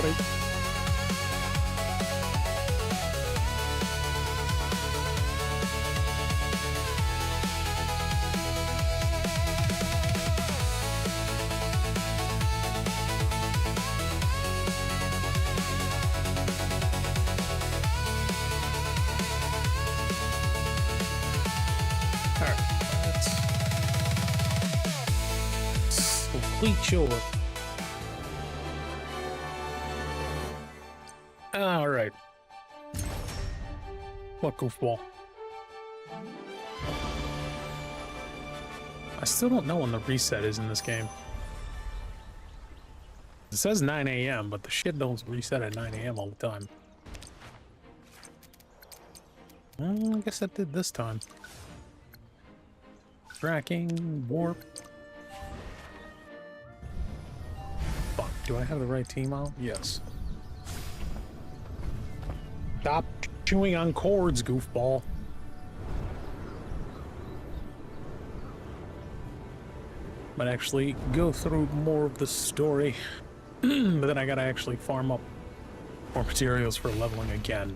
Right. Complete your. All right. What goofball? I still don't know when the reset is in this game. It says 9 a.m., but the shit don't reset at 9 a.m. all the time. I guess that did this time. Tracking, warp. Fuck, do I have the right team out? Yes. Stop chewing on cords, goofball. Might actually go through more of the story. But then I gotta actually farm up more materials for leveling again.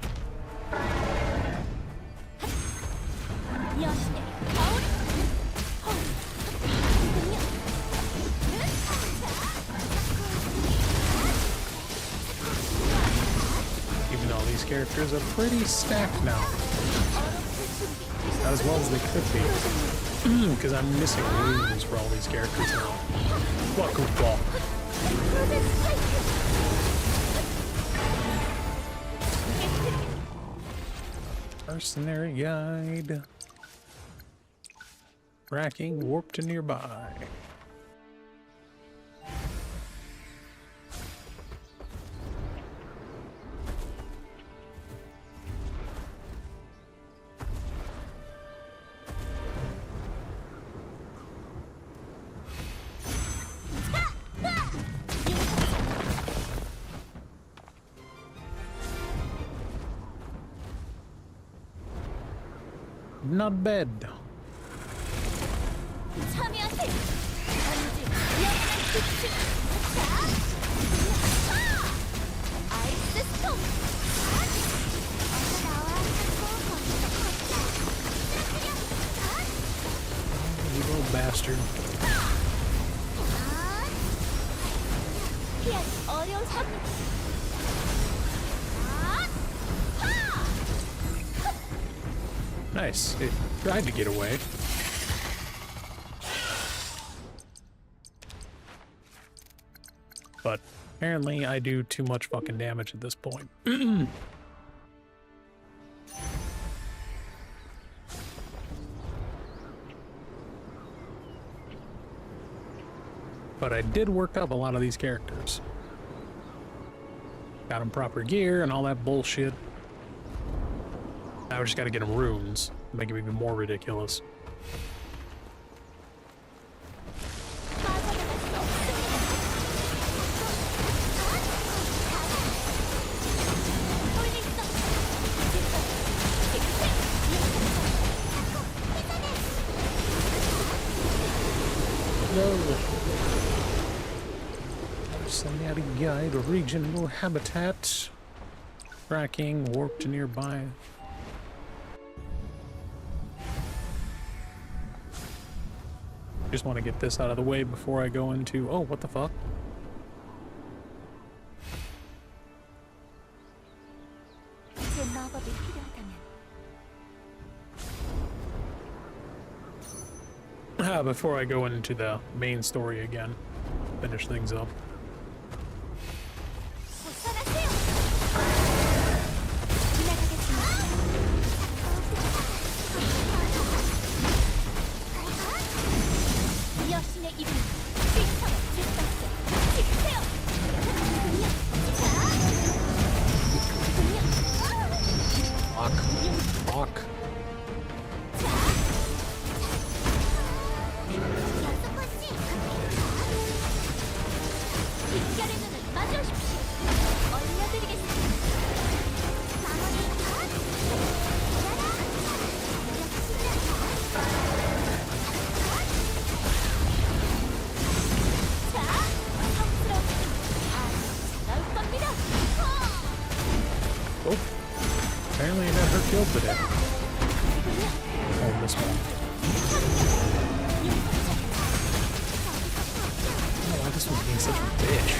Even though these characters are pretty stacked now. Not as well as they could be. Because I'm missing runes for all these characters now. What goofball. Mercenary guide. Tracking, warp to nearby. Not bad. You little bastard. Nice. It tried to get away. But apparently I do too much fucking damage at this point. But I did work up a lot of these characters. Got them proper gear and all that bullshit. Now we just gotta get them runes, make them even more ridiculous. Mercenary guide, regional habitat. Tracking, warp to nearby. Just want to get this out of the way before I go into... Oh, what the fuck? Before I go into the main story again. Finish things up. Fuck. killed today. Oh, this one. I don't know why this one's being such a bitch.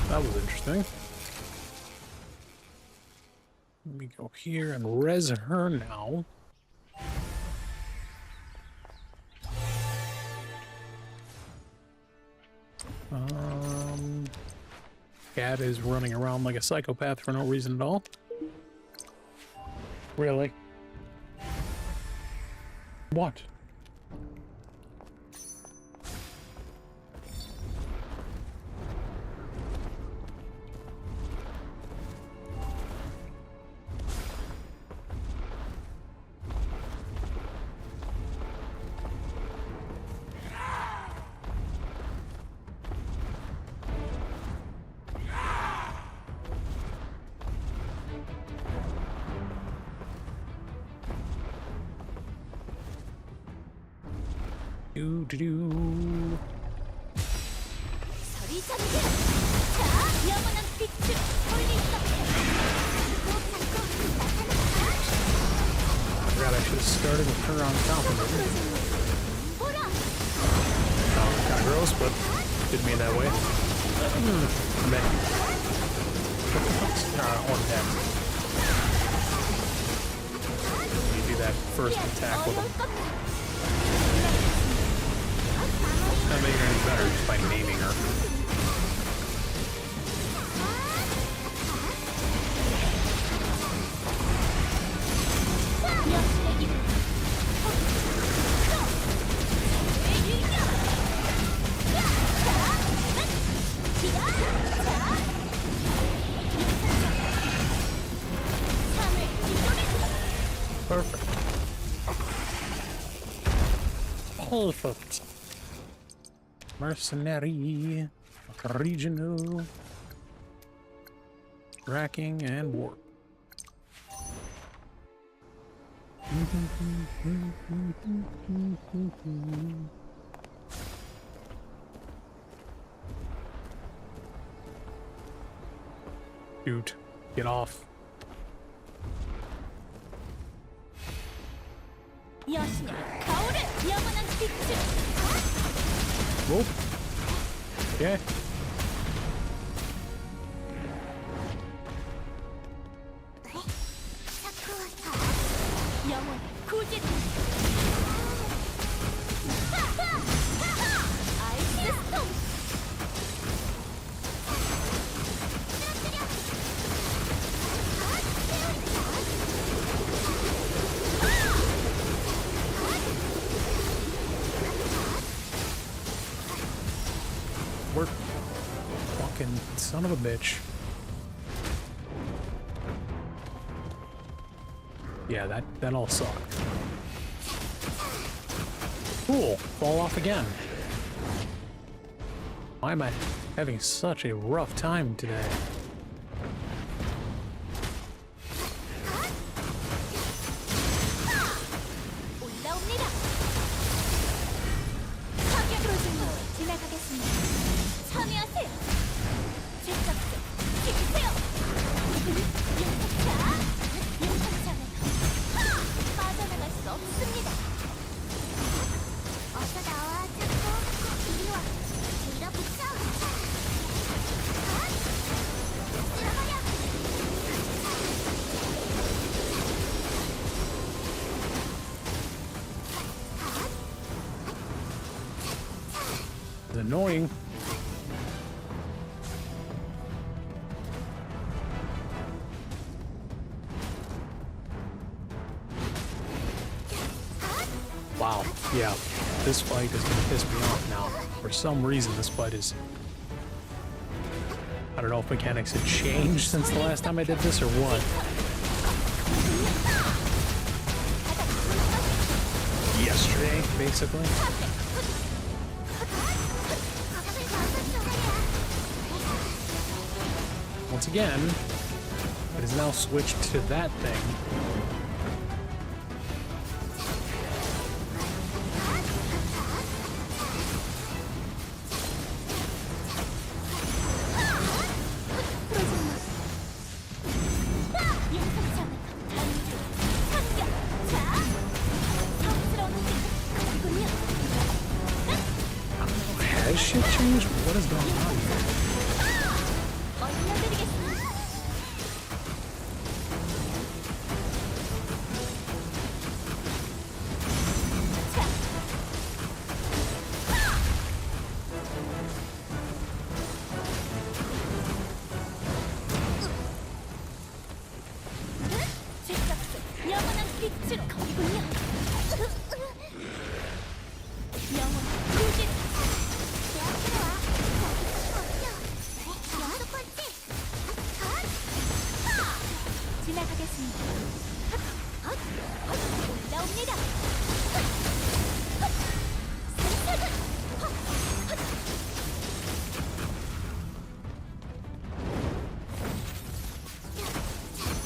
That was interesting. Let me go here and res her now. Cat is running around like a psychopath for no reason at all. Really? What? Do. Forgot I should have started with her on top of it. Kind of gross, but didn't mean that way. On that. You do that first attack with him. Not making her any better just by naming her. Perfect. Perfect. Mercenary, regional, tracking, and warp. Dude, get off. Whoa. Yeah. Work. Fucking son of a bitch. Yeah, that all sucked. Cool. Fall off again. Why am I having such a rough time today? It's annoying. Wow, yeah, this fight is gonna piss me off now. For some reason, this fight is... I don't know if mechanics have changed since the last time I did this or what. Yesterday, basically. Once again, it has now switched to that thing. this shit changed? What is going on here?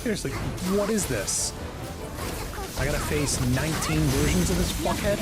Seriously, what is this? I gotta face 19 versions of this fuckhead?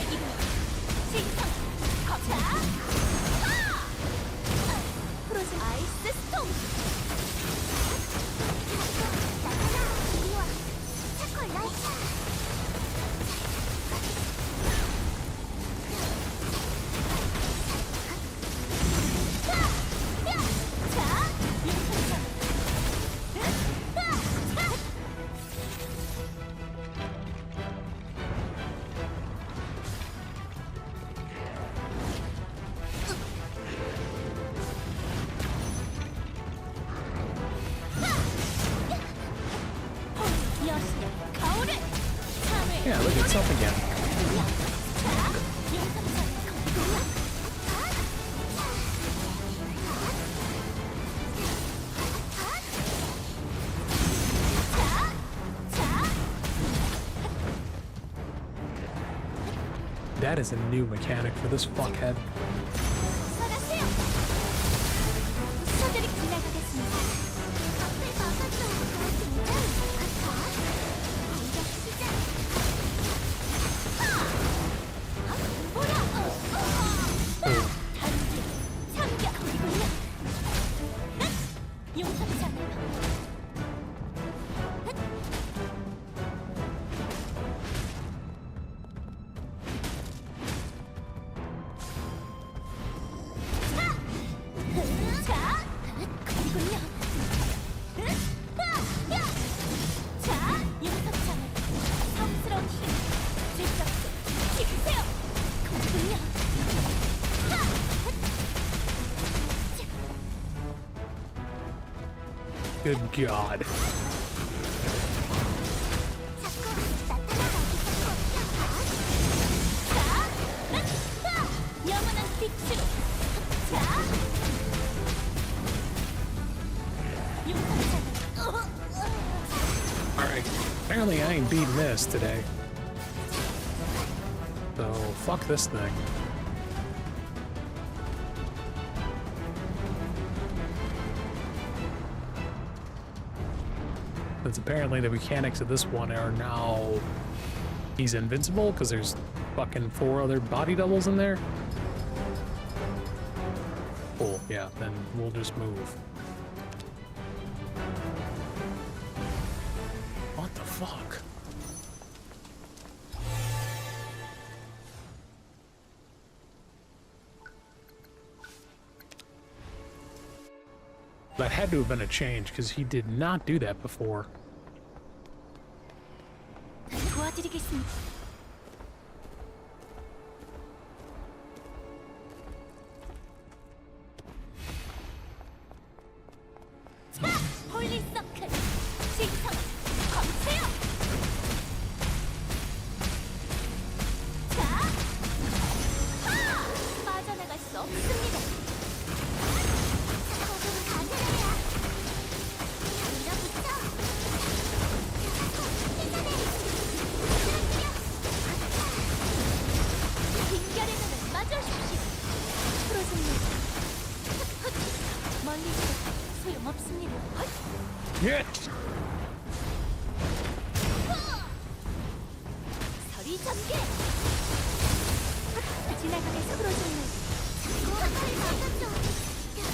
Yeah, look at itself again. That is a new mechanic for this fuckhead. Good God. Alright, apparently I ain't beating this today. So, fuck this thing. It's apparently the mechanics of this one are now he's invincible because there's fucking 4 other body doubles in there. Cool, yeah, then we'll just move. What the fuck? That had to have been a change because he did not do that before. Yeah.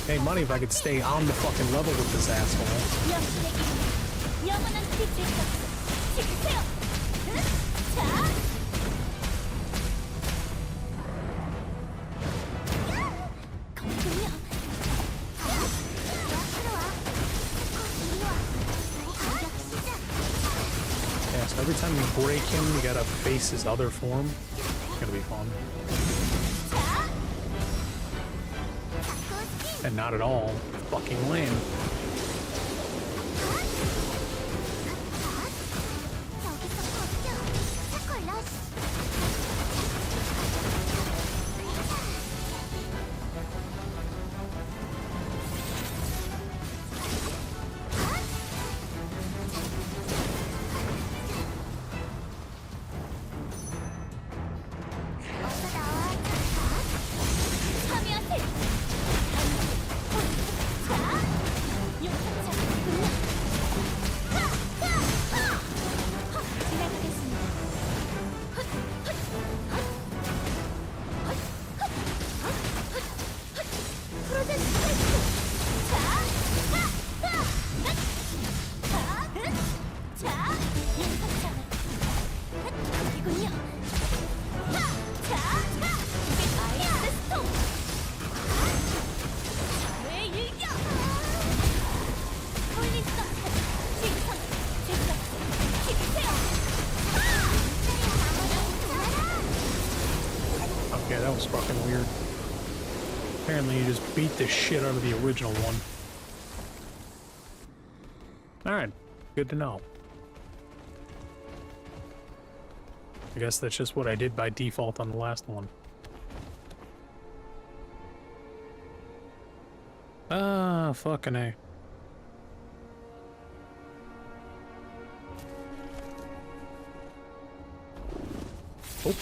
Hey, money if I could stay on the fucking level with this asshole. time you break him, you gotta face his other form. It's gonna be fun. And not at all fucking lame. Yeah, that was fucking weird. Apparently you just beat the shit out of the original one. Alright, good to know. I guess that's just what I did by default on the last one. Ah, fucking A. Oh.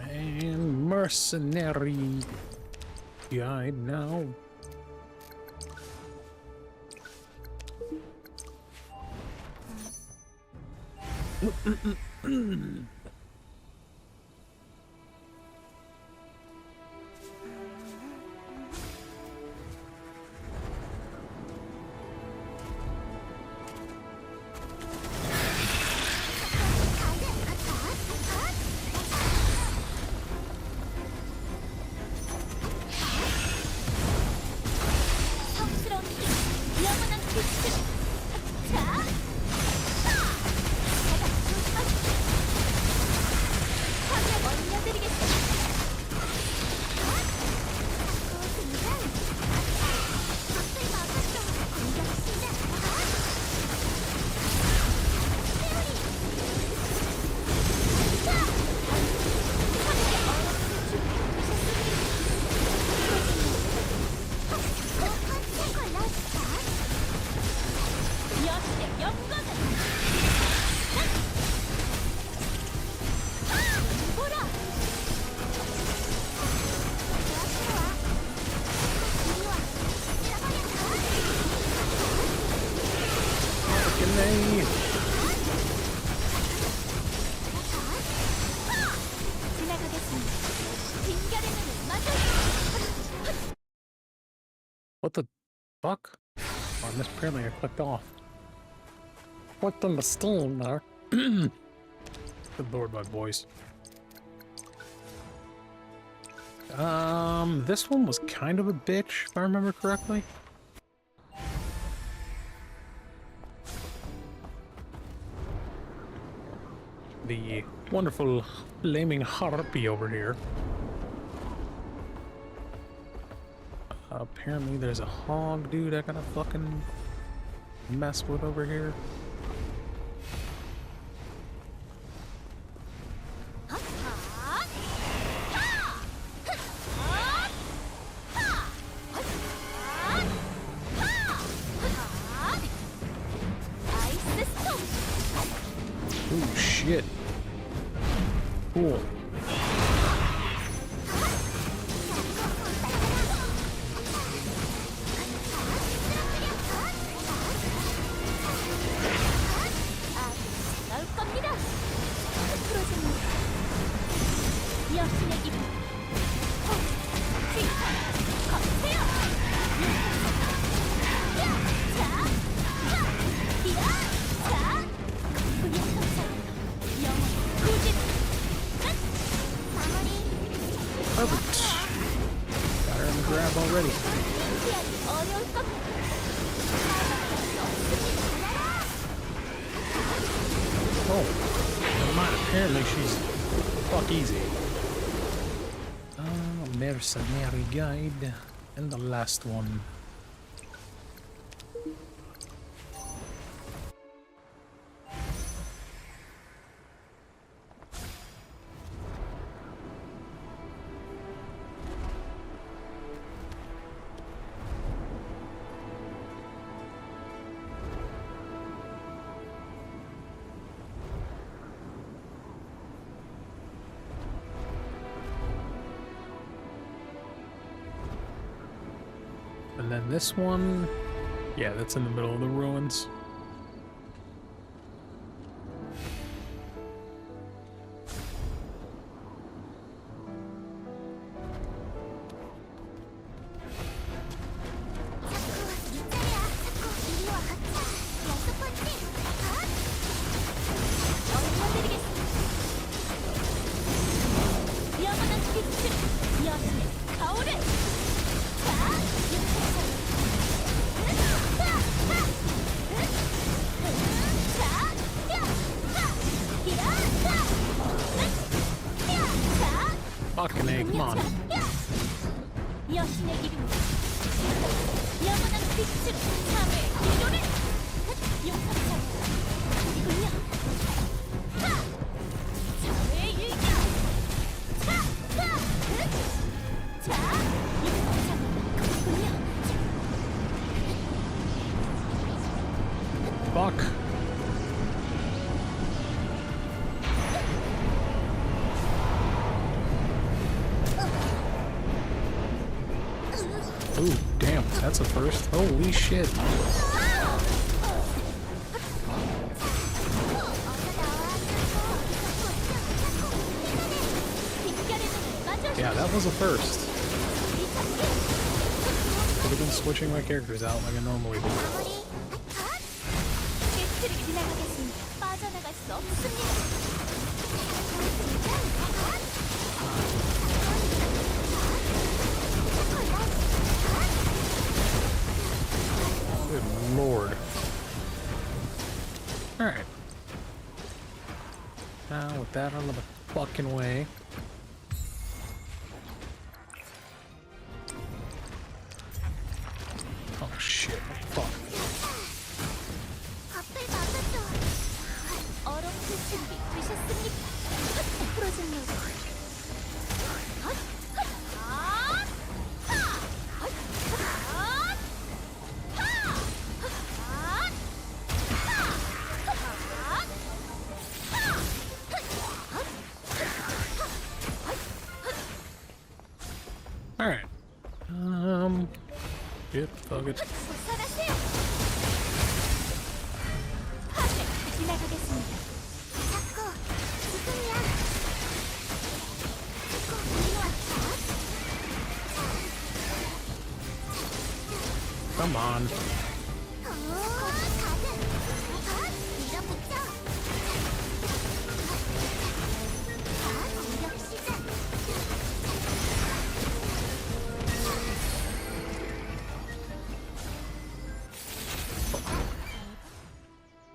And mercenary guide now. What the fuck? Oh, I missed, apparently I clicked off. What on the steam there? Good lord, my voice. This one was kind of a bitch, if I remember correctly. The wonderful flaming harpy over here. Apparently there's a hog dude I gotta fucking mess with over here. Oh shit. Cool. Perfect. Got her in the grab already. Oh, never mind. Apparently she's fuck easy. Mercenary guide. And the last one. And then this one, yeah, that's in the middle of the ruins. Fucking A, come on. Fuck. Ooh, damn, that's a first. Holy shit. Yeah, that was a first. Could have been switching my characters out like I normally do. Good lord. Alright. Now with that out of the fucking way. Oh shit. Fuck. Alright. Yep, fuck it. Come on.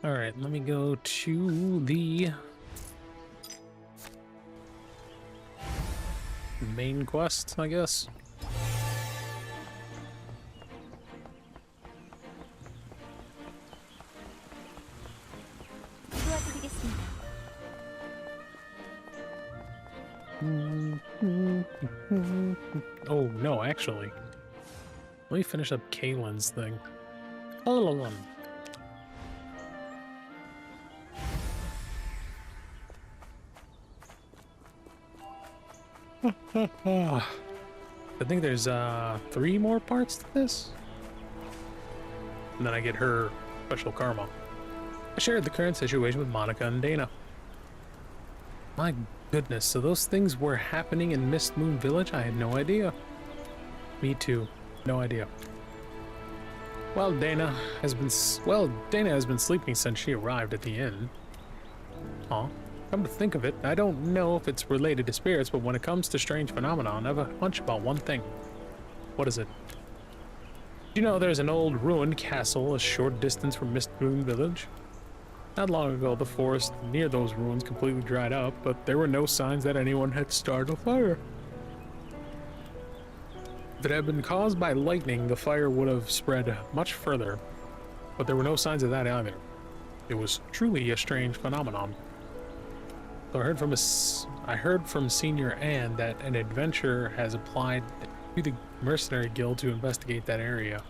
Alright, let me go to the main quest, I guess. Oh, no, actually. Let me finish up Kaylin's thing. Kaylin. I think there's 3 more parts to this. And then I get her special karma. I shared the current situation with Monica and Dana. My goodness, so those things were happening in Mist Moon Village? I had no idea. Me too. No idea. Well, Dana has been sleeping since she arrived at the inn. Huh? Come to think of it, I don't know if it's related to spirits, but when it comes to strange phenomenon, I have a hunch about one thing. What is it? Do you know there's an old ruined castle a short distance from Mist Moon Village? Not long ago, the forest near those ruins completely dried up, but there were no signs that anyone had started a fire. If it had been caused by lightning, the fire would have spread much further, but there were no signs of that either. It was truly a strange phenomenon. So I heard from Senior Anne that an adventurer has applied to the Mercenary Guild to investigate that area.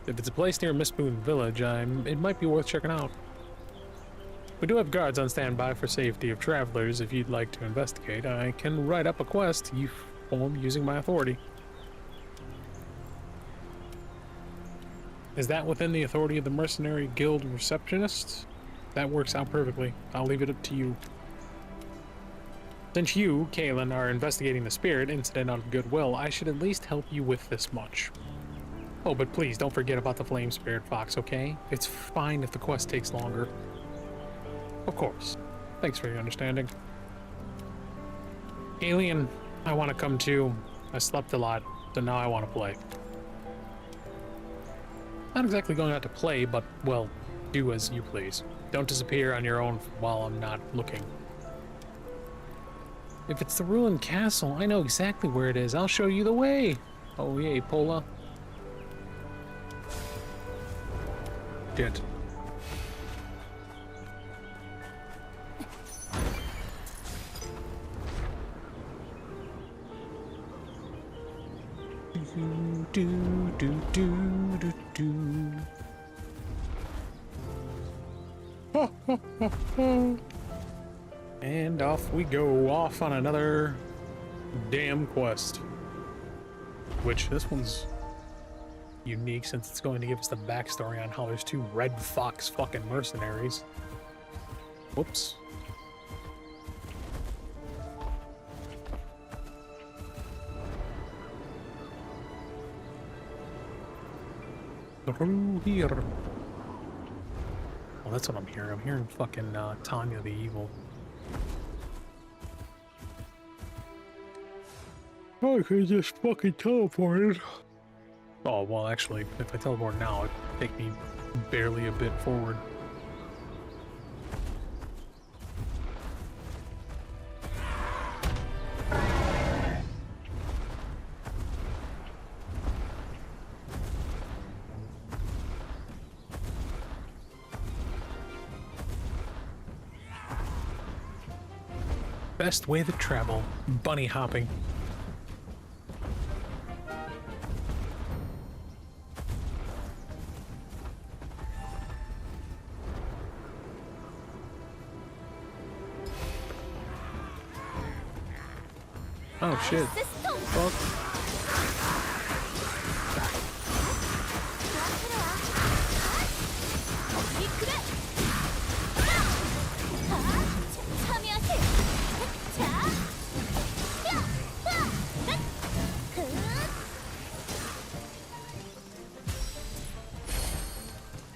If it's a place near Mistboon Village, it might be worth checking out. We do have guards on standby for safety of travelers. If you'd like to investigate, I can write up a quest you form using my authority. Is that within the authority of the Mercenary Guild receptionist? That works out perfectly. I'll leave it up to you. Since you, Kaylin, are investigating the spirit incident out of goodwill, I should at least help you with this much. Oh, but please don't forget about the flame spirit fox, okay? It's fine if the quest takes longer. Of course. Thanks for your understanding. Alien, I want to come too. I slept a lot, so now I want to play. Not exactly going out to play, but, well, do as you please. Don't disappear on your own while I'm not looking. If it's the ruined castle, I know exactly where it is. I'll show you the way. Oh, yay, Pola. Shit. And off we go, off on another damn quest. Which, this one's unique since it's going to give us the backstory on how there's two red fox fucking mercenaries. Whoops. Through here. Well, that's what I'm hearing. I'm hearing fucking Tanya the Evil. I could just fucking teleport. Oh, well, actually, if I teleport now, it'd take me barely a bit forward. Best way to travel, bunny hopping. Oh shit. Fuck.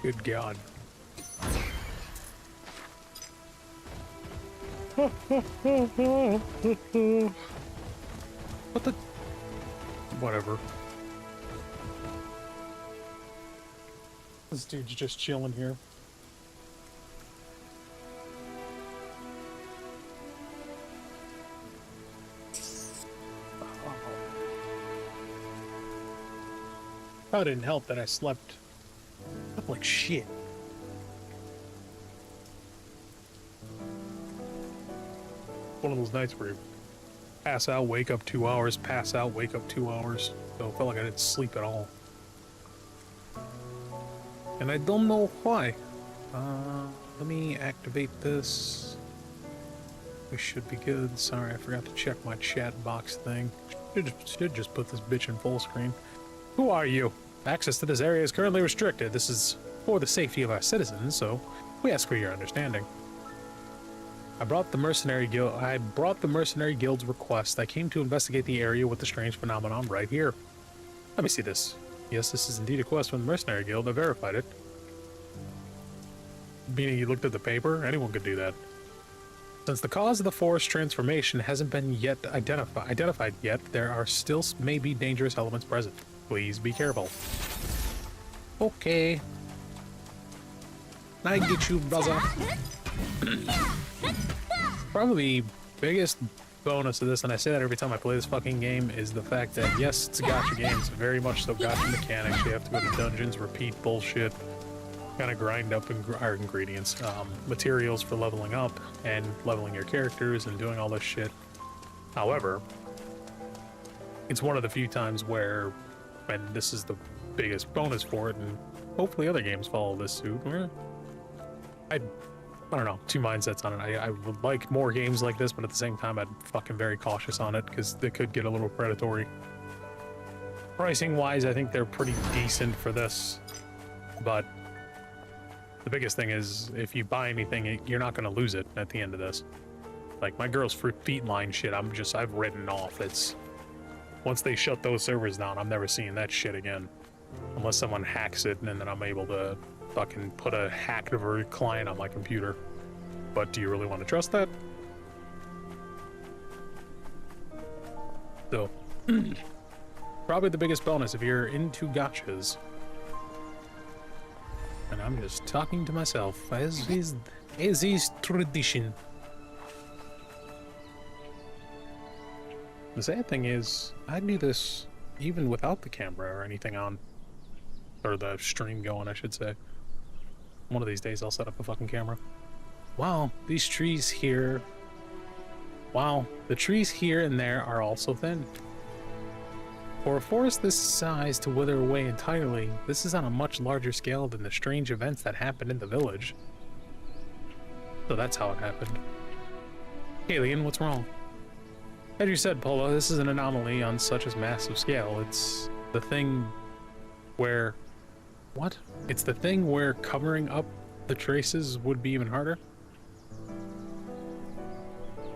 Good God. What the? Whatever. This dude's just chilling here. Probably didn't help that I slept like shit. One of those nights where you pass out, wake up 2 hours, pass out, wake up 2 hours. So it felt like I didn't sleep at all. And I don't know why. Let me activate this. We should be good. Sorry, I forgot to check my chat box thing. Should just put this bitch in full screen. Who are you? Access to this area is currently restricted. This is for the safety of our citizens, so we ask for your understanding. I brought the Mercenary Guild's request. I came to investigate the area with the strange phenomenon right here. Let me see this. Yes, this is indeed a quest from the Mercenary Guild. I verified it. Meaning you looked at the paper? Anyone could do that. Since the cause of the forest transformation hasn't been yet identified yet, there are still maybe dangerous elements present. Please be careful. Okay. I get you, brother. Probably the biggest bonus of this, and I say that every time I play this fucking game, is the fact that, yes, it's a gacha game. It's very much so gacha mechanics. You have to go to dungeons, repeat bullshit, kind of grind up our ingredients, materials for leveling up and leveling your characters and doing all this shit. However, it's one of the few times where, and this is the biggest bonus for it, and hopefully other games follow this suit, where I don't know, two mindsets on it. I would like more games like this, but at the same time, I'm fucking very cautious on it because they could get a little predatory. Pricing wise, I think they're pretty decent for this, but the biggest thing is if you buy anything, you're not going to lose it at the end of this. Like my girl's feet line shit, I've written off. It's once they shut those servers down, I'm never seeing that shit again, unless someone hacks it and then I'm able to fucking put a hacked client on my computer. But do you really want to trust that? So, probably the biggest bonus if you're into gachas. And I'm just talking to myself, as is tradition. The sad thing is, I do this even without the camera or anything on. Or the stream going, I should say. One of these days I'll set up a fucking camera. Wow, these trees here. Wow, the trees here and there are also thin. For a forest this size to wither away entirely, this is on a much larger scale than the strange events that happened in the village. So that's how it happened. Alien, what's wrong? As you said, Polo, this is an anomaly on such a massive scale. It's the thing where... What? It's the thing where covering up the traces would be even harder?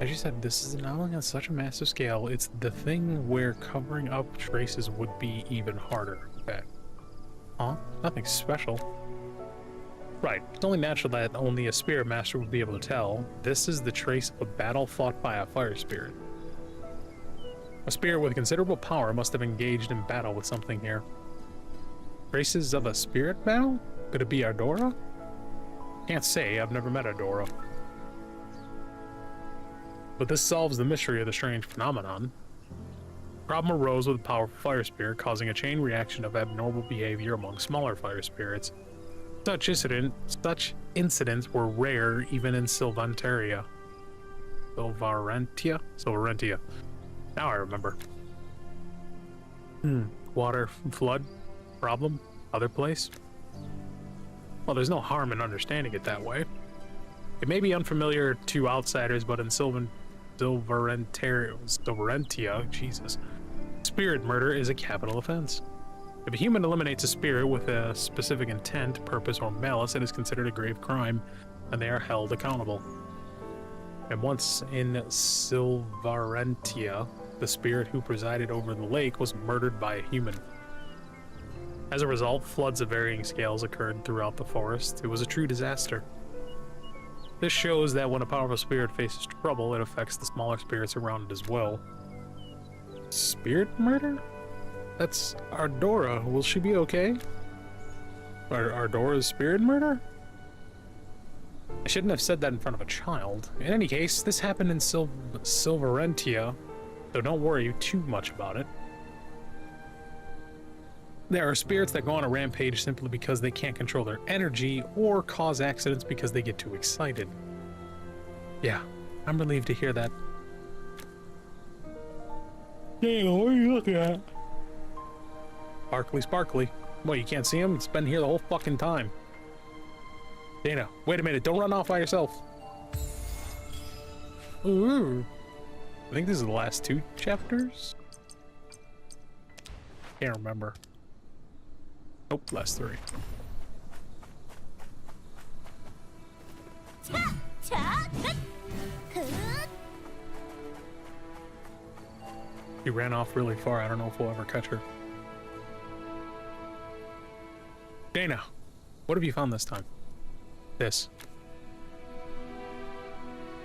As you said, this is an anomaly on such a massive scale. It's the thing where covering up traces would be even harder. Okay. Huh? Nothing special. Right. It's only natural that only a spirit master would be able to tell. This is the trace of a battle fought by a fire spirit. A spirit with considerable power must have engaged in battle with something here. Traces of a spirit battle? Could it be Ardora? Can't say, I've never met Ardora. But this solves the mystery of the strange phenomenon. Problem arose with a powerful fire spirit, causing a chain reaction of abnormal behavior among smaller fire spirits. Such incidents were rare even in Silvanteria. Silvarentia. Now I remember. Water flood problem? Other place? Well, there's no harm in understanding it that way. It may be unfamiliar to outsiders, but in Silvarentia, Jesus, spirit murder is a capital offense. If a human eliminates a spirit with a specific intent, purpose, or malice, it is considered a grave crime, and they are held accountable. And once in Silvarentia, the spirit who presided over the lake was murdered by a human. As a result, floods of varying scales occurred throughout the forest. It was a true disaster. This shows that when a powerful spirit faces trouble, it affects the smaller spirits around it as well. Spirit murder? That's Ardora. Will she be okay? Ardora's spirit murder? I shouldn't have said that in front of a child. In any case, this happened in Silvarentia, so don't worry too much about it. There are spirits that go on a rampage simply because they can't control their energy or cause accidents because they get too excited. Yeah, I'm relieved to hear that. Dana, what are you looking at? Sparkly. Well, you can't see him? It's been here the whole fucking time. Dana, wait a minute. Don't run off by yourself. Ooh. I think this is the last 2 chapters. Can't remember. Nope, last 3. She ran off really far. I don't know if we'll ever catch her. Dana, what have you found this time? This.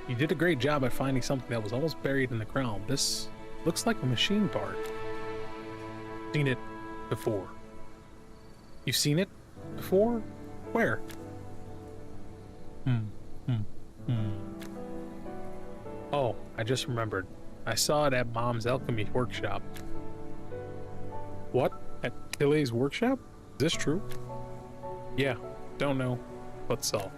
You did a great job at finding something that was almost buried in the ground. This looks like a machine part. Seen it before. You've seen it before? Where? Oh, I just remembered. I saw it at Mom's alchemy workshop. What? At Tilly's workshop? Is this true? Yeah, don't know, but so.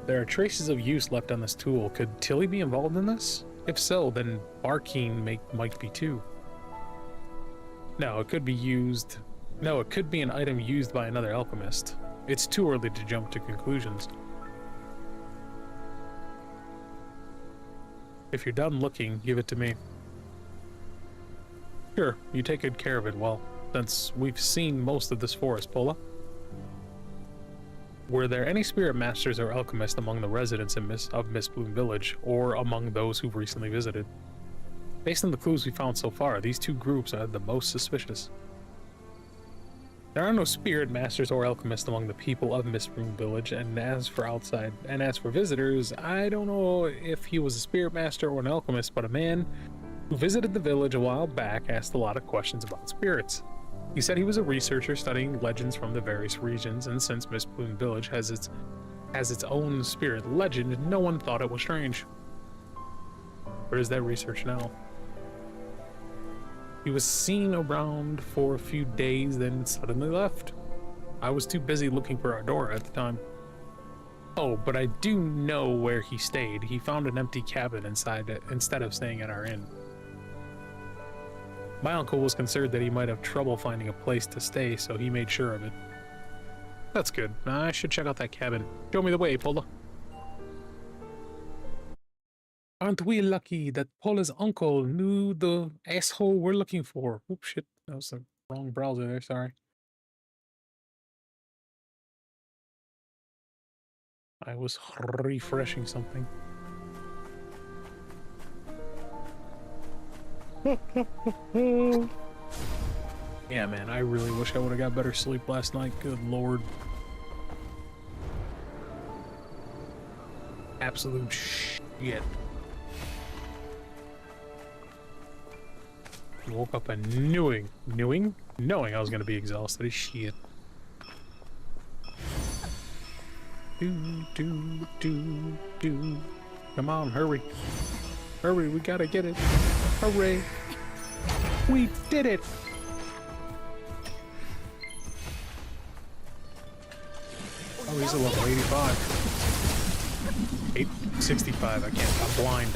There are traces of use left on this tool. Could Tilly be involved in this? If so, then Barkeen might be too. No, it could be used... No, it could be an item used by another alchemist. It's too early to jump to conclusions. If you're done looking, give it to me. Sure, you take good care of it, well, since we've seen most of this forest, Pola. Were there any spirit masters or alchemists among the residents of Mistbloom Village, or among those who've recently visited? Based on the clues we found so far, these two groups are the most suspicious. There are no spirit masters or alchemists among the people of Mistbloom Village, and as for visitors, I don't know if he was a spirit master or an alchemist, but a man who visited the village a while back asked a lot of questions about spirits. He said he was a researcher studying legends from the various regions, and since Mistbloom Village has its own spirit legend, no one thought it was strange. Where is that research now? He was seen around for a few days, then suddenly left. I was too busy looking for Ardora at the time. Oh, but I do know where he stayed. He found an empty cabin inside it instead of staying at our inn. My uncle was concerned that he might have trouble finding a place to stay, so he made sure of it. That's good. I should check out that cabin. Show me the way, Pola. Aren't we lucky that Pola's uncle knew the asshole we're looking for? Oops, shit. That was the wrong browser there, sorry. I was refreshing something. Yeah, man, I really wish I would have got better sleep last night. Good lord. Absolute shit. Woke up and knowing I was gonna be exhausted as shit. Do. Come on, hurry. Hurry, we gotta get it. Hooray. We did it! Oh, he's a level 85. 865, I can't, I'm blind.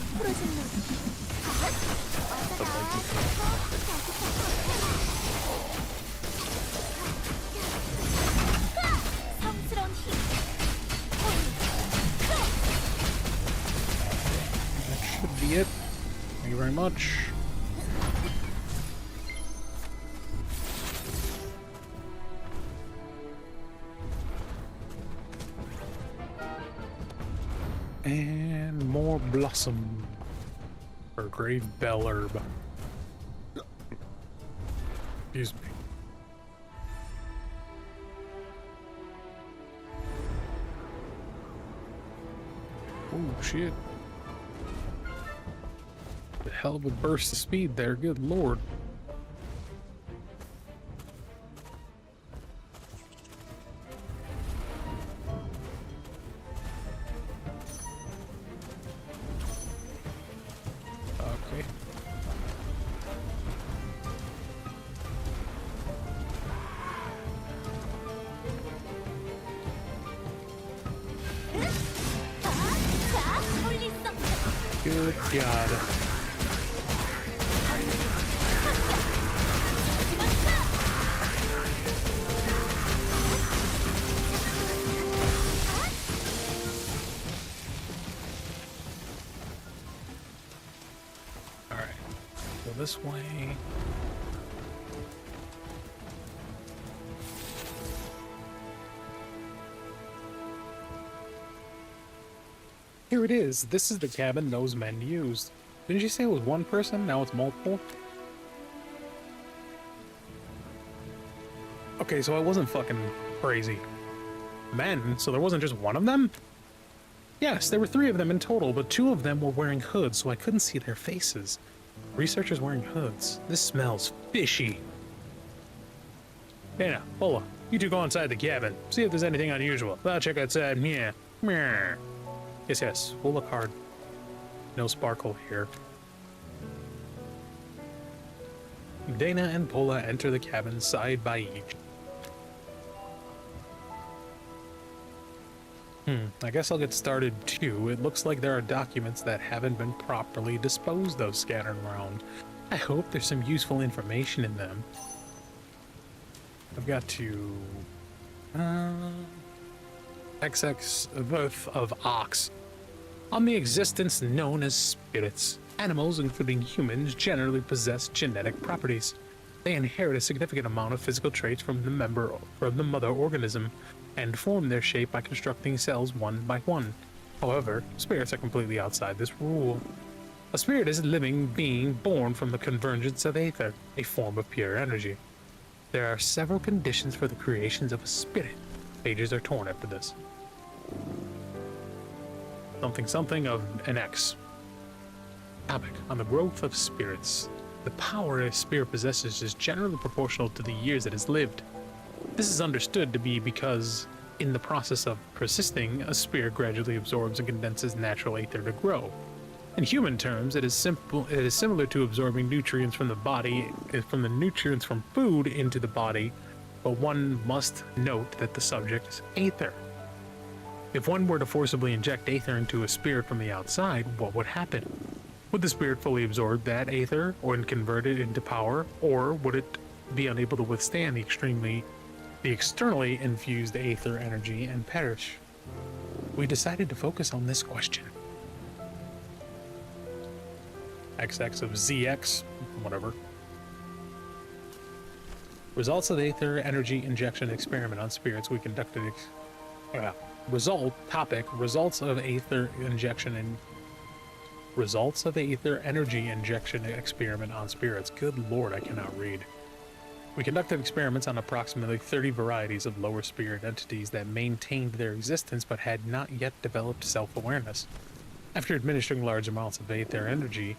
That should be it. Thank you very much. And more blossom. Or grave bell herb. Excuse me. Oh shit. The hell of a burst of speed there, good lord. Okay. Good God. Alright, go this way. Here it is. This is the cabin those men used. Didn't you say it was one person? Now it's multiple? Okay, so I wasn't fucking crazy. Men? So there wasn't just one of them? Yes, there were 3 of them in total, but 2 of them were wearing hoods, so I couldn't see their faces. Researchers wearing hoods. This smells fishy. Dana, Pola, You two go inside the cabin. See if there's anything unusual. I'll check outside. Yeah. Meh. Yes. We'll look hard. No sparkle here. Dana and Pola enter the cabin side by each. I guess I'll get started too. It looks like there are documents that haven't been properly disposed of scattered around. I hope there's some useful information in them. I've got to... XX of Ox. On the existence known as spirits, animals, including humans, generally possess genetic properties. They inherit a significant amount of physical traits from the mother organism, and form their shape by constructing cells one by one. However, spirits are completely outside this rule. A spirit is a living being born from the convergence of aether, a form of pure energy. There are several conditions for the creations of a spirit. Pages are torn after this. Something of an X. Topic on the growth of spirits. The power a spirit possesses is generally proportional to the years it has lived. This is understood to be because, in the process of persisting, a spirit gradually absorbs and condenses natural aether to grow. In human terms, it is similar to absorbing nutrients from the body, from the nutrients from food into the body, but one must note that the subject is aether. If one were to forcibly inject aether into a spirit from the outside, what would happen? Would the spirit fully absorb that aether and convert it into power, or would it be unable to withstand the externally infused aether energy and perish? We decided to focus on this question. XX of ZX, whatever. Results of aether energy injection experiment on spirits we conducted. Results of aether injection and results of aether energy injection experiment on spirits. Good lord, I cannot read. We conducted experiments on approximately 30 varieties of lower spirit entities that maintained their existence but had not yet developed self-awareness. After administering large amounts of aether energy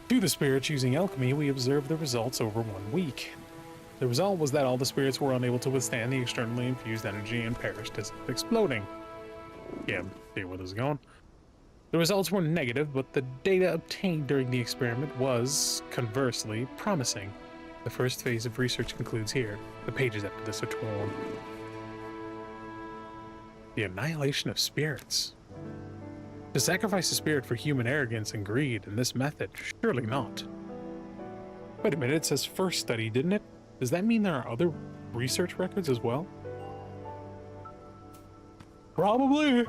to the spirits using alchemy, we observed the results over 1 week. The result was that all the spirits were unable to withstand the externally infused energy and perished as if exploding. Yeah, see where this is going. The results were negative, but the data obtained during the experiment was, conversely, promising. The first phase of research concludes here. The pages after this are torn. The annihilation of spirits. To sacrifice a spirit for human arrogance and greed in this method? Surely not. Wait a minute, it says first study, didn't it? Does that mean there are other research records as well? Probably.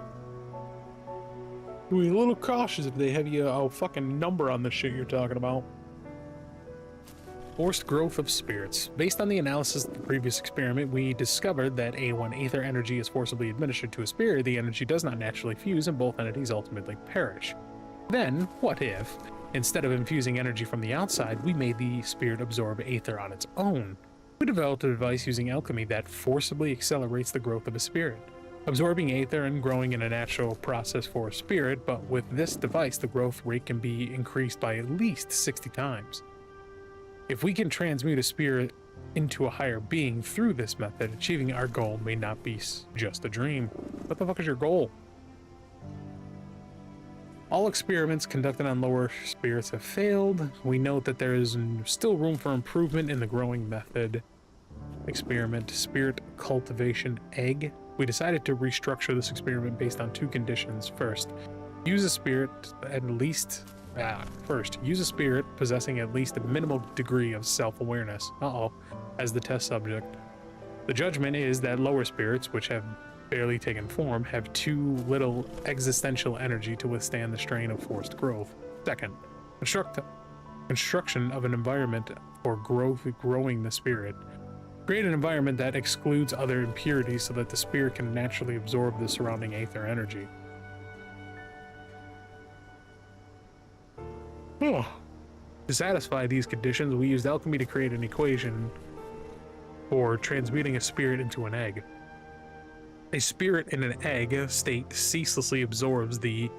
Be a little cautious if they have you a fucking number on the shit you're talking about. Forced growth of spirits. Based on the analysis of the previous experiment, we discovered that when aether energy is forcibly administered to a spirit, the energy does not naturally fuse and both entities ultimately perish. Then, what if, instead of infusing energy from the outside, we made the spirit absorb aether on its own? We developed a device using alchemy that forcibly accelerates the growth of a spirit, absorbing aether and growing in a natural process for a spirit, but with this device, the growth rate can be increased by at least 60 times. If we can transmute a spirit into a higher being through this method, achieving our goal may not be just a dream. What the fuck is your goal? All experiments conducted on lower spirits have failed. We note that there is still room for improvement in the growing method. Experiment spirit cultivation egg. We decided to restructure this experiment based on 2 conditions. First, use a spirit possessing at least a minimal degree of self-awareness. As the test subject. The judgment is that lower spirits, which have barely taken form, have too little existential energy to withstand the strain of forced growth. Second, construction of an environment for growing the spirit. Create an environment that excludes other impurities so that the spirit can naturally absorb the surrounding aether energy. To satisfy these conditions, we used alchemy to create an equation for transmuting a spirit into an egg. A spirit in an egg state ceaselessly absorbs the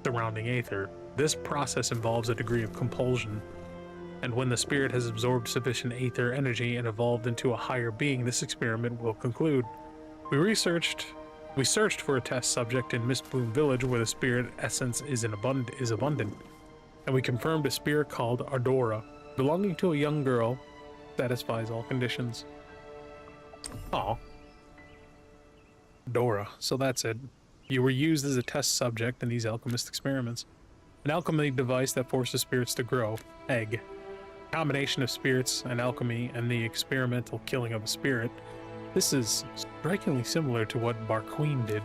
surrounding aether. This process involves a degree of compulsion. And when the spirit has absorbed sufficient aether energy and evolved into a higher being, this experiment will conclude. We searched for a test subject in Mistbloom Village where the spirit essence is abundant, and we confirmed a spirit called Ardora, belonging to a young girl, satisfies all conditions. Aw. Dora, so that's it. You were used as a test subject in these alchemist experiments. An alchemy device that forces spirits to grow. Egg. Combination of spirits and alchemy and the experimental killing of a spirit. This is strikingly similar to what Barqueen did.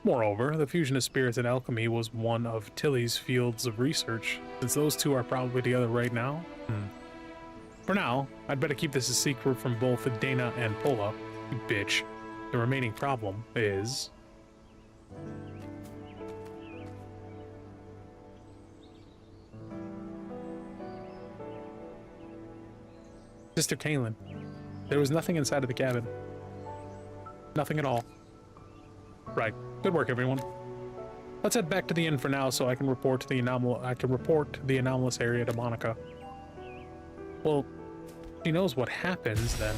Moreover, the fusion of spirits and alchemy was one of Tilly's fields of research, since those two are probably together right now. For now, I'd better keep this a secret from both Dana and Pola. You bitch. The remaining problem is... Sister Kaylin. There was nothing inside of the cabin. Nothing at all. Right. Good work, everyone. Let's head back to the inn for now, so I can report the anomalous area to Monica. Well, she knows what happens then.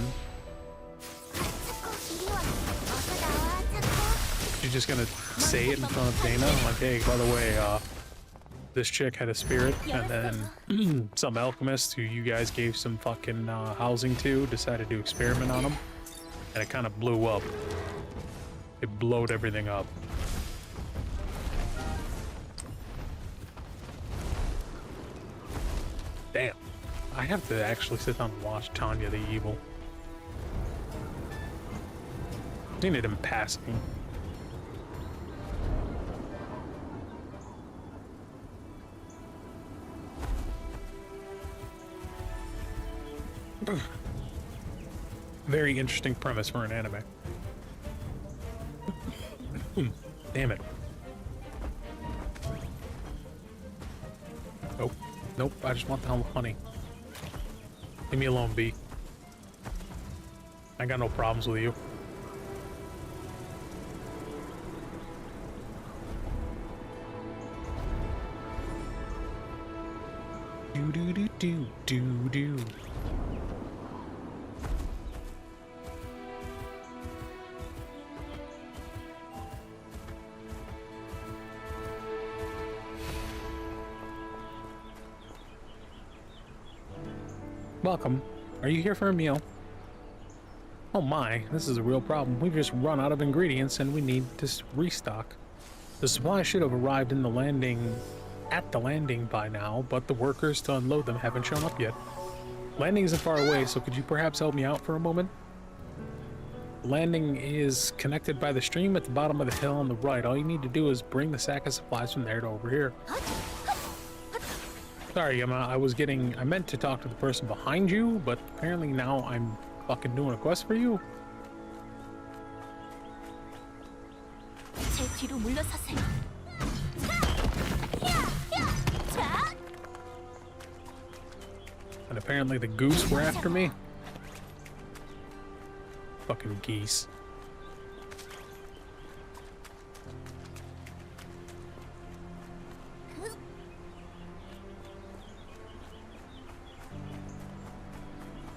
She's just gonna say it in front of Dana, like, hey, by the way, this chick had a spirit, and then some alchemist who you guys gave some fucking housing to decided to experiment on him, and it kind of blew up. It blowed everything up. Damn. I have to actually sit down and watch Tanya the Evil. I've seen it in passing. Very interesting premise for an anime. Damn it. Nope. Nope, I just want the honey. Leave me alone, B. I got no problems with you. Do do do do do do. Welcome. Are you here for a meal? Oh my, this is a real problem. We've just run out of ingredients and we need to restock. The supply should have arrived at the landing by now, but the workers to unload them haven't shown up yet. Landing isn't far away, so could you perhaps help me out for a moment? Landing is connected by the stream at the bottom of the hill on the right. All you need to do is bring the sack of supplies from there to over here. Sorry, I meant to talk to the person behind you, but apparently now I'm fucking doing a quest for you. And apparently the goose were after me. Fucking geese.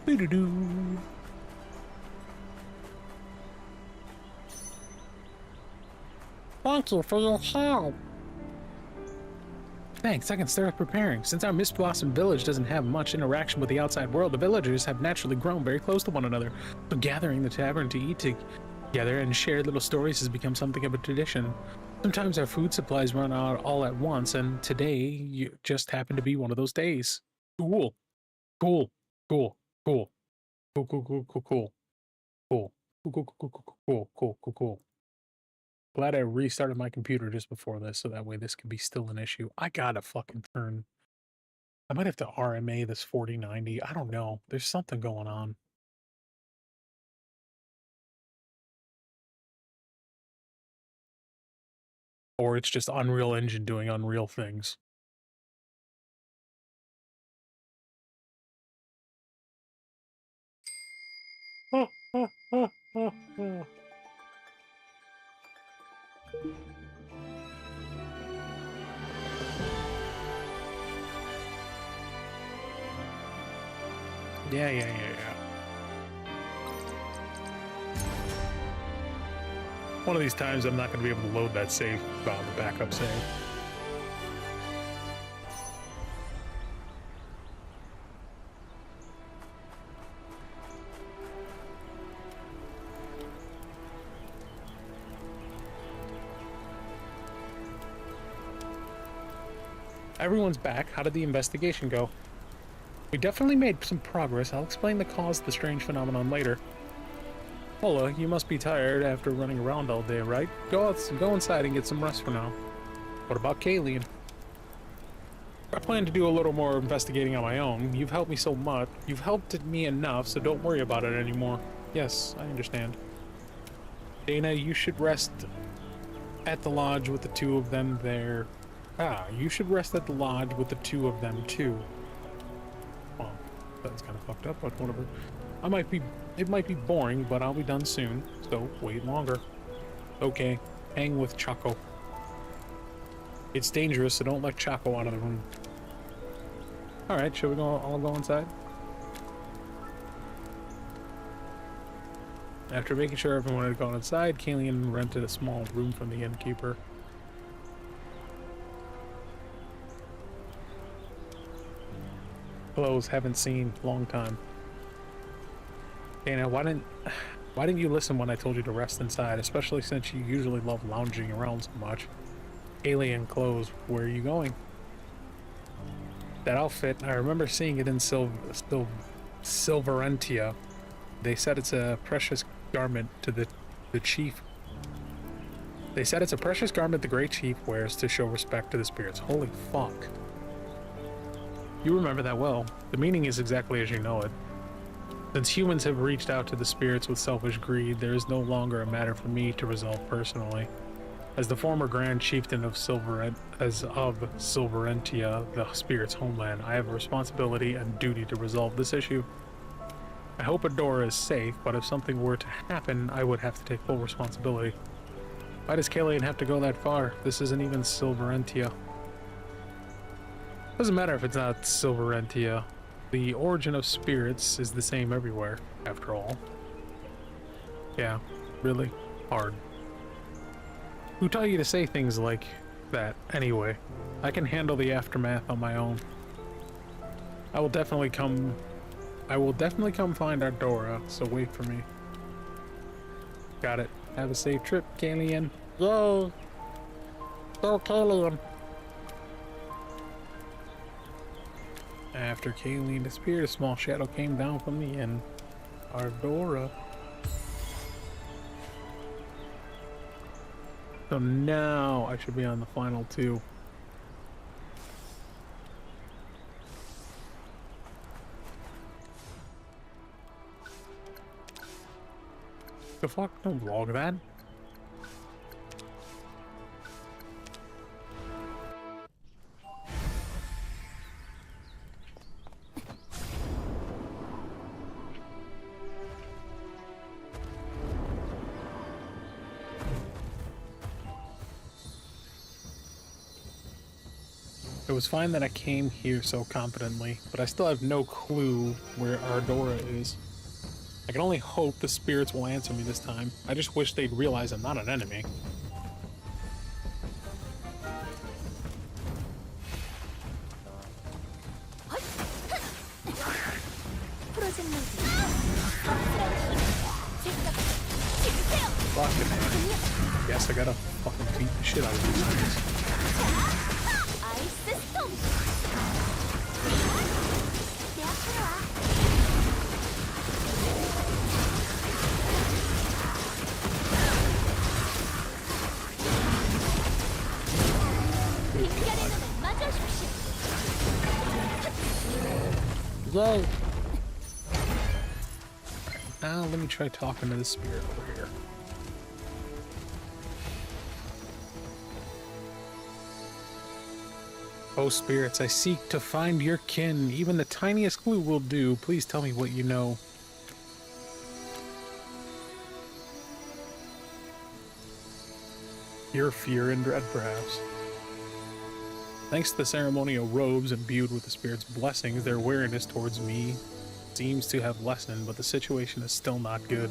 Doo-doo-doo. Thank you for your help. Thanks, I can start preparing. Since our Mist Blossom village doesn't have much interaction with the outside world, the villagers have naturally grown very close to one another. So gathering the tavern to eat together and share little stories has become something of a tradition. Sometimes our food supplies run out all at once, and today you just happened to be one of those days. Cool. Cool. Cool. Cool. Cool, cool, cool, cool, cool. Cool. Cool, cool, cool, cool, cool, cool, cool, cool. Glad I restarted my computer just before this, so that way this could be still an issue. I gotta fucking turn. I might have to RMA this 4090. I don't know. There's something going on. Or it's just Unreal Engine doing Unreal things. Yeah. One of these times I'm not going to be able to load that save, the backup save. Everyone's back. How did the investigation go? We definitely made some progress. I'll explain the cause of the strange phenomenon later. Hola, you must be tired after running around all day, right? Go inside and get some rest for now. What about Kayleen? I plan to do a little more investigating on my own. You've helped me so much. You've helped me enough, so don't worry about it anymore. Yes, I understand. Dana, you should rest at the lodge with the two of them there. You should rest at the lodge with the two of them too. Well, that's kind of fucked up, but whatever. It might be boring, but I'll be done soon, so wait longer. Okay, hang with Choco. It's dangerous, so don't let Choco out of the room. Alright, shall we all go inside? After making sure everyone had gone inside, Kayleen rented a small room from the innkeeper. Clothes, haven't seen, long time. Dana, why didn't you listen when I told you to rest inside, especially since you usually love lounging around so much? Alien clothes, where are you going? That outfit, I remember seeing it in Silverentia. They said it's a precious garment to the chief. They said it's a precious garment the great chief wears to show respect to the spirits. Holy fuck. You remember that well. The meaning is exactly as you know it. Since humans have reached out to the spirits with selfish greed, there is no longer a matter for me to resolve personally. As the former Grand Chieftain of Silverentia, the spirit's homeland, I have a responsibility and duty to resolve this issue. I hope Adora is safe, but if something were to happen, I would have to take full responsibility. Why does Kayleen have to go that far? This isn't even Silverentia. Doesn't matter if it's not Silverentia. The origin of spirits is the same everywhere, after all. Yeah, really hard. Who taught you to say things like that, anyway? I can handle the aftermath on my own. I will definitely come find Ardora, so wait for me. Got it. Have a safe trip, Kayleen. Yay! Go, Kayleen! After Kayleen disappeared, a small shadow came down from the inn. Ardora. So now I should be on the final two. The fuck? Don't log that. It was fine that I came here so confidently, but I still have no clue where Ardora is. I can only hope the spirits will answer me this time. I just wish they'd realize I'm not an enemy. Fucking man. Guess I gotta fucking beat the shit out of these things. Yay! Now let me try talking to the spirit over here. Oh spirits, I seek to find your kin. Even the tiniest clue will do. Please tell me what you know. Your fear and dread, perhaps. Thanks to the ceremonial robes imbued with the spirit's blessings, their wariness towards me seems to have lessened, but the situation is still not good.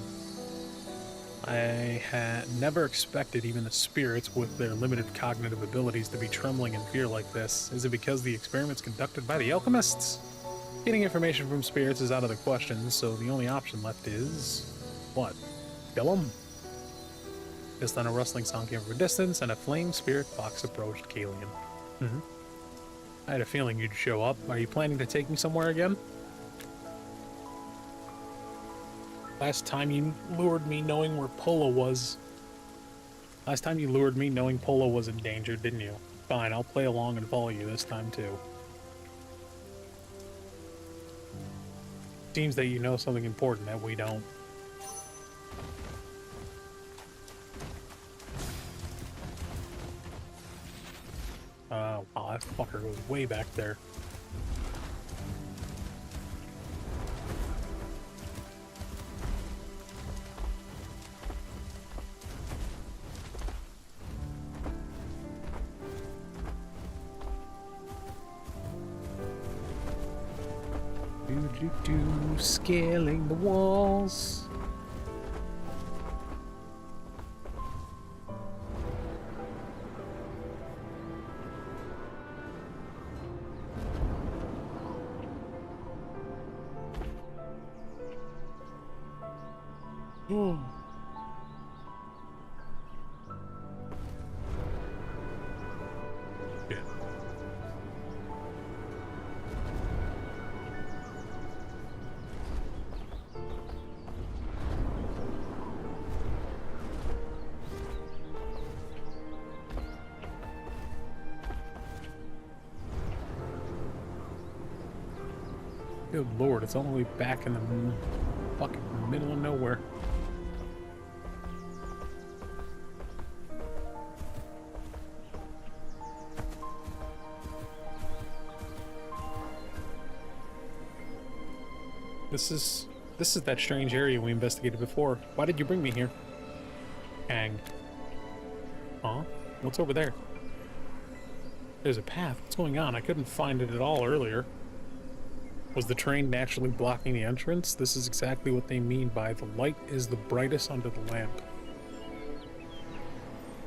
I had never expected even the spirits with their limited cognitive abilities to be trembling in fear like this. Is it because the experiments conducted by the alchemists? Getting information from spirits is out of the question, so the only option left is... what? Kill them? Just then a rustling sound came from a distance, and a flame spirit fox approached Kalian. I had a feeling you'd show up. Are you planning to take me somewhere again? Last time you lured me knowing where Polo was... Last time you lured me knowing Polo was in danger, didn't you? Fine, I'll play along and follow you this time too. Seems that you know something important that we don't. Wow, that fucker goes way back there. Scaling the walls. Good lord, it's all the way back in the fucking middle of nowhere. This is that strange area we investigated before. Why did you bring me here? Hang. Huh? What's over there? There's a path. What's going on? I couldn't find it at all earlier. Was the train naturally blocking the entrance? This is exactly what they mean by the light is the brightest under the lamp.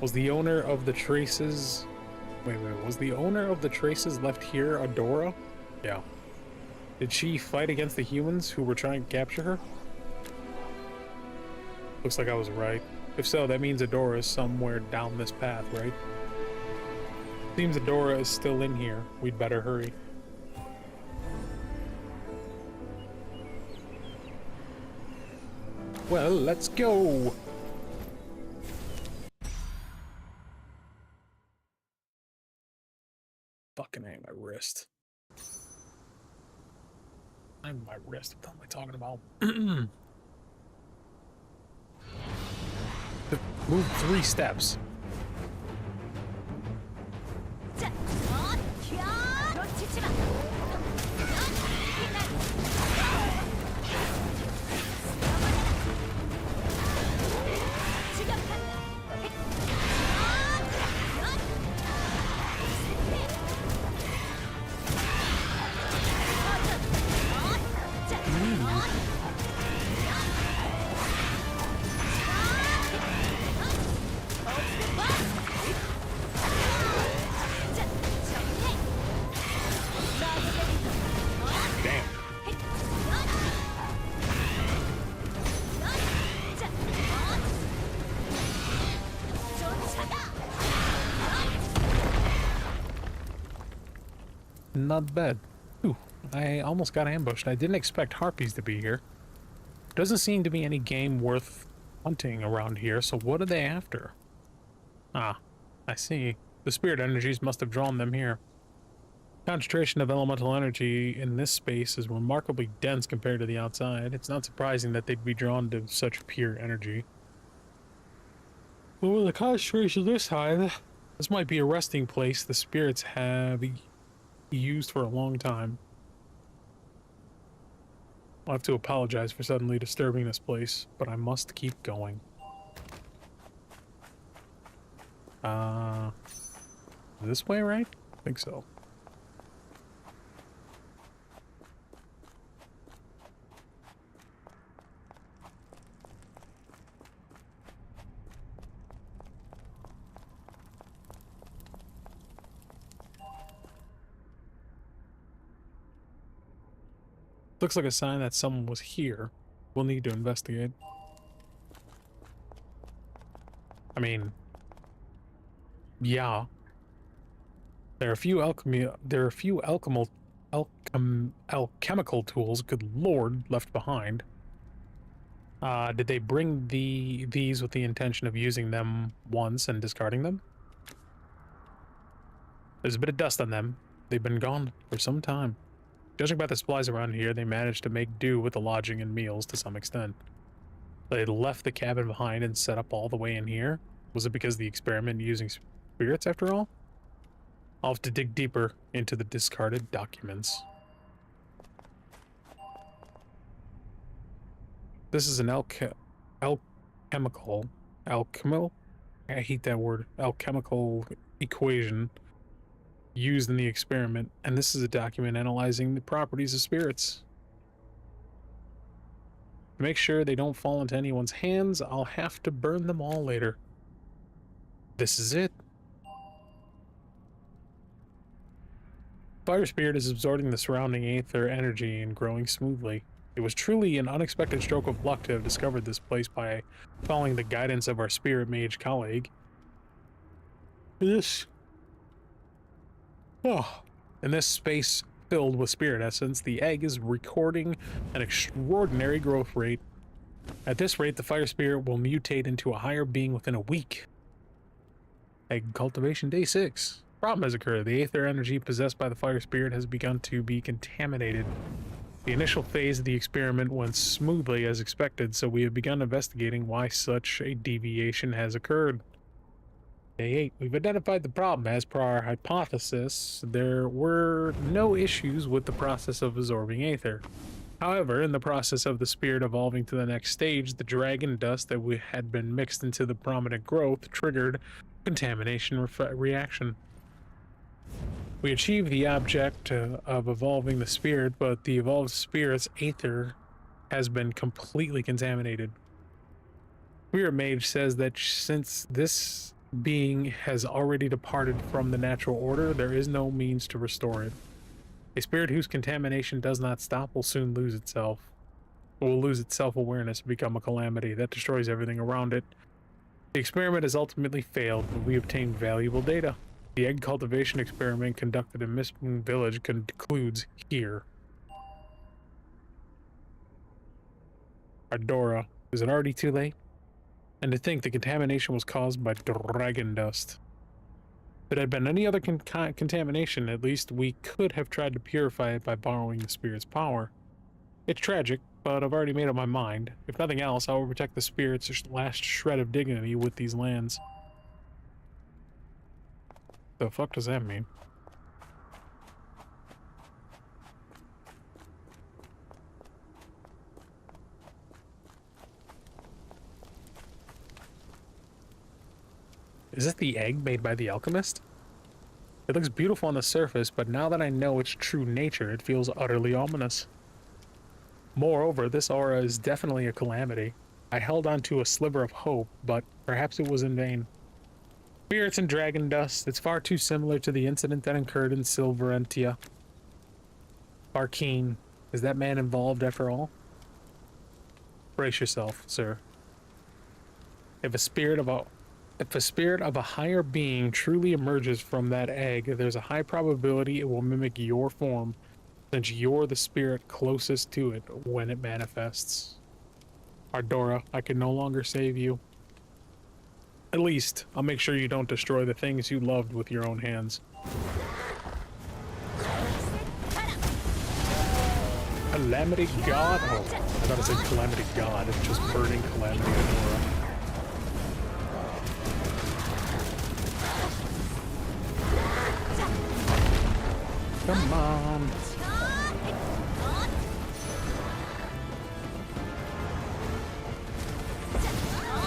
Was the owner of the traces... Wait, was the owner of the traces left here Adora? Yeah. Did she fight against the humans who were trying to capture her? Looks like I was right. If so, that means Adora is somewhere down this path, right? Seems Adora is still in here. We'd better hurry. Well, let's go! Fucking hang my wrist. I'm my wrist. What the hell am I talking about? Move 3 steps. Not bad. Ooh, I almost got ambushed. I didn't expect harpies to be here. Doesn't seem to be any game worth hunting around here, so what are they after? Ah, I see. The spirit energies must have drawn them here. Concentration of elemental energy in this space is remarkably dense compared to the outside. It's not surprising that they'd be drawn to such pure energy. Well, with the concentration this high, this might be a resting place the spirits have used for a long time. I'll have to apologize for suddenly disturbing this place, but I must keep going. This way, right? I think so. Looks like a sign that someone was here. We'll need to investigate. I mean, yeah. There are a few alchemical tools, good lord, left behind. Did they bring these with the intention of using them once and discarding them? There's a bit of dust on them. They've been gone for some time. Judging by the supplies around here, they managed to make do with the lodging and meals to some extent. They left the cabin behind and set up all the way in here. Was it because of the experiment using spirits after all? I'll have to dig deeper into the discarded documents. This is an alchemical, I hate that word, alchemical equation used in the experiment, and this is a document analyzing the properties of spirits. To make sure they don't fall into anyone's hands, I'll have to burn them all later. This is it. Fire spirit is absorbing the surrounding aether energy and growing smoothly. It was truly an unexpected stroke of luck to have discovered this place by following the guidance of our spirit mage colleague. In this space filled with spirit essence, the egg is recording an extraordinary growth rate. At this rate, the fire spirit will mutate into a higher being within a week. Egg cultivation day 6. Problem has occurred. The aether energy possessed by the fire spirit has begun to be contaminated. The initial phase of the experiment went smoothly as expected, so we have begun investigating why such a deviation has occurred. Day 8. We've identified the problem. As per our hypothesis, there were no issues with the process of absorbing aether. However, in the process of the spirit evolving to the next stage, the dragon dust that had been mixed into the prominent growth triggered contamination reaction. We achieved the object of evolving the spirit, but the evolved spirit's aether has been completely contaminated. Spirit Mage says that since this being has already departed from the natural order, there is no means to restore it. A spirit whose contamination does not stop will soon lose itself. It will lose its self-awareness and become a calamity that destroys everything around it. The experiment has ultimately failed, but we obtained valuable data. The egg cultivation experiment conducted in Mistmoon Village concludes here. Ardora, is it already too late? And to think the contamination was caused by dragon dust. If it had been any other contamination, at least we could have tried to purify it by borrowing the spirit's power. It's tragic, but I've already made up my mind. If nothing else, I will protect the spirit's last shred of dignity with these lands. The fuck does that mean? Is it the egg made by the alchemist? It looks beautiful on the surface, but now that I know its true nature, it feels utterly ominous. Moreover, this aura is definitely a calamity. I held on to a sliver of hope, but perhaps it was in vain. Spirits and dragon dust, it's far too similar to the incident that occurred in Silverentia. Arkeen, is that man involved after all? Brace yourself, sir. If a spirit of a higher being truly emerges from that egg, there's a high probability it will mimic your form, since you're the spirit closest to it when it manifests. Ardora, I can no longer save you. At least, I'll make sure you don't destroy the things you loved with your own hands. Calamity God? Oh, I thought it said Calamity God. It's just burning Calamity Ardora. Come on.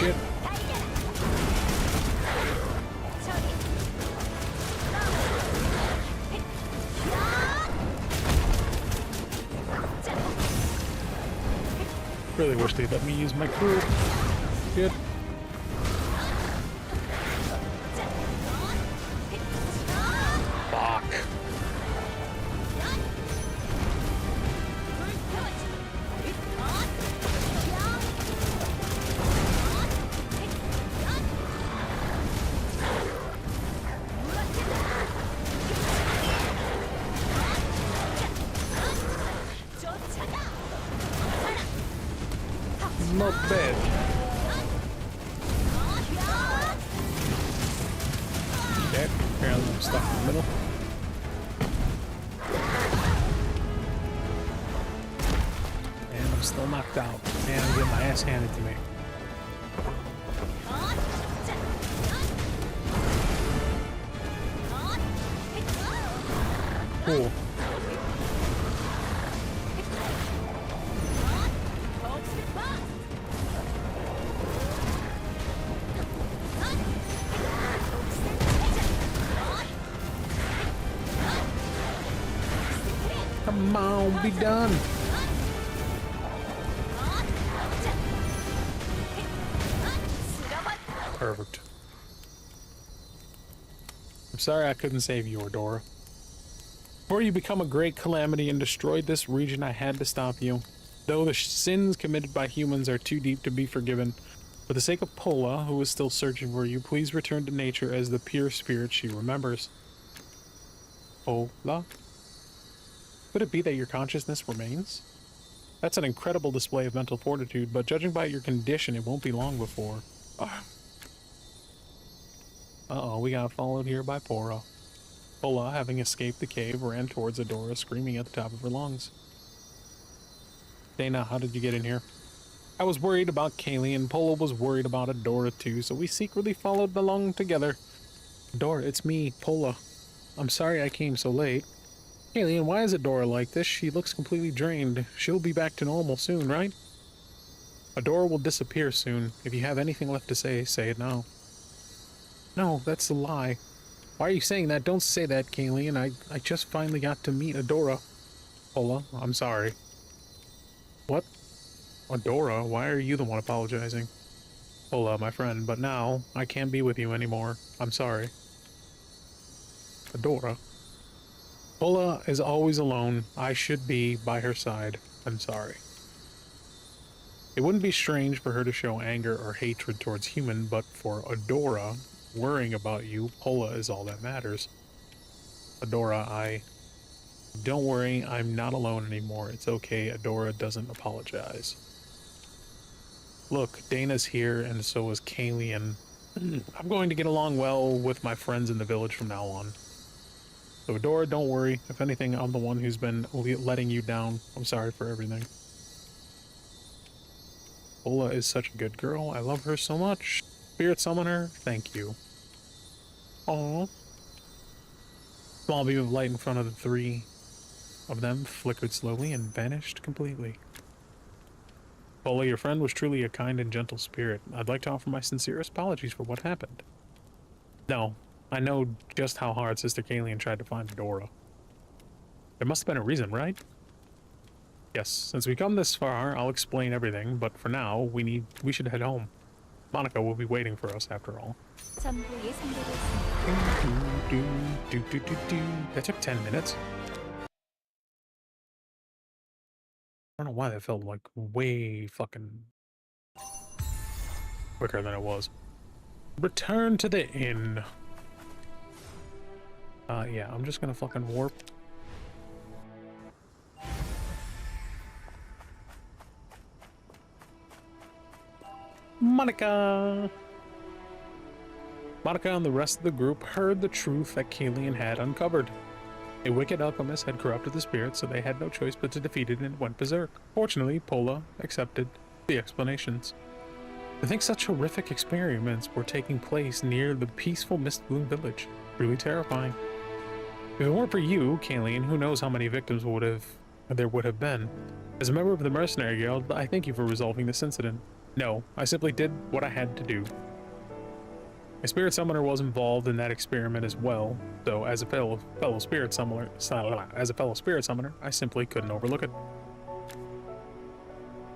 Get. Really wish they'd let me use my crew. Good. Fuck. fuck bed. Okay, apparently I'm stuck in the middle. And I'm still knocked out. And I'm getting my ass handed to me. Cool. Come on, be done. Perfect. I'm sorry I couldn't save you, Ordora. Before you become a great calamity and destroyed this region, I had to stop you. Though the sins committed by humans are too deep to be forgiven, for the sake of Pola, who is still searching for you, please return to nature as the pure spirit she remembers. Pola? Could it be that your consciousness remains? That's an incredible display of mental fortitude, but judging by your condition, it won't be long before. Uh-oh, we got followed here by Pora. Pola, having escaped the cave, ran towards Adora, screaming at the top of her lungs. Dana, how did you get in here? I was worried about Kaylee, and Pola was worried about Adora too, so we secretly followed along together. Adora, it's me, Pola. I'm sorry I came so late. Kaylee, and why is Adora like this? She looks completely drained. She'll be back to normal soon, right? Adora will disappear soon. If you have anything left to say, say it now. No, that's a lie. Why are you saying that? Don't say that, Kayleen. I just finally got to meet Adora. Pola, I'm sorry. What? Adora, why are you the one apologizing? Pola, my friend, but now I can't be with you anymore. I'm sorry. Adora. Pola is always alone. I should be by her side. I'm sorry. It wouldn't be strange for her to show anger or hatred towards human, but for Adora, worrying about you, Pola is all that matters. Adora, Don't worry, I'm not alone anymore. It's okay, Adora doesn't apologize. Look, Dana's here, and so is Kaylee, and I'm going to get along well with my friends in the village from now on. So Adora, don't worry. If anything, I'm the one who's been letting you down. I'm sorry for everything. Pola is such a good girl. I love her so much. Spirit Summoner, thank you. Aww. Small beam of light in front of the three of them flickered slowly and vanished completely. Pola, your friend was truly a kind and gentle spirit. I'd like to offer my sincerest apologies for what happened. No, I know just how hard Sister Kayleen tried to find Adora. There must have been a reason, right? Yes, since we've come this far, I'll explain everything, but for now, we should head home. Monica will be waiting for us after all. That took 10 minutes. I don't know why that felt like way fucking quicker than it was. Return to the inn. Yeah, I'm just gonna fucking warp. Monica! Monica and the rest of the group heard the truth that Kayleen had uncovered. A wicked alchemist had corrupted the spirit, so they had no choice but to defeat it and went berserk. Fortunately, Pola accepted the explanations. To think such horrific experiments were taking place near the peaceful Mistbloom village. Truly terrifying. If it weren't for you, Kayleen, who knows how many victims there would have been. As a member of the Mercenary Guild, I thank you for resolving this incident. No, I simply did what I had to do. A spirit summoner was involved in that experiment as well, so as a fellow spirit summoner, I simply couldn't overlook it.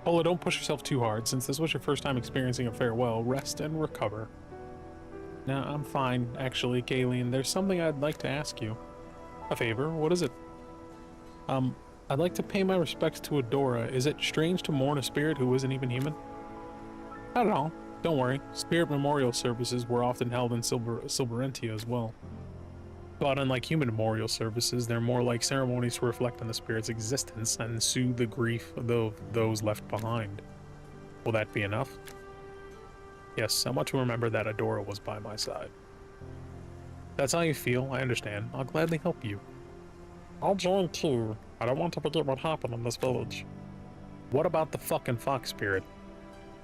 Pola, don't push yourself too hard. Since this was your first time experiencing a farewell, rest and recover. Nah, I'm fine, actually, Kayleen. There's something I'd like to ask you. A favor? What is it? I'd like to pay my respects to Adora. Is it strange to mourn a spirit who isn't even human? Not at all. Don't worry. Spirit memorial services were often held in Silverentia as well. But unlike human memorial services, they're more like ceremonies to reflect on the spirit's existence and soothe the grief of those left behind. Will that be enough? Yes, I want to remember that Adora was by my side. That's how you feel, I understand. I'll gladly help you. I'll join too. I don't want to forget what happened in this village. What about the fucking fox spirit?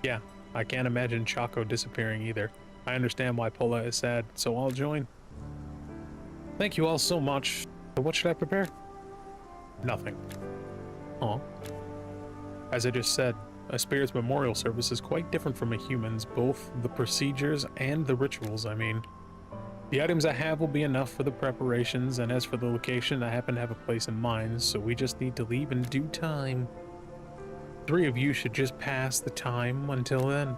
Yeah, I can't imagine Choco disappearing either. I understand why Pola is sad, so I'll join. Thank you all so much. So what should I prepare? Nothing. Aw. As I just said, a spirit's memorial service is quite different from a human's, both the procedures and the rituals, I mean. The items I have will be enough for the preparations, and as for the location, I happen to have a place in mind, so we just need to leave in due time. 3 of you should just pass the time until then.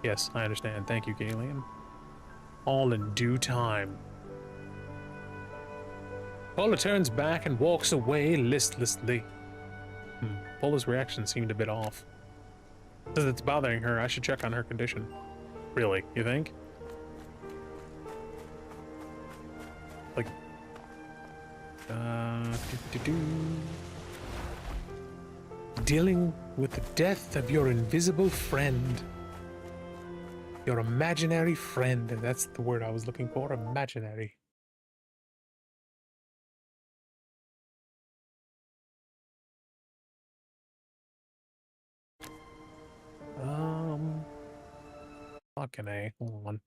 Yes, I understand. Thank you, Galen. All in due time. Paula turns back and walks away listlessly. Paula's reaction seemed a bit off. Says it's bothering her. I should check on her condition. Really, you think? Like, dealing with the death of your invisible friend. Your imaginary friend. That's the word I was looking for. Imaginary. Fucking A. Hold on.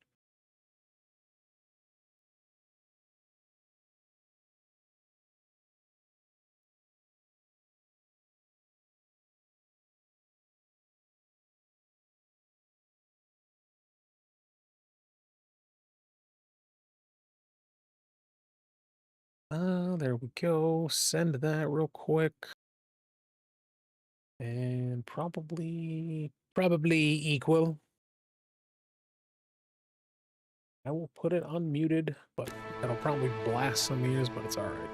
There we go. Send that real quick. And probably equal. I will put it unmuted, but that'll probably blast some ears, but it's alright.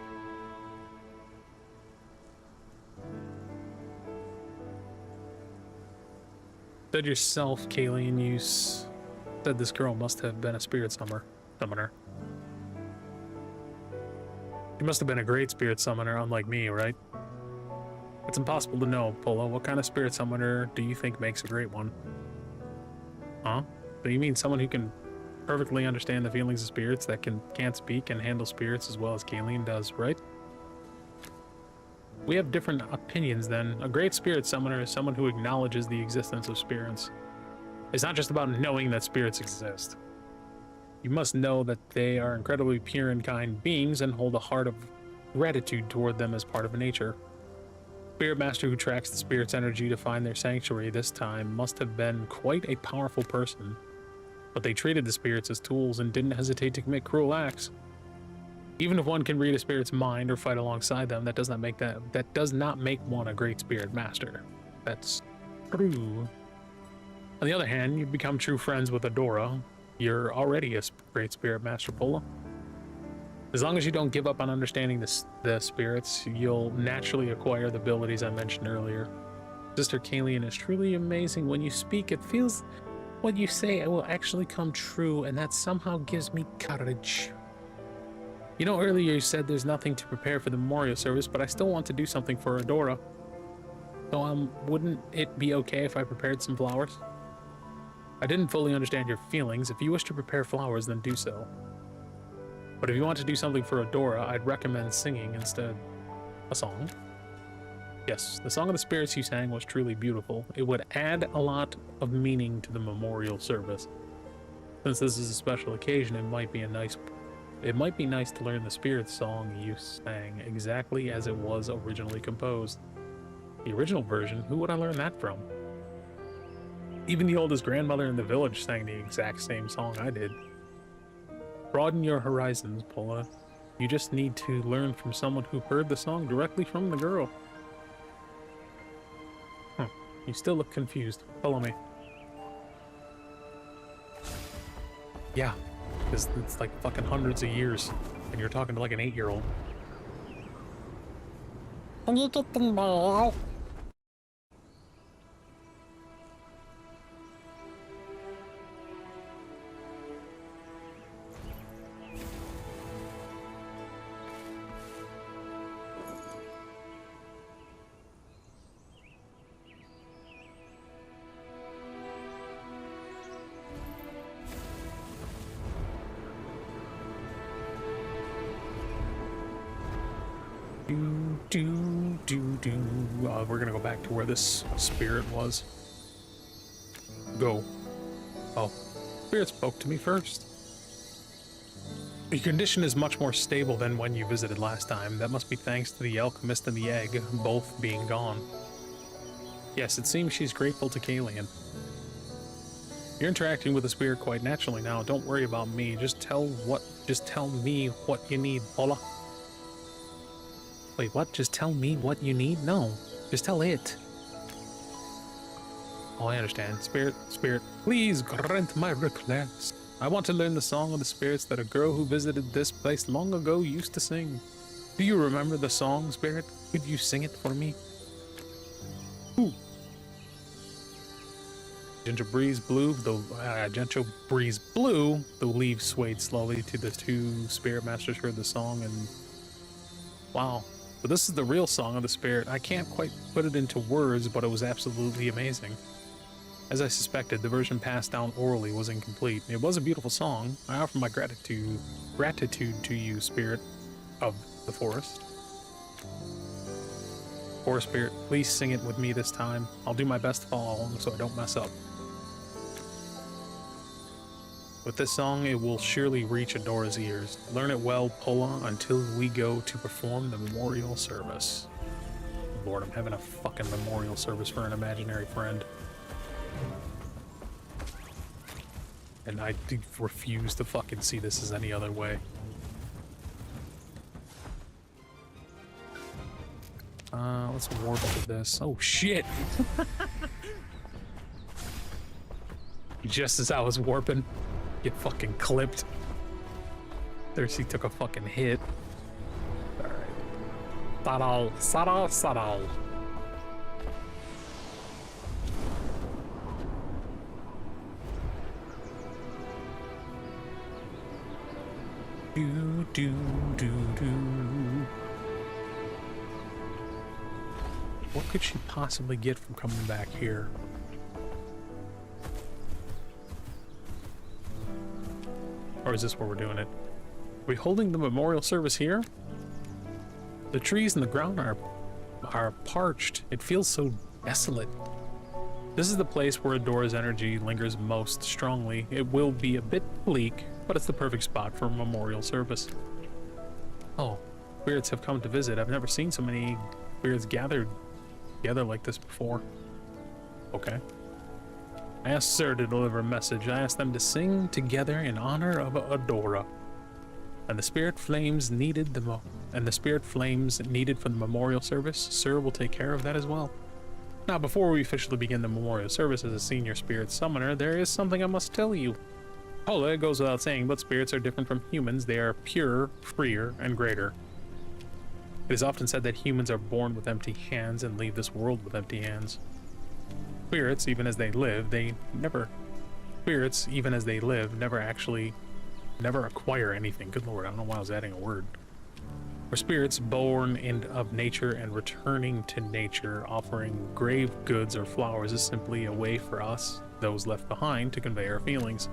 Said yourself, Kayleen, you said this girl must have been a spirit summoner. She must have been a great spirit summoner, unlike me, right? It's impossible to know, Polo. What kind of spirit summoner do you think makes a great one? Huh? Do you mean someone who can perfectly understand the feelings of spirits, that can't speak and handle spirits as well as Kayleen does, right? We have different opinions then. A great spirit summoner is someone who acknowledges the existence of spirits. It's not just about knowing that spirits exist. You must know that they are incredibly pure and kind beings and hold a heart of gratitude toward them as part of nature. Spirit master who tracks the spirit's energy to find their sanctuary this time must have been quite a powerful person. But they treated the spirits as tools and didn't hesitate to commit cruel acts. Even if one can read a spirit's mind or fight alongside them, that does not make one a great spirit master. That's true. On the other hand, you become true friends with Adora. You're already a great spirit master, Pola. As long as you don't give up on understanding the spirits, you'll naturally acquire the abilities I mentioned earlier. Sister Kayleen is truly amazing. When you speak, it feels what you say will actually come true, and that somehow gives me courage. You know, earlier you said there's nothing to prepare for the memorial service, but I still want to do something for Adora. So, wouldn't it be okay if I prepared some flowers? I didn't fully understand your feelings. If you wish to prepare flowers, then do so. But if you want to do something for Adora, I'd recommend singing instead. A song? Yes, the Song of the Spirits you sang was truly beautiful. It would add a lot of meaning to the memorial service. Since this is a special occasion, it might be nice to learn the Spirit song you sang exactly as it was originally composed. The original version, who would I learn that from? Even the oldest grandmother in the village sang the exact same song I did. Broaden your horizons, Pola. You just need to learn from someone who heard the song directly from the girl. You still look confused. Follow me. Yeah, because it's like fucking hundreds of years, and you're talking to like an 8-year-old. Can you get the mail? We're gonna go back to where this spirit was. Go. Oh, spirit spoke to me first. Your condition is much more stable than when you visited last time. That must be thanks to the alchemist and the egg, both being gone. Yes, it seems she's grateful to Kalian. You're interacting with the spirit quite naturally now. Don't worry about me. Just tell me what you need, Paula. Wait, what? Just tell me what you need? No, just tell it. Oh, I understand. Spirit, please grant my request. I want to learn the song of the spirits that a girl who visited this place long ago used to sing. Do you remember the song, spirit? Could you sing it for me? Ooh. Gentle breeze blew, the leaves swayed slowly to the two spirit masters heard the song, and wow. But this is the real song of the spirit. I can't quite put it into words, but it was absolutely amazing. As I suspected, the version passed down orally was incomplete. It was a beautiful song. I offer my gratitude to you, spirit of the forest. Forest spirit, please sing it with me this time. I'll do my best to follow along so I don't mess up. With this song, it will surely reach Adora's ears. Learn it well, Pola, until we go to perform the memorial service. Lord, I'm having a fucking memorial service for an imaginary friend. And I refuse to fucking see this as any other way. Let's warp to this. Oh shit! Just as I was warping, get fucking clipped. Thirsty took a fucking hit. Alright. Saral. Do. What could she possibly get from coming back here? Or is this where we're doing it? Are we holding the memorial service here? The trees and the ground are parched. It feels so desolate. This is the place where Adora's energy lingers most strongly. It will be a bit bleak, but it's the perfect spot for a memorial service. Oh, spirits have come to visit. I've never seen so many spirits gathered together like this before. Okay. I asked Sir to deliver a message. I asked them to sing together in honor of Adora. And the spirit flames needed for the memorial service, Sir will take care of that as well. Now, before we officially begin the memorial service as a senior spirit summoner, there is something I must tell you. Hola, it goes without saying, but spirits are different from humans. They are purer, freer, and greater. It is often said that humans are born with empty hands and leave this world with empty hands. Spirits, even as they live, never acquire anything. Good lord, I don't know why I was adding a word. For spirits born of nature and returning to nature, offering grave goods or flowers is simply a way for us, those left behind, to convey our feelings.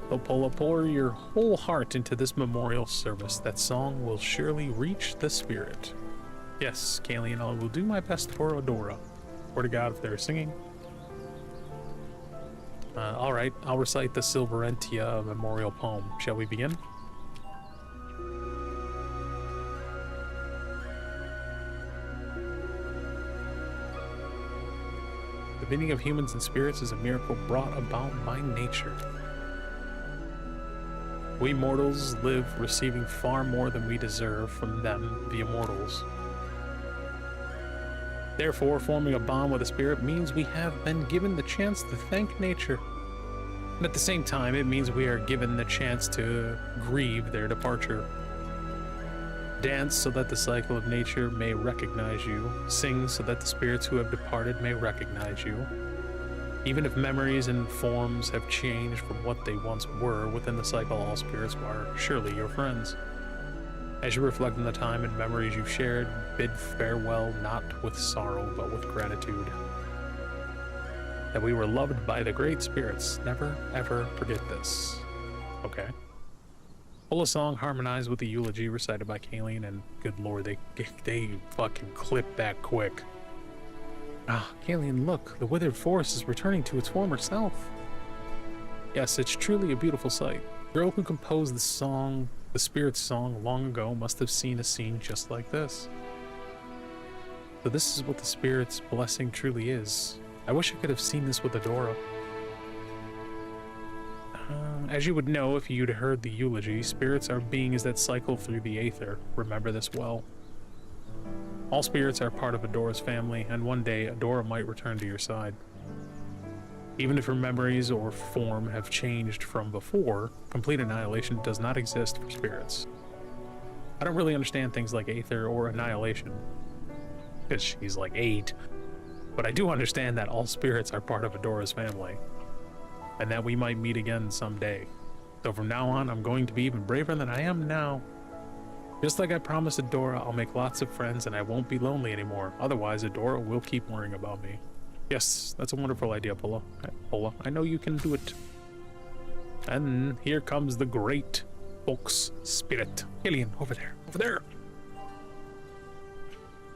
So pour your whole heart into this memorial service. That song will surely reach the spirit. Yes, Kalian, I will do my best for Adora. Swear to God if they're singing. Alright, I'll recite the Silverentia memorial poem. Shall we begin? The meaning of humans and spirits is a miracle brought about by nature. We mortals live receiving far more than we deserve from them, the immortals. Therefore, forming a bond with a spirit means we have been given the chance to thank nature. And at the same time, it means we are given the chance to grieve their departure. Dance so that the cycle of nature may recognize you. Sing so that the spirits who have departed may recognize you. Even if memories and forms have changed from what they once were, within the cycle all spirits are surely your friends. As you reflect on the time and memories you've shared, bid farewell not with sorrow but with gratitude. That we were loved by the great spirits. Never ever forget this. Okay. Full song harmonized with the eulogy recited by Kayleen, and good lord, they fucking clip that quick. Ah, Kayleen, look, the withered forest is returning to its former self. Yes, it's truly a beautiful sight. The girl who composed the song, the spirit's song, long ago must have seen a scene just like this. So this is what the spirit's blessing truly is. I wish I could have seen this with Adora. As you would know if you'd heard the eulogy, spirits are beings that cycle through the aether. Remember this well. All spirits are part of Adora's family, and one day Adora might return to your side. Even if her memories or form have changed from before, complete annihilation does not exist for spirits. I don't really understand things like aether or annihilation, because she's like 8, but I do understand that all spirits are part of Adora's family, and that we might meet again someday. So from now on, I'm going to be even braver than I am now. Just like I promised Adora, I'll make lots of friends and I won't be lonely anymore. Otherwise, Adora will keep worrying about me. Yes, that's a wonderful idea, Pola. Pola, I know you can do it. And here comes the great Fox spirit. Alien, over there, over there.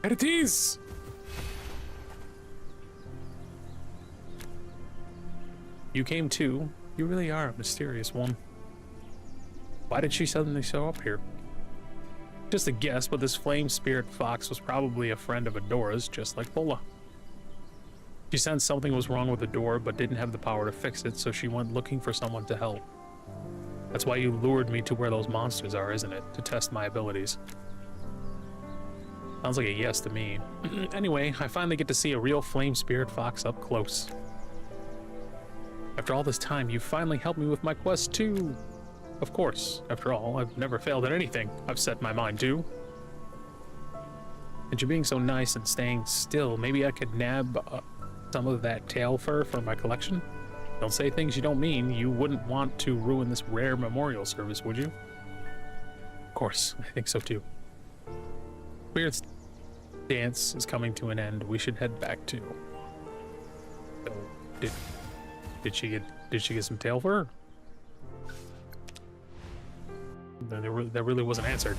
There it is! You came too. You really are a mysterious one. Why did she suddenly show up here? Just a guess, but this flame spirit fox was probably a friend of Adora's, just like Pola. She sensed something was wrong with Adora, but didn't have the power to fix it, so she went looking for someone to help. That's why you lured me to where those monsters are, isn't it? To test my abilities. Sounds like a yes to me. Anyway, I finally get to see a real flame spirit fox up close. After all this time, you finally helped me with my quest too. Of course, after all, I've never failed at anything I've set my mind to. And you're being so nice and staying still, maybe I could nab some of that tail fur for my collection? Don't say things you don't mean. You wouldn't want to ruin this rare memorial service, would you? Of course, I think so too. Spirit's dance is coming to an end. We should head back to. So, did she get some tail fur? That really wasn't answered.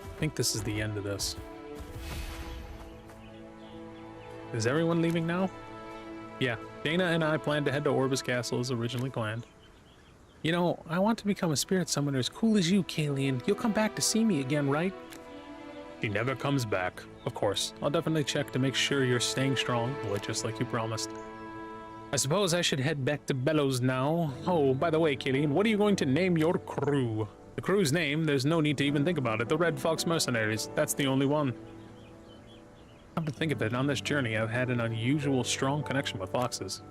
I think this is the end of this. Is everyone leaving now? Yeah, Dana and I plan to head to Orbis Castle as originally planned. You know, I want to become a spirit summoner as cool as you, Kayleen. You'll come back to see me again, right? She never comes back. Of course, I'll definitely check to make sure you're staying strong, just like you promised. I suppose I should head back to Bellows now. Oh, by the way, Kayleen, what are you going to name your crew? The crew's name, there's no need to even think about it. The Red Fox Mercenaries, that's the only one. Come to think of it, on this journey, I've had an unusual strong connection with foxes.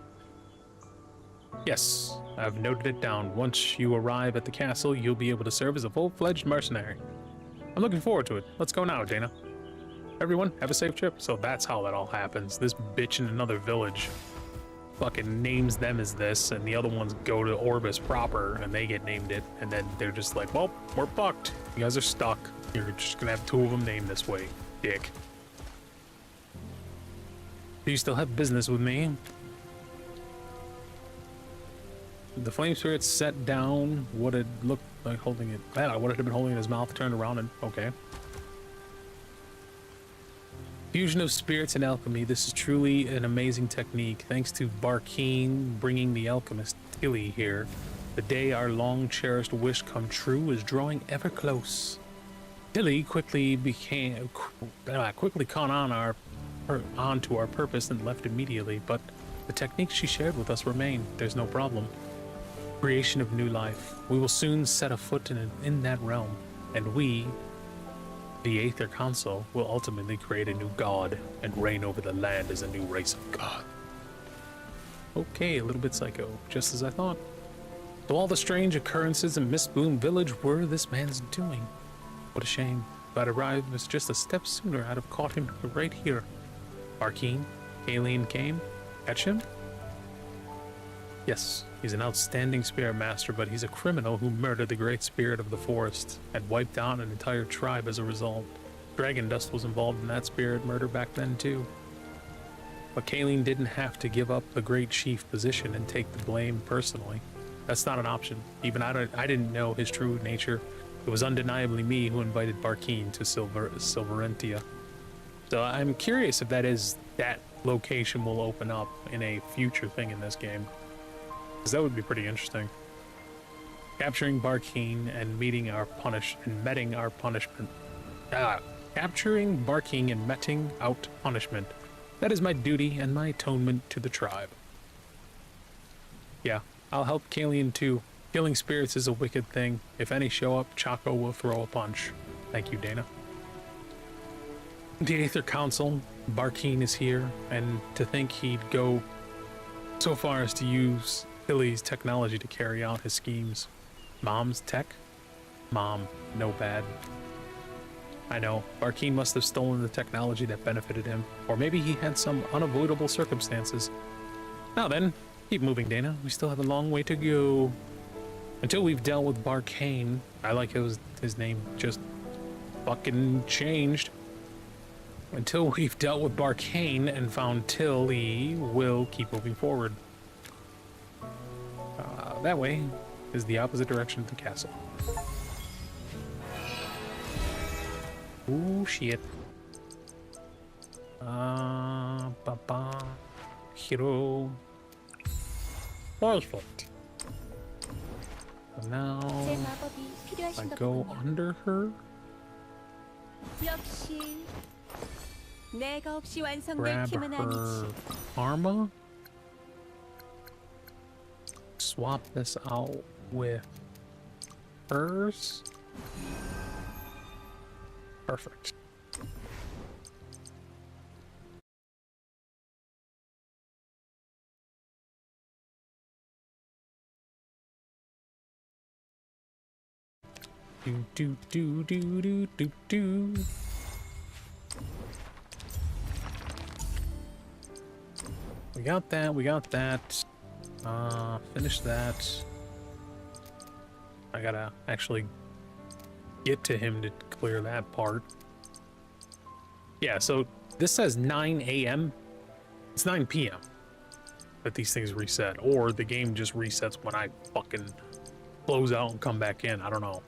Yes, I've noted it down. Once you arrive at the castle, you'll be able to serve as a full-fledged mercenary. I'm looking forward to it. Let's go now, Dana. Everyone, have a safe trip. So that's how that all happens. This bitch in another village fucking names them as this, and the other ones go to Orbis proper, and they get named it, and then they're just like, well, we're fucked. You guys are stuck. You're just gonna have 2 of them named this way. Dick. Do you still have business with me? The flame spirit set down what it looked like holding it. What it had been holding in his mouth, turned around and okay. Fusion of spirits and alchemy. This is truly an amazing technique. Thanks to Barkeen bringing the alchemist Tilly here. The day our long-cherished wish come true is drawing ever close. Tilly quickly caught on to our purpose and left immediately, but the techniques she shared with us remain. There's no problem. Creation of new life. We will soon set a foot in that realm, and we, the Aether Council, will ultimately create a new god and reign over the land as a new race of god. Okay, a little bit psycho, just as I thought. So all the strange occurrences in Mistboom Village were this man's doing. What a shame. If I'd arrived just a step sooner, I'd have caught him right here. Arkeen, Kayleen came. Catch him? Yes, he's an outstanding spirit master, but he's a criminal who murdered the great spirit of the forest and wiped out an entire tribe as a result. Dragon Dust was involved in that spirit murder back then too. But Kayleen didn't have to give up the great chief position and take the blame personally. That's not an option. Even I didn't know his true nature. It was undeniably me who invited Barkeen to Silverentia. So I'm curious if that location will open up in a future thing in this game. Because that would be pretty interesting. Capturing Barkeen and meting our punishment. Capturing Barkeen and meting out punishment. That is my duty and my atonement to the tribe. Yeah, I'll help Kalian too. Killing spirits is a wicked thing. If any show up, Chaco will throw a punch. Thank you, Dana. The Aether Council, Barkeen is here, and to think he'd go so far as to use Billy's technology to carry out his schemes. Mom's tech? Mom, no bad. I know, Barkeen must have stolen the technology that benefited him, or maybe he had some unavoidable circumstances. Now then, keep moving, Dana. We still have a long way to go. Until we've dealt with Barkane. I like his name just fucking changed. Until we've dealt with Barkane and found Tilly, we'll keep moving forward. That way is the opposite direction of the castle. Ooh, shit. Baba. Hero. Perfect. So now, I go under her. Grab her karma. Swap this out with hers. Perfect. Do. We got that. Finish that. I gotta actually get to him to clear that part. Yeah, so this says 9 a.m. It's 9 p.m. that these things reset, or the game just resets when I fucking close out and come back in. I don't know.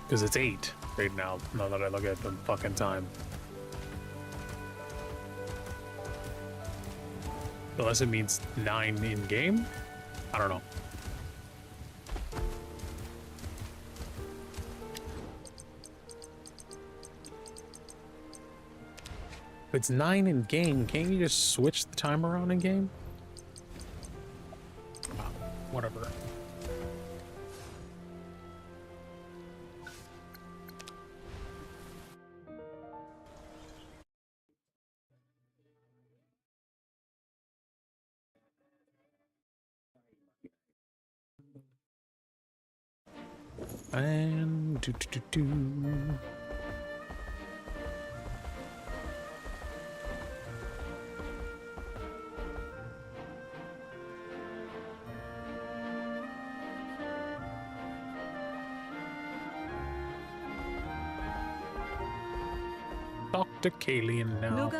Because it's 8 right now that I look at the fucking time. Unless it means 9 in-game? I don't know. If it's 9 in-game, can't you just switch the time around in-game? Whatever. And talk to Kalian now.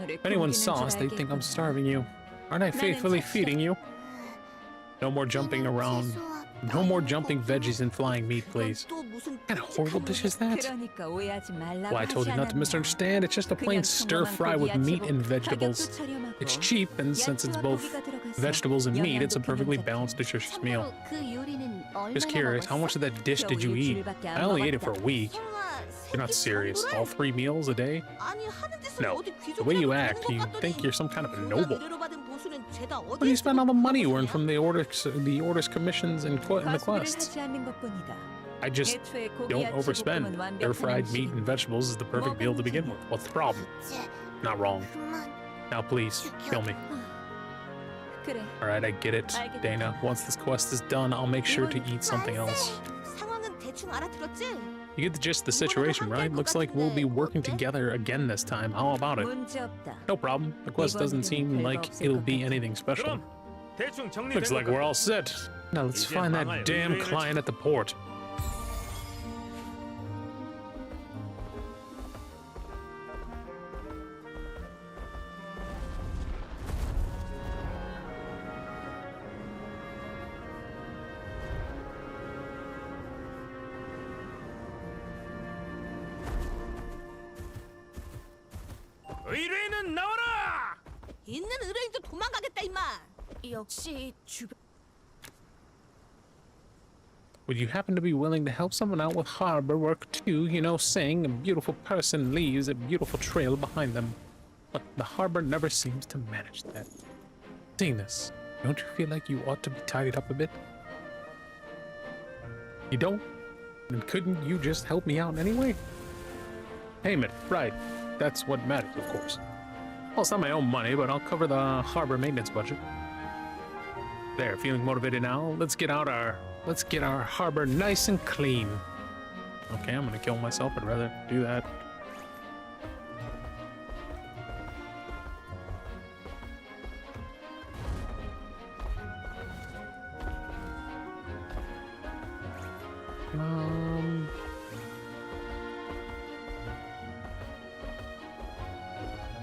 If anyone saw us, they'd think I'm starving you. Aren't I faithfully feeding you? No more jumping around. No more jumping veggies and flying meat, please. What kind of horrible dish is that? Well, I told you not to misunderstand. It's just a plain stir-fry with meat and vegetables. It's cheap, and since it's both vegetables and meat, it's a perfectly balanced, nutritious meal. Just curious, how much of that dish did you eat? I only ate it for a week. You're not serious. All 3 meals a day? No. The way you act, you think you're some kind of a noble. Where do you spend all the money you earn from the orders, commissions, and the quests? I just don't overspend. Stir-fried meat and vegetables is the perfect meal to begin with. What's the problem? Not wrong. Now please, kill me. Alright, I get it, Dana. Once this quest is done, I'll make sure to eat something else. You get the gist of the situation, right? Looks like we'll be working together again this time. How about it? No problem. The quest doesn't seem like it'll be anything special. Looks like we're all set. Now let's find that damn client at the port. 의뢰인은 나와라! 있는 의뢰인도 도망가겠다 임마. 역시 주변. Would you happen to be willing to help someone out with harbor work too? You know, saying a beautiful person leaves a beautiful trail behind them. But the harbor never seems to manage that. Seeing this, don't you feel like you ought to be tidied up a bit? You don't? Then couldn't you just help me out anyway? Payment, right. That's what matters, of course. Well, it's not my own money, but I'll cover the harbor maintenance budget. There, feeling motivated now? Let's get our harbor nice and clean. Okay, I'm gonna kill myself. I'd rather do that.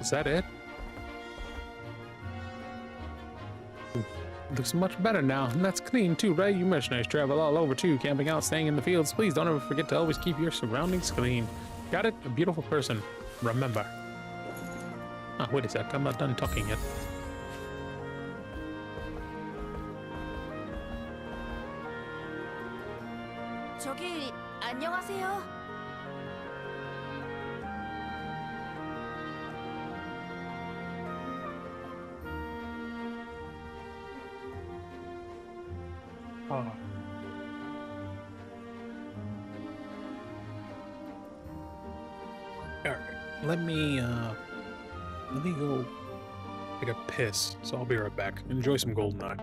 Is that it? Looks much better now, and that's clean too, right? You mercenaries travel all over too, camping out, staying in the fields. Please don't ever forget to always keep your surroundings clean. Got it? A beautiful person. Remember. Ah, wait a sec, I'm not done talking yet. 저기 안녕하세요. Alright, let me go take a piss, so I'll be right back. Enjoy some GoldenEye.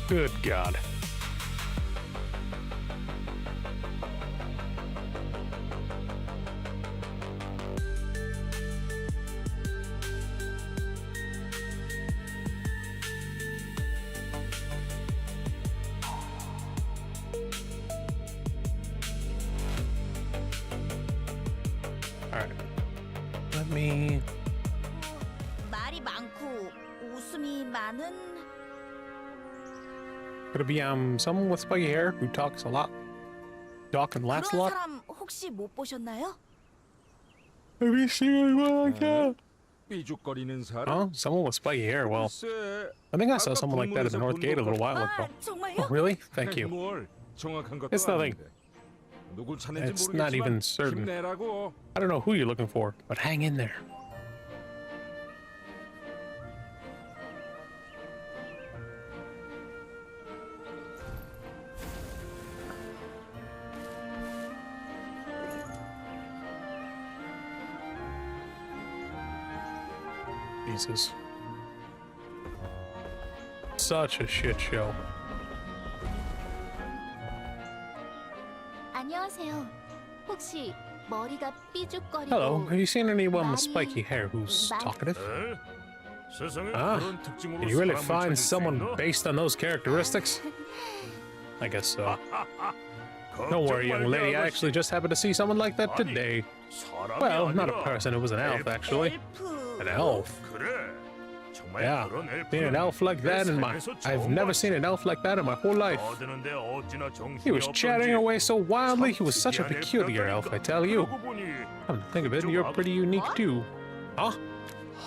Good God. Alright. Let me... 말이 많고 웃음이 많은 Could it be someone with spiky hair who talks a lot? Talk and laughs a 그런 lot? 사람 혹시 못 보셨나요? Have you seen anyone like that? 삐죽거리는 사람? Oh, someone with spiky hair. Well, 글쎄, I think I saw 아까 someone like that at the 동물에서 North 본 Gate a 것 little while 아, ago. 정말요? Oh, really? Thank you. 뭘 정확한 것도 It's nothing. 아닌데. 누굴 찾는지 It's not even 모르겠지만 certain. 힘내라고. I don't know who you're looking for, but hang in there. Jesus. Such a shit show. 안녕하세요. 혹시 머리가 삐죽거리고 Hello, have you seen anyone with spiky hair who's 말- talkative? 에? 세상에 Ah, 그런 특징으로 Did you really 사람을 find 찾을 수 someone 있나? based on those characteristics? I guess so. Don't worry, young 걱정 lady. I 말게, actually just happened to see someone like that today. 사람이 Well, not a 아니라 person, it was an elf, actually. 엘프. An elf? 그래. 정말 Yeah, 그런 seen an 엘프는 elf like that in my... 내 삶에서 I've 처음 never 봤어. seen an elf like that in my whole life. 떠드는데 어찌나 정신이 He was chatting 없던지. away so wildly, he was such a 참 peculiar elf, I tell you. 그러고 보니 Come to think of it, you're pretty unique too. Huh?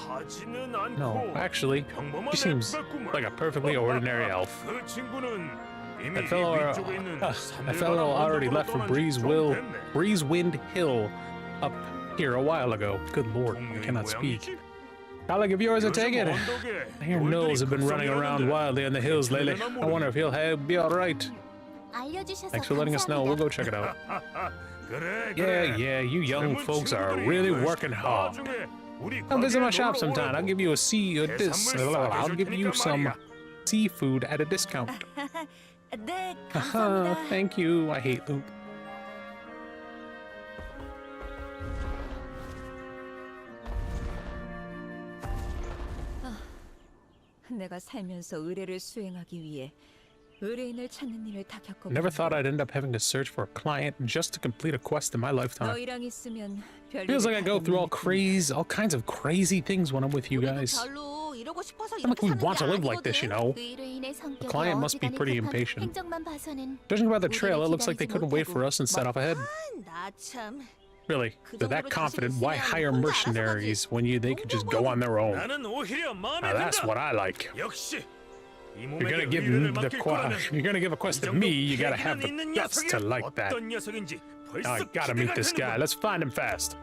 하지는 않고 No, actually, 평범한 he seems 엘프구만. like a perfectly ordinary elf. 그 친구는 이미 That fellow, 위쪽에 있는 that fellow already left for Breezewind Hill up here a while ago. Good lord, I cannot speak. I'll give yours a 요즘 take it. 언덕에 I hear 돌들이 Knowles have been running around 급성이라는데 wildly on the hills lately. I wonder if he'll be all right. 알려주셔서 Thanks for letting us know. We'll 감사합니다. go check it out. 그래, Yeah, 그래. yeah, you young 젊은 folks are 친구들이 really 널 working hard. 나중에 우리 Come visit my 가게에 shop 놀러 sometime. I'll 오라고. give you I'll give you 해산물 some 싸게 줄 테니까 seafood at a discount. 네, Haha, 감사합니다. thank you. I hate Luke. 내가 살면서 의뢰를 수행하기 위해 의뢰인을 찾는 일을 다 겪어보고 Never thought I'd end up having to search for a client just to complete a quest in my lifetime. 너희랑 있으면 Feels like I go through all kinds of crazy things when I'm with you 우리도 guys. 별로 이러고 싶어서 Not like 이렇게 we 사는 want 게 to live like this, you know. 의뢰인의 성격이 client must be 어지간히 pretty 급한 impatient. 행정만 봐서는 Judging by the trail, it looks like they couldn't wait for us and set off ahead. 나 참. Really, they're that confident. Why hire mercenaries when they could just go on their own? 나는 오히려 마음에 Now that's 든다. what I like. 역시 이 You're gonna 몸에게 give 의뢰를 the 맡길 거라면 you're gonna give a quest 이 to 정도 me. You gotta have 패기는 있는 the guts to 녀석이 like that. 어떤 녀석인지 벌써 I gotta meet 기대가 this guy. 되는군. Let's find him fast.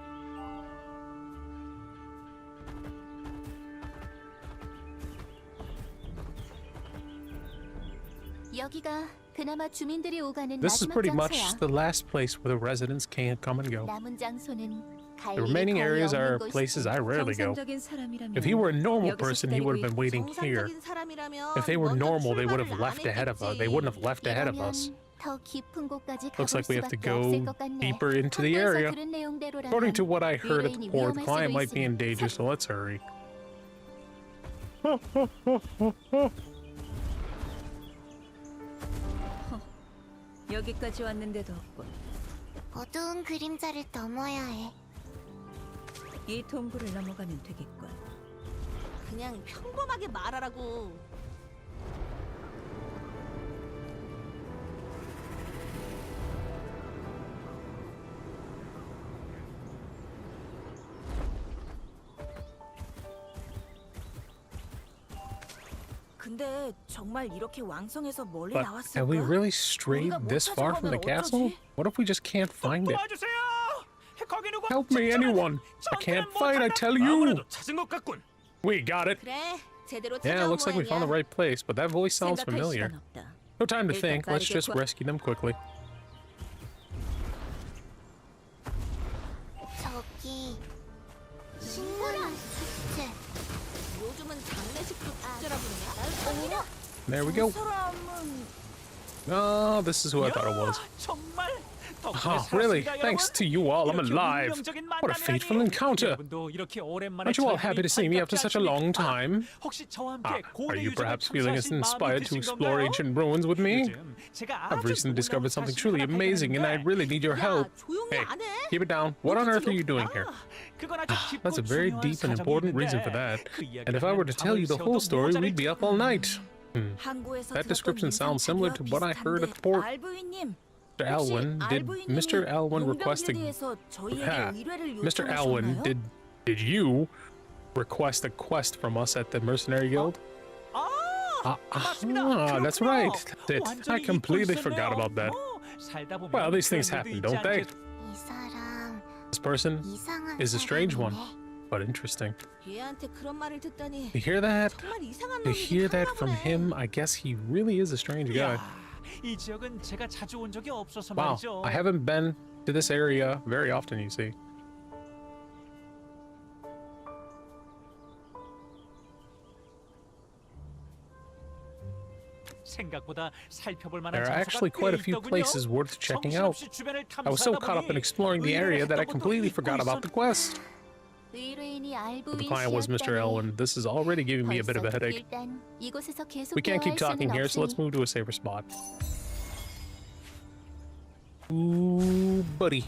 여기가 그나마 주민들이 오가는 This is 마지막 pretty much 장소야. the last place where the residents can come and go. 남은 장소는 갈 The 일이 remaining 거의 areas are 없는 곳이지. places I rarely go. 정상적인 사람이라면 If he were a normal 여기서 person, he would have been 기다리고 waiting here. 정상적인 사람이라면 If they were 먼저 normal, they would have 출발을 안 left ahead of us. They 했겠지. wouldn't have left ahead of us. 이러면 더 깊은 곳까지 Looks 가볼 like we have to 수밖에 go 없을 것 같네. deeper into the 한국에서 area. 들은 내용대로라면 According to what I heard at the 의뢰인이 port, the 위험할 client 수도 might be in 있으니 danger, so let's hurry. 여기까지 왔는데도 없고 어두운 그림자를 넘어야 해. 이 동굴을 넘어가면 되겠군. 그냥 평범하게 말하라고. 근데 정말 이렇게 왕성해서 멀리 But 나왔을까? have we really strayed this far from the castle? What if we just can't find it? 도와주세요. 거기 누구? Help me, anyone! I can't fight, I tell you! 아무래도 찾은 것 같군. We got it! 그래, 제대로 Yeah, it 찾아온 looks like we found the 모양이야. right place, but that voice sounds 생각할 familiar. 시간 없다. No time to 일단 think, let's 빠르게 just 구하- rescue them quickly. 저기 신선한 축제. 요즘은 장례식도 축제라 부르냐? There we go. 사람은 Oh, this is who I thought it was. 정말 Oh, really? Thanks to you all, I'm alive. What a fateful encounter. Aren't you all happy to see me after such a long time? Are you perhaps feeling as inspired to explore ancient ruins with me? I've recently discovered something truly amazing and I really need your help. 조용히 Hey, 안 해. keep it down. What on earth are you doing here? That's a very deep and important reason for that. And if I were to tell you the whole story, we'd be up all night. 항구에서 That 들었던 description sounds similar to what I heard at the 비슷한데, port. 알부이님, Mr. Alwyn, did Mr. Alwyn request a... 용병들에 대해서 저희에게 Ha, 의뢰를 Mr. Alwyn, 요청하셨나요? did you request a quest from us at the Mercenary Guild? That's right. That's it. I completely forgot about that. Well, these things happen, don't they? 이 사람 This person 이상한 is a strange one, 사람이네. but interesting. 얘한테 그런 말을 듣다니 You hear that? 정말 이상한 To 놈이긴 hear that 한가 from 보네. him, I guess he really is a strange guy. 이 지역은 제가 자주 온 적이 없어서 Wow, 말이죠. I haven't been to this area very often, you see. 생각보다 살펴볼 There 만한 are actually quite a few places worth checking out. I was so caught up in exploring the area that I completely forgot about the quest. 의뢰인이 But the 알부인 client was Mr. Elwyn. This is already giving me a bit of a headache. 일단 이곳에서 계속 We can't keep 대화할 talking 수는 here, so let's 없으니 move to a safer spot. Ooh, buddy.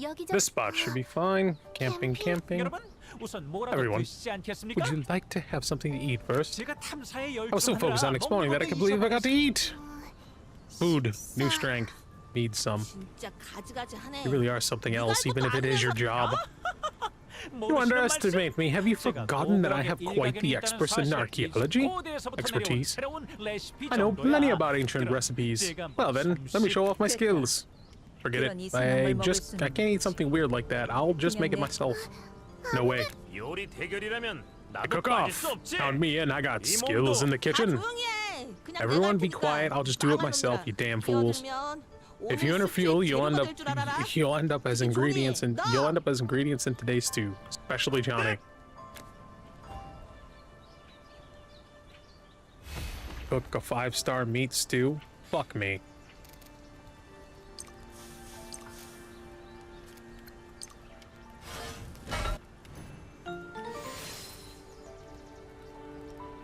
여기저기 This spot should be fine. Camping, camping. 여러분, 우선 뭐라도 Everyone, 드시지 않겠습니까? Would you like to have something to eat first? 제가 탐사에 I was so focused on exploring that I could believe I got to eat. Food, new strength. Need some. 진짜 가지가지하네. You really are something else, even if it is your job. You underestimate me. Have you forgotten that I have quite the expertise in archaeology? Expertise. I know plenty about ancient recipes. Well then, let me show off my skills. Forget it. I can't eat something weird like that. I'll just make it myself. No way. 요리 대결이라면 I 나도 cook 빠질 off. 수 없지. Count me in. I got skills in the 다 kitchen. 조용히 해. 그냥 Everyone 내가 be 할 테니까 quiet. I'll just do it 나만 myself, 혼자 you damn fools. 끼어들면 If you 오늘 interfere, 스테이크 you'll end 재료가 될줄 알아라. up as ingredients in today's stew, especially Johnny. Cook a 5-star meat stew? Fuck me.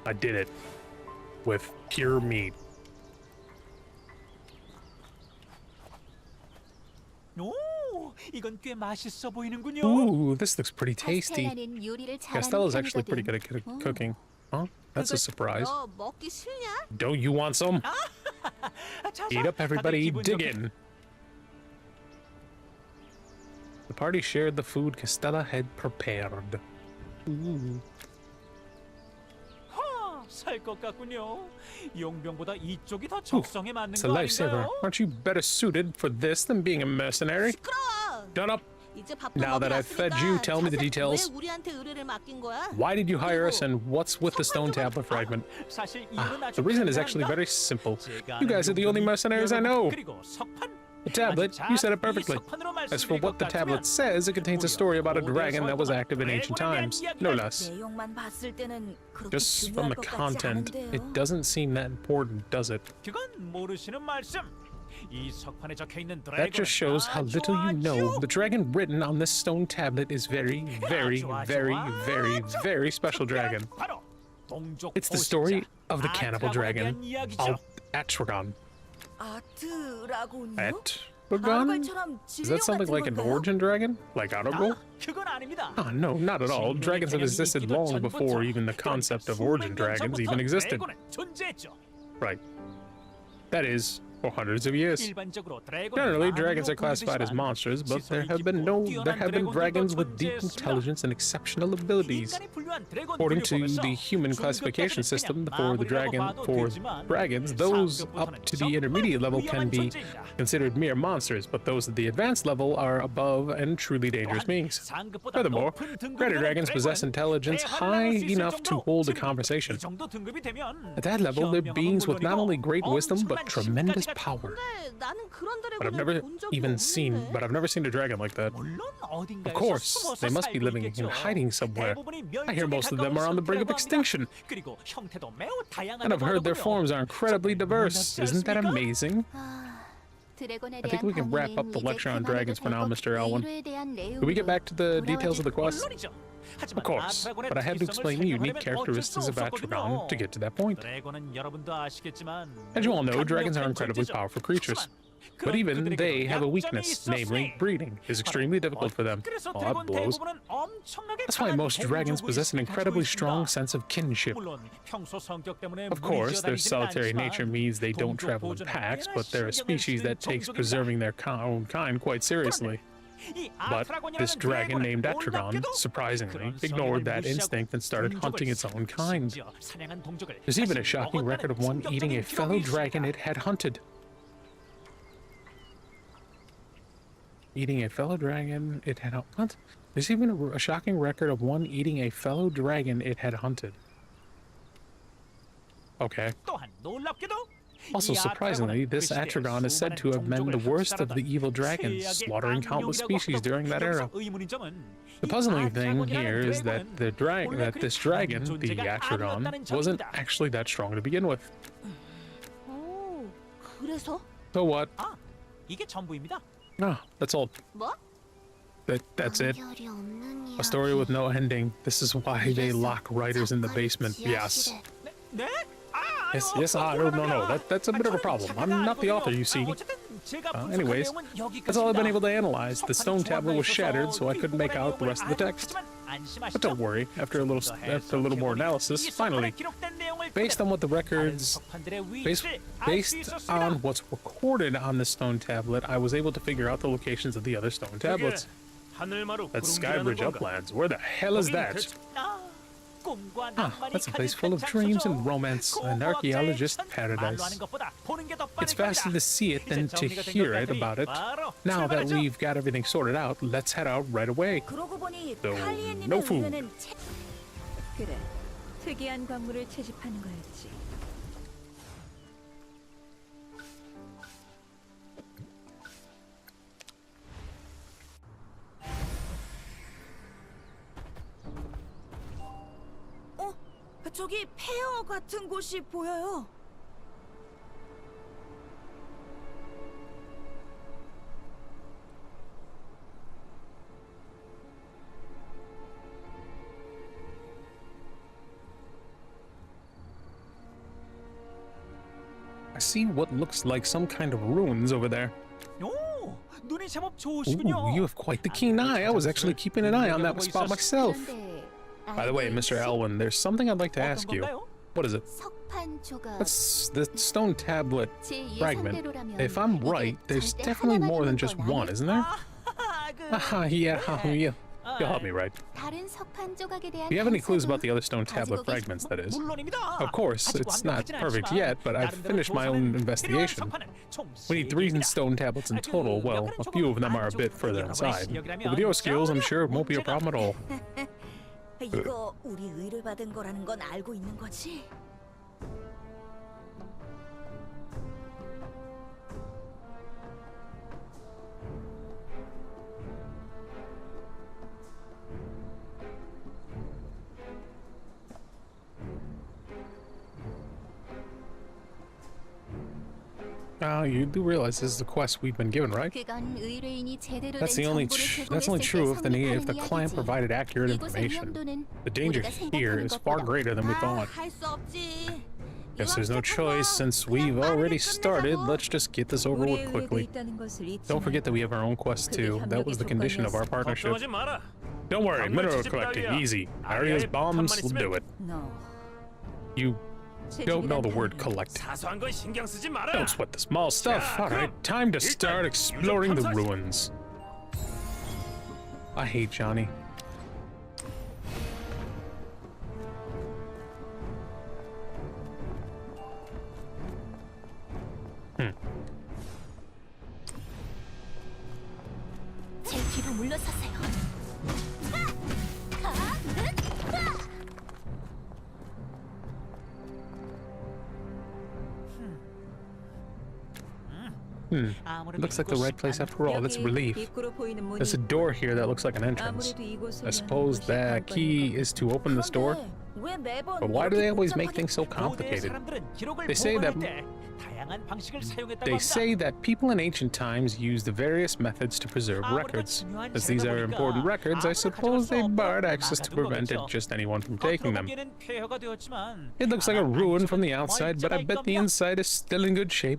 I did it with pure meat. 오, 이건 꽤 맛있어 보이는군요. Ooh, this looks pretty tasty. 카스텔라는 요리를 잘하는 Castella's actually pretty good 편이거든. at cooking. Huh? That's a surprise. 너 먹기 싫냐? Don't you want some? 자, Eat up, everybody. 다들 기분 Dig 좋게. in. The party shared the food Castella had prepared. Ooh. 살것 같군요. 용병보다 이쪽이 더 적성에 맞는 It's a 거 lifesaver. 아닌가요? Aren't you better suited for this than being a mercenary? 시끄러워. Done up. 이제 밥도 Now that I've fed you, 먹여놨으니까 tell me the 자세 details. 왜 우리한테 의뢰를 맡긴 거야? Why did you hire us and what's with the stone tablet fragment? 사실 이유는 아주 The reason is 간단합니다. actually very simple. 제가 You guys are the only 아는 mercenaries I 용병이 know. 그리고 석판. The tablet, you said it perfectly. As for what the tablet says, it contains a story about a dragon that was active in ancient times. No less. 내용만 봤을 때는 그렇게 Just from 중요할 the 것 같지 content, 않은데요. it doesn't seem that important, does it? 그건 모르시는 말씀. 이 석판에 적혀 있는 That just shows how little you know. The dragon written on this stone tablet is very, very, very, very, very special dragon. It's the story of the cannibal dragon, Atragon. 아트라군요? Atragon? 아르갈처럼 Is that something 진룡 like an 같은 건가요? origin dragon? Like Aragorn? 그건 아닙니다. Ah, no, not at all. Dragons have existed long before even the concept of origin dragons even existed. Right. That is, for hundreds of years. Generally, dragons are classified as monsters, but there have been dragons with deep intelligence and exceptional abilities. According to the human classification system for dragons, those up to the intermediate level can be considered mere monsters, but those at the advanced level are above and truly dangerous beings. Furthermore, greater dragons possess intelligence high enough to hold a conversation. At that level, they're beings with not only great wisdom but tremendous power. 근데 나는 그런 But I've 드래곤을 never 본 적이 even 없는데. seen a dragon like that. Of course, they must be living in hiding somewhere. I hear most of them are on the brink of extinction. And I've heard their forms are incredibly diverse. Isn't that amazing? I think we can wrap up the lecture on dragons for now, Mr. Elwin. Can we get back to the details of the quest? Of course, but I had to explain the unique characteristics of Atragon to get to that point. As you all know, dragons are incredibly powerful creatures. But even they have a weakness, namely breeding is extremely difficult for them. Oh, that blows. That's why most dragons possess an incredibly strong sense of kinship. Of course, their solitary nature means they don't travel in packs, but they're a species that takes preserving their own kind quite seriously. But this dragon named Atragon, surprisingly, ignored that instinct and started hunting its own kind. There's even a shocking record of one eating a fellow dragon it had hunted. Eating a fellow dragon it had hunted? There's even a shocking record of one eating a fellow dragon it had hunted. Okay. Also, surprisingly, this Atragon is said to have been the worst of the evil dragons, slaughtering countless species during that era. The puzzling thing here is that this dragon, the Atragon, wasn't actually that strong to begin with. 오, 그래서? So what? 이게 전부입니다. Ah, that's all. 뭐? That's it. A story with no ending. This is why they lock writers in the basement. Yes. 네? Yes, no. That's a bit of a problem. I'm not the author, you see. Anyways, that's all I've been able to analyze. The stone tablet was shattered, so I couldn't make out the rest of the text. But don't worry, after a little more analysis, finally, based on what the records, based on what's recorded on the stone tablet, I was able to figure out the locations of the other stone tablets. 하늘마루 That's 구름기라는 Skybridge 건가? Uplands. Where the hell is 거긴 that? 대체- 아, 꿈과 Huh, 낭만이 that's a place full of 가득한 dreams 장소죠. and romance, an 고고학자의 archaeologist's 천, 말로 paradise. 하는 것보다 보는 게더 It's 빠를 faster 겁니다. to see it than 이제 to 정리가 된 hear 것 it 같으니 about it. 바로 Now that 출발하죠. we've got everything sorted out, let's head out right away. 그러고 보니 No, 칼리에님의 no food. 의뢰는 채... 그래, 특이한 광물을 채집하는 거였지. 저기 폐허 같은 곳이 보여요. I see what looks like some kind of ruins over there. 오, 눈이 제법 Ooh, 좋으시군요. you have quite the keen eye. I was actually keeping an eye on that spot myself. 그런데 By the way, Mr. Elwin, there's something I'd like to 어떤 ask you. 건가요? What is it? 석판 조각. That's the stone tablet 제 fragment. 예상대로라면 If I'm 이게 right, there's 절대 definitely 하나만 more than 있는 just 건 one, 아닐 isn't there? 그, Yeah. You'll help me, right? 다른 석판 조각에 대한 Do you have any clues about 탐사도 the other stone tablet 가지고 계시- fragments, that is? 물론입니다. Of course, 아직 it's not 완벽하진 perfect 않지만 yet, but I've 나름대로 finished my own 조사는 investigation. 필요한 석판은 총 We need 3 세 개입니다. stone tablets in total. Well, a few of them are a bit further inside. But with your skills, I'm sure it won't be a problem at all. 이거 우리 의뢰받은 거라는 건 알고 있는 거지? You do realize this is the quest we've been given, right? 그건 의뢰인이 제대로 That's 된 only 정보를 that's only 제공했을 true if 때 if the 성립하는 client 이야기지. provided accurate 이곳의 information. 위험도는 The danger 우리가 here 생각하는 is far 것보다 greater than we thought. 할 수 없지. Guess there's no choice since we've already started. Let's just get this over 우리의 with 의뢰도 quickly. 있다는 것을 잊지 Don't forget that we have our own quest too. That was the condition of our partnership. 걱정하지 마라. Don't worry, 광물 mineral 채집 collecting, 따위야. easy. 아리아의 Aria's bombs 폭탄만 will do 있으면 it. 너 You don't know the word 채집이란 collect. 사소한 건 신경 쓰지 마라. Don't sweat the small stuff. 자, Alright, 그럼 time to 일단 start exploring the 유적 탐사. ruins. I hate Johnny. 제 뒤로 물러서세요. Looks like the right place after all. That's a relief. 입구로 보이는 문이 There's a door here that looks like an entrance. 아무래도 이곳을 I suppose the key is to open this door. 왜 매번 But why do they 이렇게 always make 복잡하게 things so 고대 complicated? 사람들은 기록을 They say 보관할 that- 때 다양한 방식을 사용했다고 They 합니다. say that people in ancient times used the various methods to preserve records. As these are important records, I suppose they barred access to prevent just anyone from taking them. 보기에는 폐허가 되었지만 It looks like a ruin from the outside, but I 멀쩡할 bet the 겁니다. inside is still in good shape.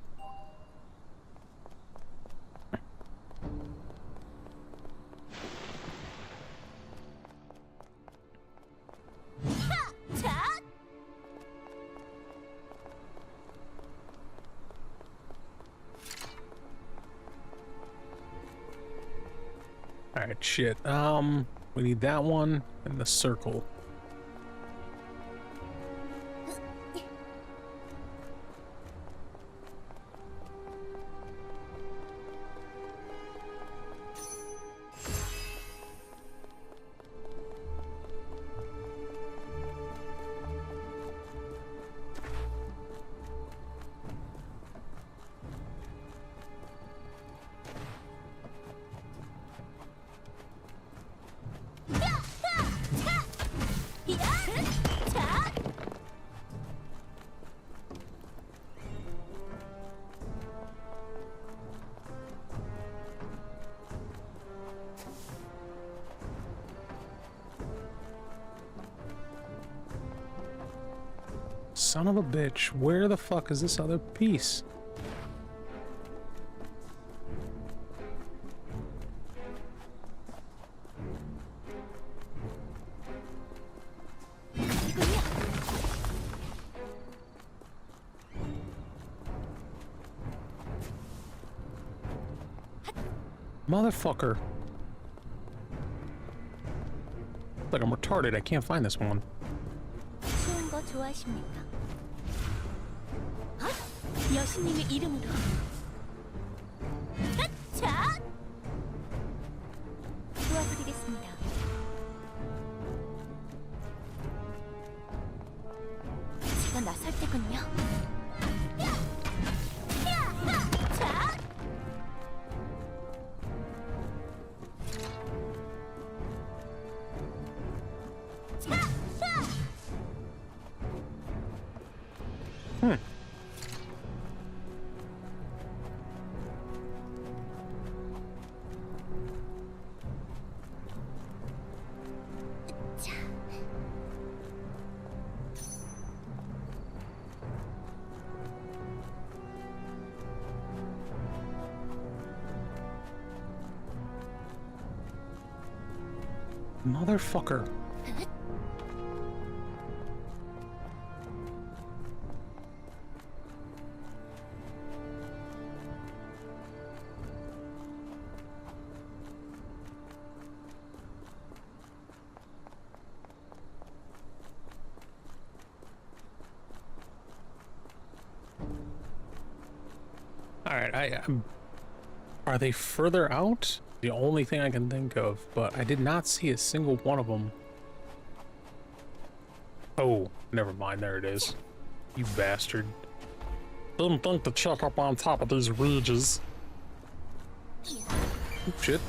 Alright, shit. We need that one and the circle. Son of a bitch, where the fuck is this other piece? Motherfucker. Like I'm retarded. I can't find this one. 쉬운 거 좋아하십니까? 여신님의 이름으로. 자, 도와드리겠습니다. 제가 나설 때군요. 자. Motherfucker. All right, are they further out? The only thing I can think of, but I did not see a single one of them. Oh, never mind. There it is. You bastard. Didn't think to check up on top of these ridges. Oh, shit.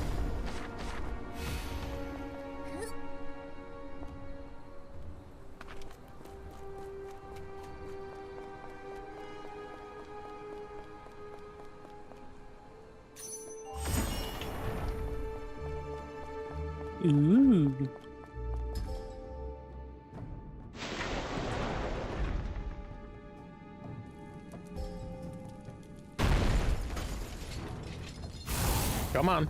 Ooh. Come on.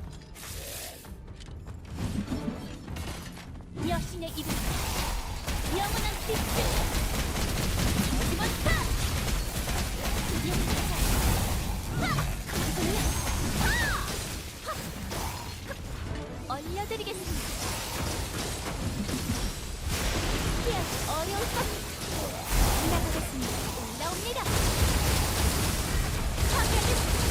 여신의 이름. 영원한 빛을. 집었다. 얼려드리겠습니다. 피하기 어려울 겁니다. 지나가겠습니다. 올라옵니다. 파괴하겠습니다.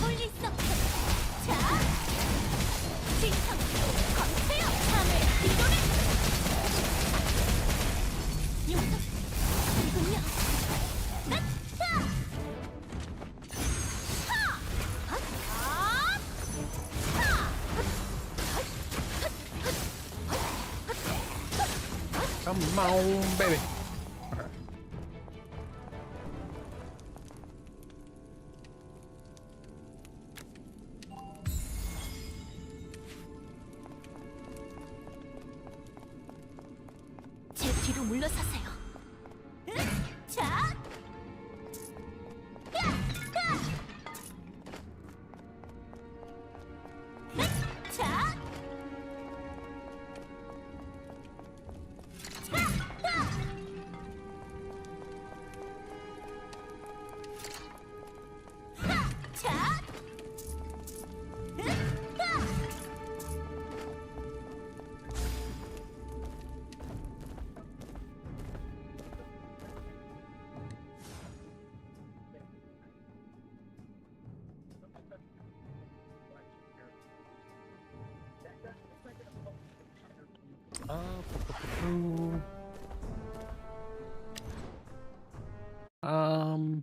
올릴 수 없어. 자, 진성, 거세요. 하늘 이동해. 용서. 이군요. Come on, baby. 제 뒤로 물러서세요. 자, 자. Um.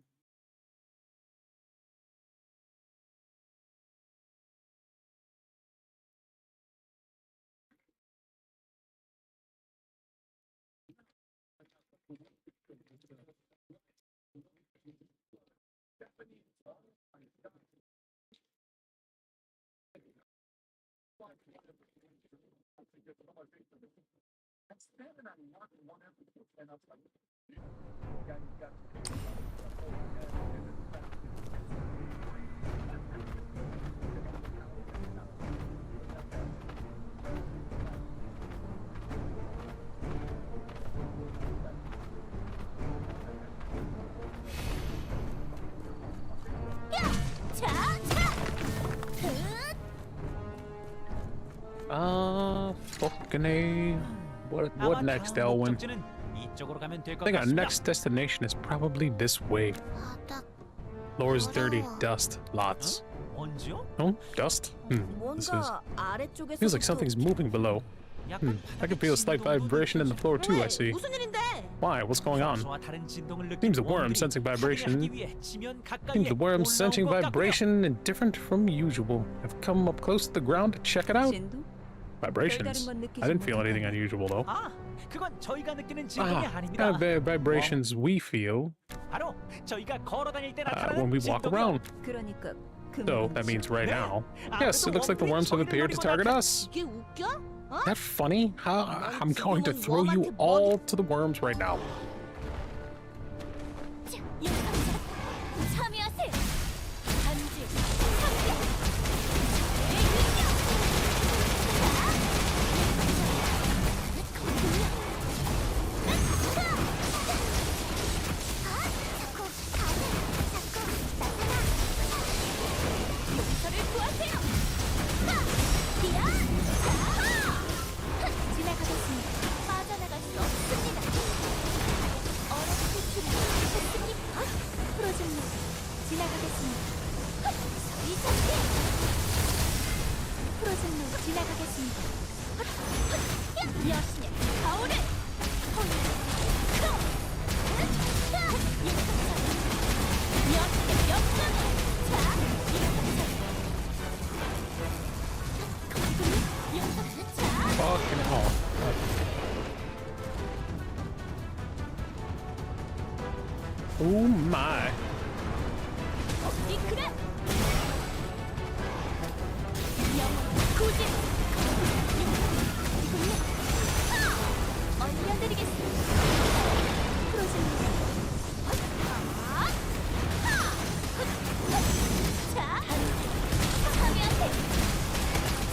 Fucking A. What 아마 next, 다음 Elwyn? 목적지는 이쪽으로 가면 될 I 것 think our 같습니다. next destination is probably this way. 바닥 Floor's dirty, dust, lots. 언제요? Oh, dust? This is. 뭔가 아래쪽에서 Feels like something's moving below. 약간 I can feel a slight vibration in the floor too, I see. 무슨 일인데? Why? What's going on? 평소와 다른 진동을 느낀 Seems the worm 웜들이 sensing vibration. 확인하기 위해 지면 가까이에 Seems the worm's 올라온 sensing 것 같고요. vibration and different from usual. I've come up close to the ground to check it out. 진동? Vibrations. I didn't feel anything unusual though. 아, 그건 저희가 느끼는 진동이 아닙니다. Kind of vibrations we feel 바로 저희가 걸어 다닐 때 when we 나타나는 walk 진동이요. around. 그러니까 So that means right now. Yes, it looks like the worms have appeared to target us. 이게 웃겨? 어? That funny? I'm going to throw you all to the worms right now. 참여하세요. 단지 참여. 용서를 구하세요. 지나가겠습니다. 빠져나갈 수 없습니다. 얼음 구출을 했습니까? 프로즌 로 지나가겠습니다. 서리 잡기. 프로즌 로 지나가겠습니다. 여신의 가오를 여신의 역전을 자, Fucking hell. Oh my. 이크라 영혼 구제 이군요 얼려드리겠습니다. 프로젝트 자 참여하세요.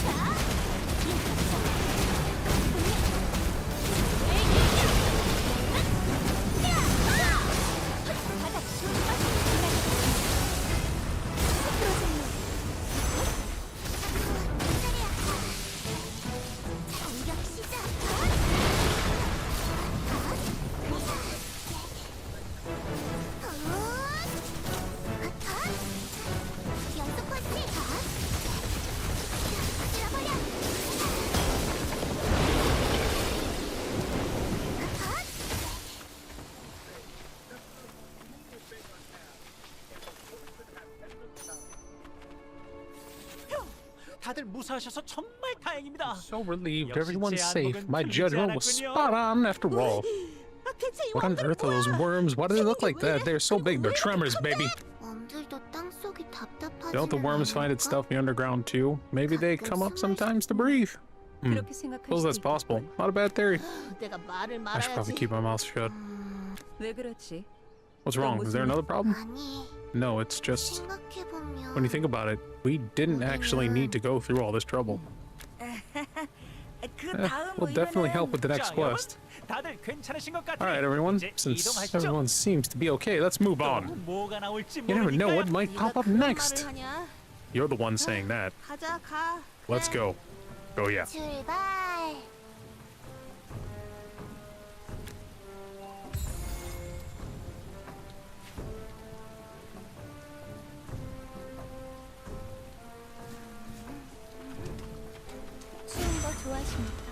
자 바닥 다들 무사하셔서 정말 다행입니다. So relieved 역시 everyone's 제 safe. 안목은 My 틀리지 judgment was 않았군요. spot on after all. 대체 이 What on 웜들 earth are those 뭐야? worms? Why do they look like 왜 that? 이래? They're so big, they're tremors, baby. 웜들도 땅속이 답답하지. Don't the worms find it stealthy underground too? Maybe they come up sometimes to breathe. 그렇게 생각할 Suppose 수도 that's possible. 있겠군. Not a bad theory. 내가 말을 I should probably 말아야지. keep my mouth shut. 왜 그렇지? What's wrong? Is there another problem? 아니, No, it's just 생각해보면 when you think about it, we didn't actually need to go through all this trouble. 그 다음 We'll definitely help with the next 자, 여러분, quest. 다들 괜찮으신 것 같아요. All right, everyone. 이제 Since 이동하시죠. everyone seems to be okay, let's move 또 on. 뭐가 나올지 You never know what 모르니까요. might pop up next. You're the one saying that. 가자 가. Let's go. Oh yeah. 출발. 추운 거 좋아하십니까?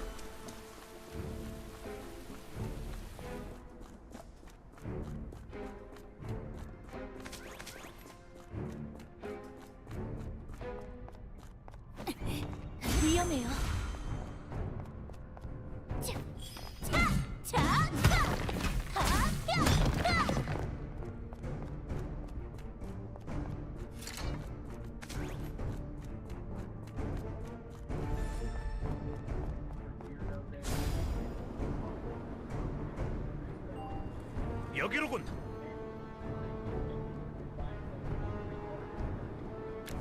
위험해요. 여기로군.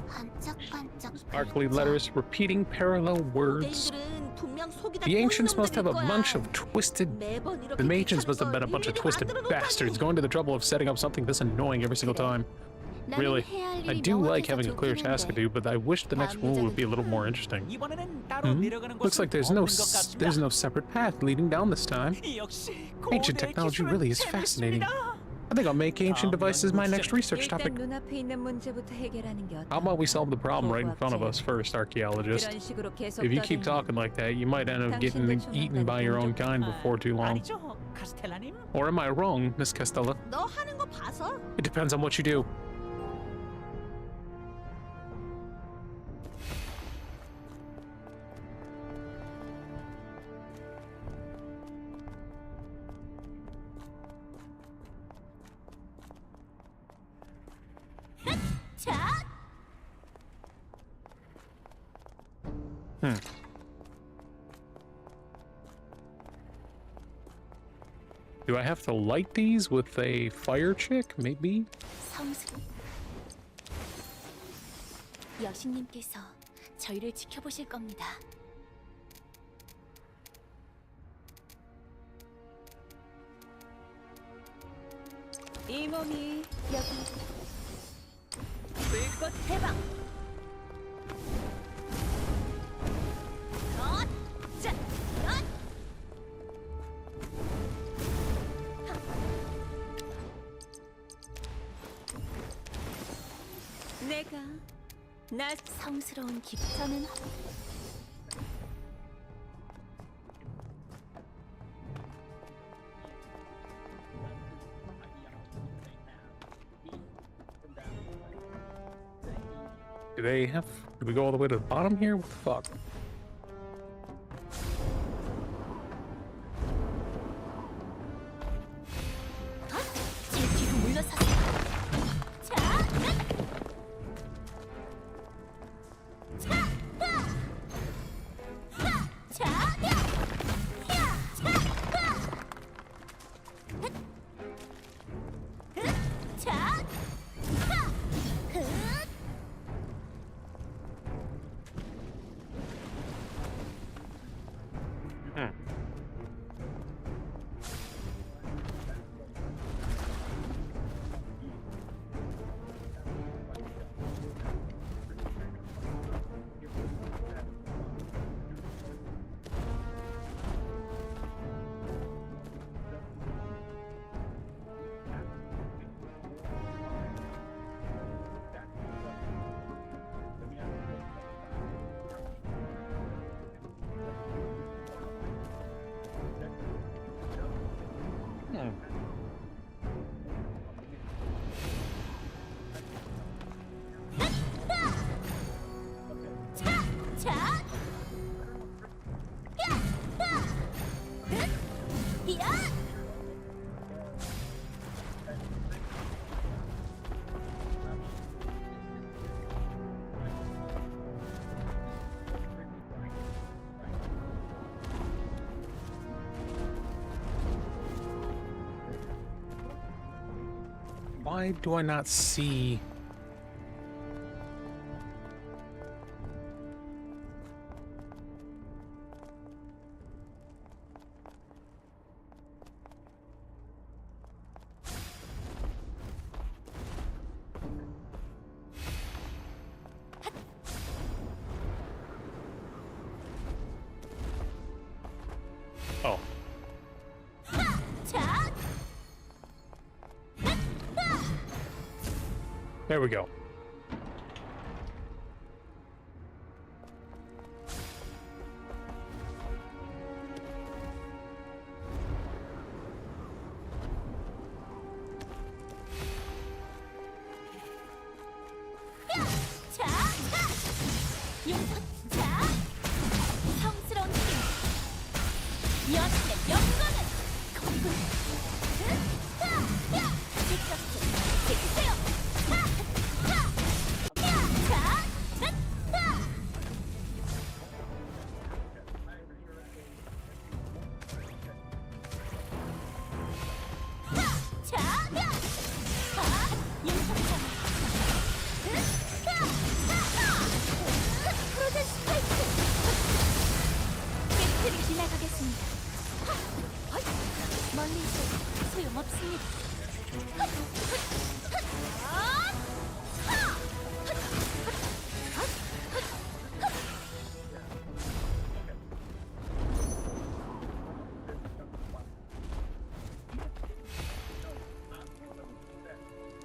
반짝반짝. Sparkly letters repeating parallel words. 고대인들은 분명 속이다 The ancients must have a 놈들일 bunch 거야. of twisted. 매번 이렇게 The ancients must have 귀찮은 been a bunch of 걸 twisted 일일이 bastards 만들어 going to the trouble of setting up something this annoying every single time. Really, I do like having a clear task to do, but I wish the next one would be a little more interesting. 이번에는 따로 내려가는 Looks like 곳은 없는 것 같습니다. there's no separate path leading down this time. 역시 Ancient 고대 technology 기술은 really is 재밌습니다. fascinating. I think I'll make ancient devices my next research 일단 topic. 눈앞에 있는 문제부터 해결하는 게 어때? How about we solve the problem right in front of us first, archaeologist? 이런 식으로 계속 If you keep 떠들면 talking like that, you might end up getting eaten by your own kind before too long. 아니죠, 카스텔라님? Or am I wrong, Miss Castella? 너 하는 거 봐서 It depends on what you do. 자, Do I have to light these with a fire chick? Maybe? 성스. 여신님께서 저희를 지켜보실 겁니다. 이 몸이 여기 불꽃 해방. 자, 내가 나 성스러운 저는 Do we go all the way to the bottom here? What the fuck? 제 뒤로 물러서세요. 자, 자, Why do I not see? Oh. There we go. 성스러운 힘. 여신의 영광을 거꾸로. 지켜주세요.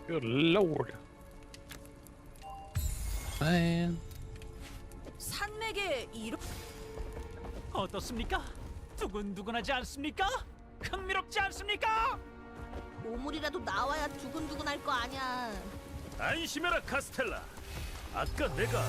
Good lord. Man. 산맥에 이런 어떻습니까? 두근두근하지 않습니까? 흥미롭지 않습니까? 보물이라도 나와야 두근두근할 거 아니야. 안심해라 카스텔라. 아까 내가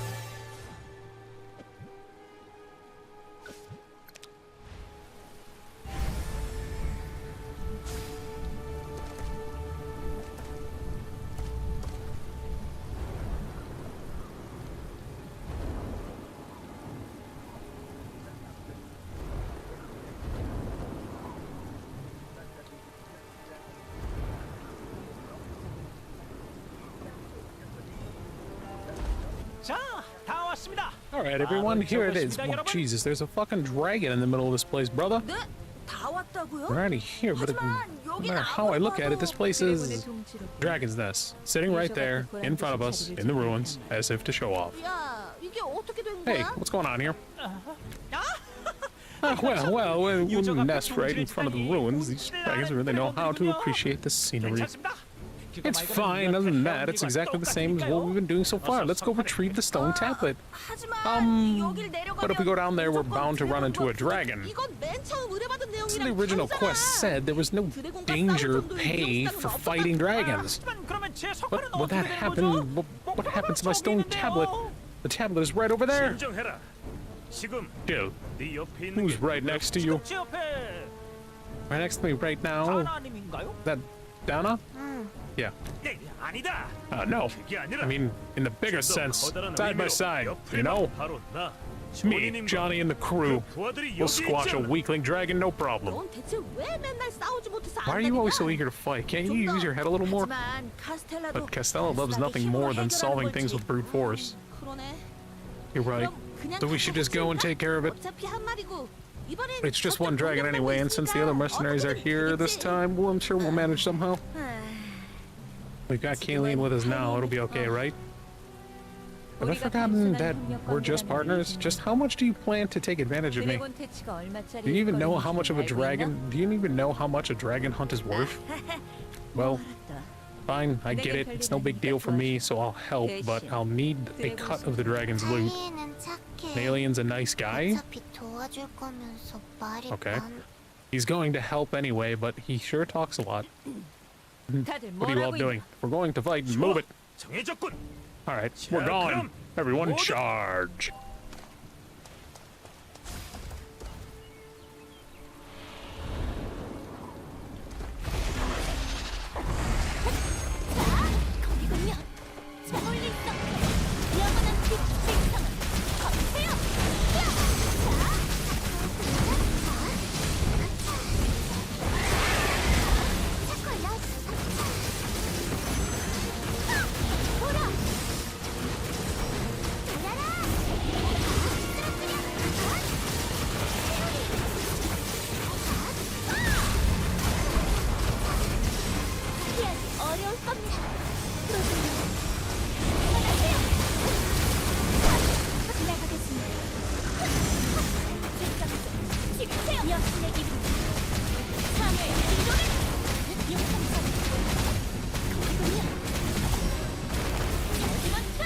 자, 다 왔습니다. All right, everyone, here it is. Oh, Jesus, there's a fucking dragon in the middle of this place, brother. 네? 다 왔다고요? We're already here, but no 여긴 matter how I look at it, this place 드래곤의 is 동지로 Dragon's Nest, sitting right there in front of us in the ruins, as if to show off. 야, 이게 어떻게 된 Hey, 거야? what's going on here? Well, we nest right in front of the ruins. These dragons really know how to appreciate the scenery. 괜찮습니다. It's fine, other than that, it's exactly the same as what we've been doing so far. Let's go retrieve the stone tablet. 하지만 여길 내려가면 But if we go down there, we're 무조건 bound to run into a 드래곤 dragon. 이건 맨 처음 의뢰받은 So 내용이랑 the original quest said there was no danger pay for fighting dragons. 하지만 그러면 제 But 석화는 what 어떻게 that 되는 happened? 거죠? What happened to my stone 저기 tablet? 있는데요. The tablet is right over there. 진정해라. 지금 Dude, 네 옆에 있는 who's 게 right next to you? 제 옆에 Right next to me right now. 하나님인가요? That Dana? Yeah. 네, 아니다. No. 그게 아니라 I mean, in the bigger 좀더 sense, 커다란 side by 의미로 side, 옆에 you know? 바로 나 Me, 조니님과 Johnny, and the crew 그 부하들이 will 여기 squash a 있잖아. weakling dragon, no problem. 넌 대체 왜 맨날 싸우지 못해서 Why are you always so eager to fight? Can't you use your head a little more? 하지만 카스텔라도 But Castella loves nothing more than solving things with brute force. 그러네. You're right. 그럼 그냥 So we should just go and take care of it. 어차피 한 마리고 이번엔 It's just one 저쪽 dragon 공격하고 anyway, and since the other 있으니까 mercenaries are 어떻게든 here this 되겠지. time, well, I'm sure we'll manage somehow. 아, We've got Kayleen with us now, it'll be okay, right? Have I forgotten that we're just partners? Just how much do you plan to take advantage of me? 드래곤 퇴치가 얼마짜리 Do you even know how much of a dragon? Do you even know how much a dragon hunt is worth? Well, fine, I get it. It's no big deal for me, so I'll help, but I'll need a cut of the dragon's loot. 다이앤은 착해. The alien's a nice guy. 어차피 도와줄 거면서 말이 Okay. 많. He's going to help anyway, but he sure talks a lot. 다들 What are you all 뭐라고 doing? We're going to fight. Move it. 정해졌군. All right, we're going. Everyone charge. 거기군요. 저울린 썩 영원한 빛 생성을 거세요. 돌아. 피하기 어려울 겁니다. 그만하세요. 나가겠습니다. 지키세요. 여신의 기분. 참을 이도를 용성선. 거기군요. 저기 멈춰.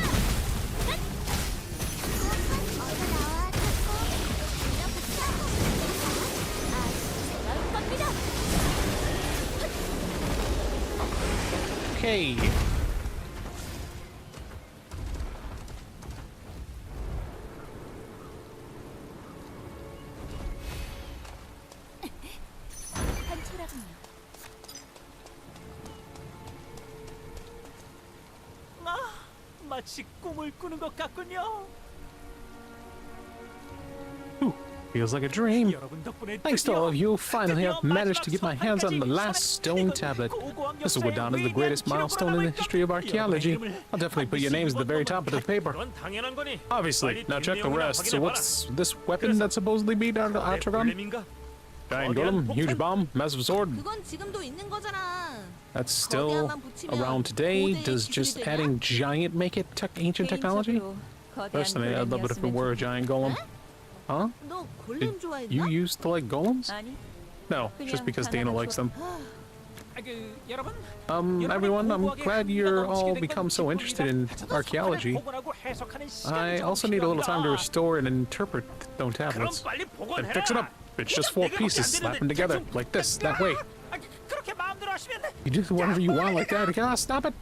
어서 나와 자꾸. 나올 겁니다. Okay. 한초라군요. 아, 마치 꿈을 꾸는 것 같군요. Feels like a dream. 여러분 덕분에 Thanks to all of you, finally 드디어 I've managed to get my 마지막 hands on the 소환까지 last stone 손에 tablet. 고고한 This will go down as the greatest milestone in the history of archaeology. I'll definitely put your names at the very top of the paper. 그건 당연한 거니. Obviously. 빨리 Now check the 뒷내용이나 rest. So 확인해봐라. what's this weapon that's supposedly beat out of 내 Atragon? 플레밍가? Giant golem, huge bomb, massive sword. 그건 지금도 있는 거잖아. That's still around today. Does just adding giant make it ancient technology? 개인적으로 거대한 Personally, I'd love it if it were a giant golem. Huh? 너 골렘 좋아했나? You used to like golems? 아니, No, just because Dana likes them. Everyone, I'm glad you're all become so interested in archaeology. I also need a little time to restore and interpret the stone tablets. Then fix it up. It's just 4 pieces. Slap them together like this, that way. You do whatever you want like that. Ah, stop it.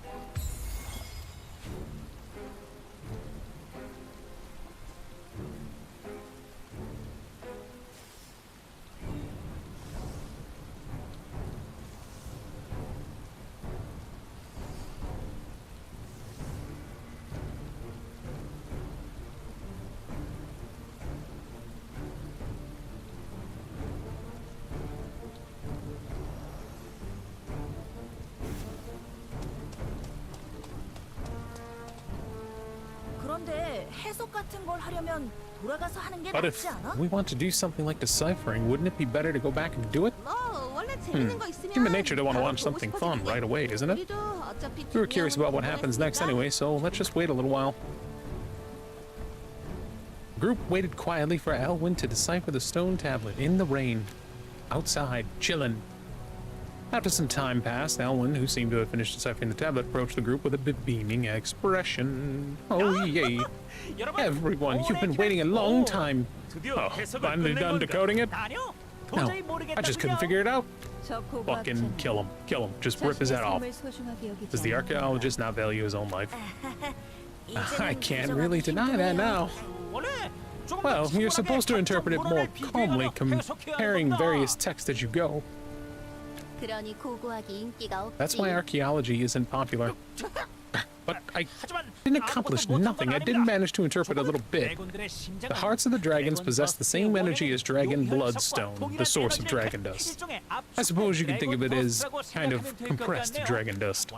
그런데 해석 같은 걸 하려면 돌아가서 하는 게 But if 낫지 않아? we want to do something like deciphering, wouldn't it be better to go back and do it? 뭐 원래 재밌는 거 있으면 Human nature to want to 바로 watch 보고 something 싶어지는 fun 게. right away, isn't it? 우리도 어차피 We were curious about what 중요한 happens 거 next 했으니까. anyway, so let's just wait a little while. The group waited quietly for Elwyn to decipher the stone tablet in the rain, outside, chillin'. After some time passed, Elwyn, who seemed to have finished deciphering the tablet, approached the group with a beaming expression. Oh, yay. Everyone, you've been waiting a long time. Oh, finally done decoding it? No, I just couldn't figure it out. 저 Fucking 고고학자는 kill him. Kill him. Just rip his head off. 삶을 소중하게 여기지 Does the 않나? archaeologist not value his own life? I 이제는 can't 부정하기 really deny that 힘드네요. now. Well, you're supposed to interpret it more calmly, comparing various texts as you go. 그러니 고고학이 인기가 없지. That's why archaeology isn't popular. But I didn't accomplish nothing. I did manage to interpret a little bit. The hearts of the dragons possess the same energy as dragon bloodstone, the source of dragon dust. I suppose you could think of it as kind of compressed dragon dust.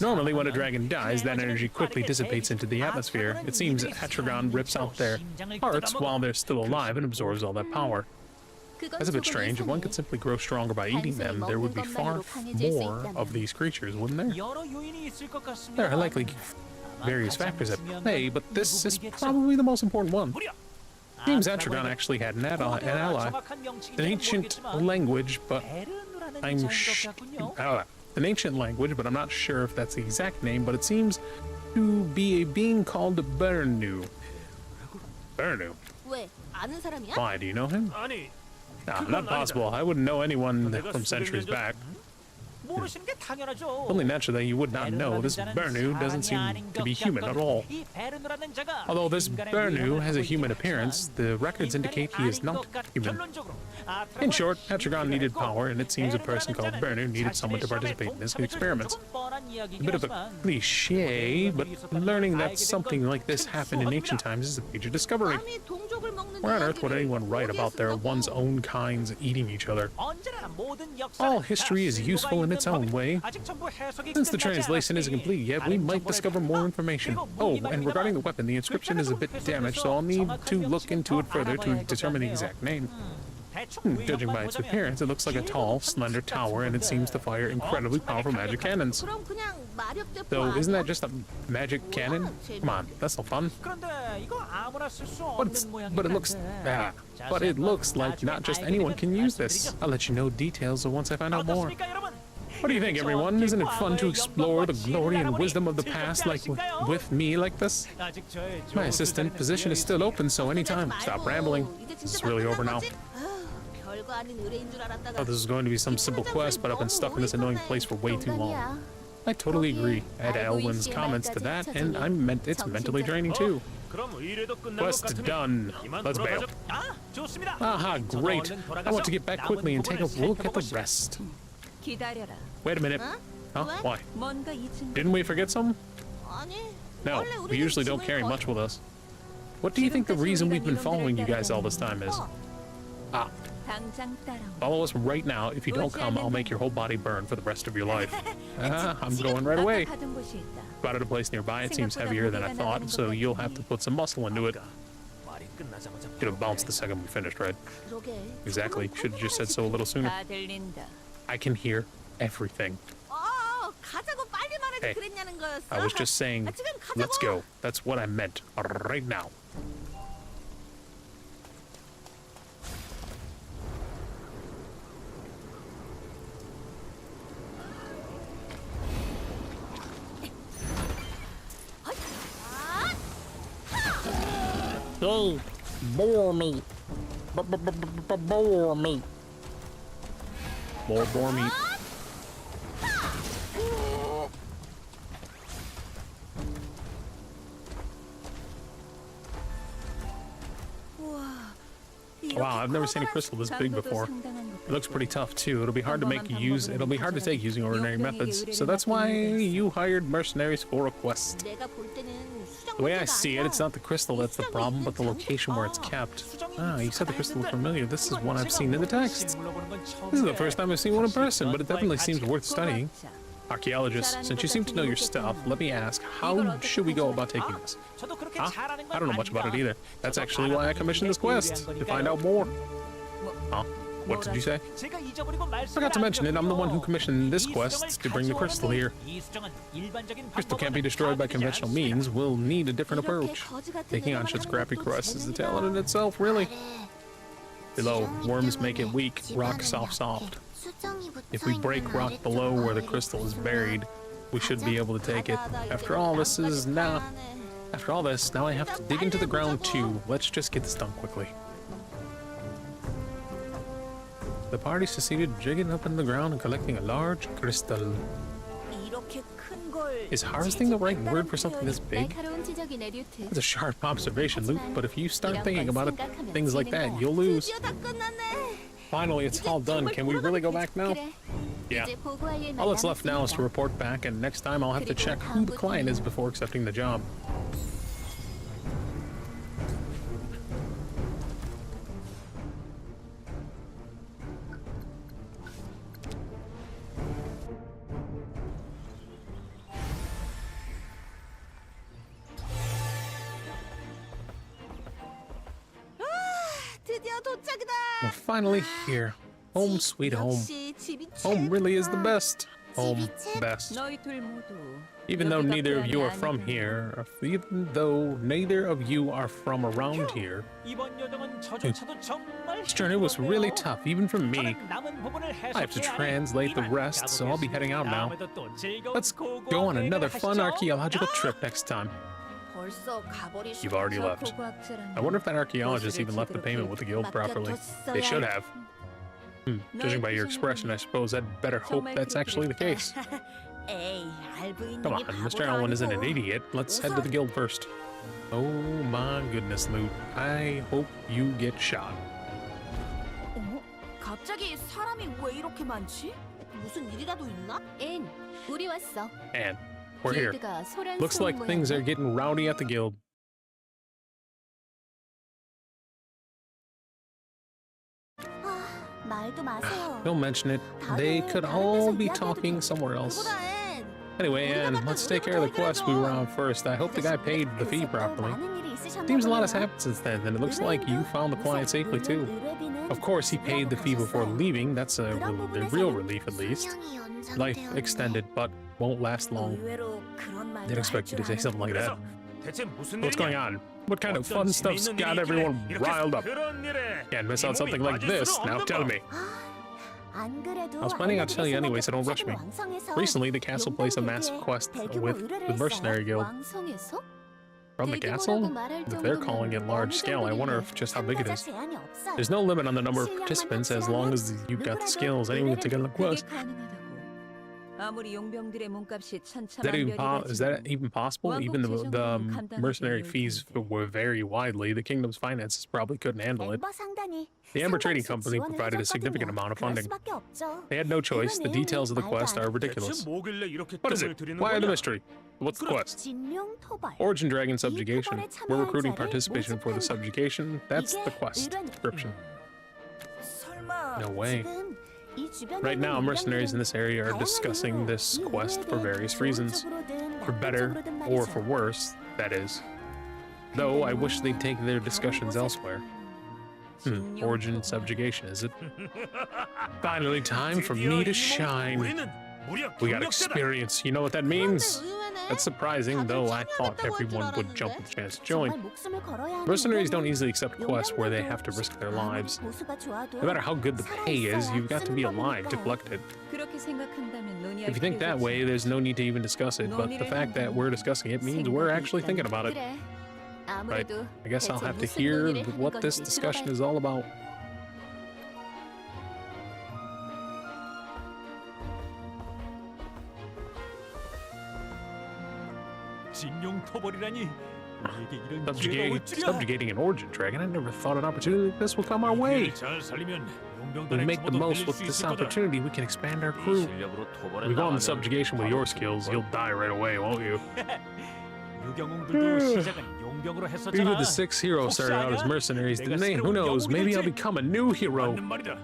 Normally, when a dragon dies, that energy quickly dissipates into the atmosphere. It seems Atragon rips out their hearts while they're still alive and absorbs all that power. That's a bit strange. If one could simply grow stronger by eating them, there would be far more of these creatures, wouldn't there? There are likely various factors at play, but this is probably the most important one. Seems Atragon actually had an ally, an ancient language, but an ancient language, but I'm not sure if that's the exact name, but it seems to be a being called Bernu. Bernu? 왜? 아는 사람이야? Why, do you know him? Nah, not possible. I wouldn't know anyone from centuries back. Only natural that you would not know. This Bernu doesn't seem to be human at all. Although this Bernu has a human appearance, the records indicate he is not human. In short, Atragon needed power, and it seems a person called Bernu needed someone to participate in his experiments. A bit of a cliche, but learning that something like this happened in ancient times is a major discovery. 감히 동족을 먹는 Where on earth would anyone write about their one's own kinds eating each other? All history is useful in its own way. Since the translation isn't complete yet, we might discover more information. Oh, and regarding the weapon, the inscription is a bit damaged, so I'll need to look into it further to determine the exact name. Judging by its appearance, it looks like a tall, slender tower, and it seems to fire incredibly powerful magic cannons. 그럼 그냥 마력대포 So, isn't that 아니야? just a magic cannon? Come on, that's no fun. But it looks like not just anyone can use this. I'll let you know details once I find out more. What do you think, everyone? Isn't it fun to explore the glory and wisdom of the past like with me like this? My assistant position is still open, so anytime. Stop rambling. This is really over now. 별거 아닌 의뢰인 줄 Oh, 알았다가 this is going to be some simple quest, but I've been stuck in this annoying place for way too long. I totally agree. Add Elwyn's comments to that, and it's mentally draining too. Quest done. Let's bail. Aha, great. I want to get back quickly and take a look at the rest. 기다려라. Wait a minute. Huh? Why? 뭔가 이 친구 Didn't we forget some? 아니 No, 원래 we 우리는 usually don't 짐을 carry 거의- much with us. What do you think the reason we've been following you guys all this time is? Ah, 당장 따라와. follow us right now. If you don't come, I'll make your whole body burn for the rest of your life. I'm going right away. 아까 가던 곳이 있다. Spotted a place nearby. It seems heavier than I thought, so you'll have to put some muscle into it. Should have bounced the second we finished, right? 그러게. Exactly. Should have just said so a little sooner. 다 들린다. I can hear everything. 가자고 빨리 말하지 Hey, 그랬냐는 거였어. I was just saying, 지금 가자고. let's go. That's what I meant right now. Hey, boar meat. Boar meat. More boar meat. Wow, I've never seen a crystal this big before. It looks pretty tough too. It'll be hard to take using ordinary methods. So that's why you hired mercenaries for a quest. 내가 볼 때는 수정 The way I 문제가 see it, 아니라 it's not the crystal that's the problem, but the location where it's kept. Ah, you said the crystal looked familiar. This is one I've seen in the text. This is the first time I've seen one in person, but it definitely seems worth studying. Archaeologist, since you seem to know your stuff, let me ask, how should we go about taking this? Huh? I don't know much about it either. That's actually why I commissioned this quest, to find out more. Huh? What did you say? Forgot to mention it, I'm the one who commissioned this quest to bring the crystal here. Crystal can't be destroyed by conventional means. We'll need a different approach. Taking on such scrappy quests is a talent in itself, really. Below, worms make it weak, rock soft. If we break rock below where the crystal is buried, we should be able to take it. After all this, now I have to dig into the ground too. Let's just get this done quickly. The party succeeded digging up in the ground and collecting a large crystal. Is harvesting the right word for something this big? That's a sharp observation, Luke, but if you start thinking about it, things like that, you'll lose. Finally, it's all done. Can we really go back now? Yeah. All that's left now is to report back, and next time I'll have to check who the client is before accepting the job. 드디어 도착이다. We're finally here. Home sweet home. 역시 집이 Home really is the 최고다. best. Home best. Even though neither of you are from here, around here, this journey was really tough, even for me. I have to translate the rest, so I'll be heading out now. Let's go on another fun archaeological trip next time. You've already left. I wonder if that archaeologist even left the payment with the guild properly. They should have. Judging by your expression, I suppose I'd better hope that's actually the case. Come on, Mr. Alwyn isn't an idiot. Let's head to the guild first. Oh my goodness, Luke. I hope you get shot. 갑자기 사람이 왜 이렇게 많지? 무슨 일이라도 있나? 앤, 우리 왔어. And we're here. 길드가 소란스러운 Looks like things are getting rowdy at the guild. 말도 마세요. Don't mention it. They could all be talking somewhere else. 보다 앤. Anyway, Anne, let's take care of the quest we were on first. I hope the guy paid the fee properly. Seems a lot has happened since then, and it looks like you found the client safely too. Of course, he paid the fee before leaving. That's a real relief, at least. Life extended, but won't last long. Didn't expect you to say something like that. What's going on? What kind of fun stuff's got everyone riled up? Can't miss out something like this. Now tell me. I was planning on telling you anyway, so don't rush me. Recently, the castle placed a massive quest with the mercenary guild. From the castle? If they're calling it large scale, I wonder if just how big it is. There's no limit on the number of participants as long as you've got the skills. Anyone can take on the quest. Is that even possible? Even the mercenary fees vary widely. The kingdom's finances probably couldn't handle it. The Amber Trading Company provided a significant amount of funding. They had no choice. The details of the quest are ridiculous. What is it? Why the mystery? What's the quest? Origin Dragon Subjugation. We're recruiting participation for the subjugation. That's the quest description. No way. Right now, mercenaries in this area are discussing this quest for various reasons. For better, or for worse, that is. Though, I wish they'd take their discussions elsewhere. Origin subjugation, is it? Finally, time for me to shine. We got experience, you know what that means? That's surprising, though I thought everyone would jump at the chance to join. Mercenaries don't easily accept quests where they have to risk their lives. No matter how good the pay is, you've got to be alive to collect it. If you think that way, there's no need to even discuss it, but the fact that we're discussing it means we're actually thinking about it. 아무래도 I guess I'll 대체 have to 무슨 hear 논의를 하는 what this 건지 discussion 들어봐야- is all about. 징용 토벌이라니 우리에게 이런 기회가 Subjugating, 올 줄이야. subjugating an origin dragon. I never thought an opportunity like this would come our way. 잘 살리면 We 용병단의 make the 규모도 most 늘릴 with 수 this 있을 거다. opportunity. We can expand our 이 crew. 실력으로 토벌에 If we go on 나가면 the subjugation with your skills, you'll die right away, won't you? 유경홍들도 시작은 용병으로 Maybe 했었잖아. the 6 heroes started out as mercenaries, didn't they? Who knows? Maybe I'll become a new hero. 맞는 말이다.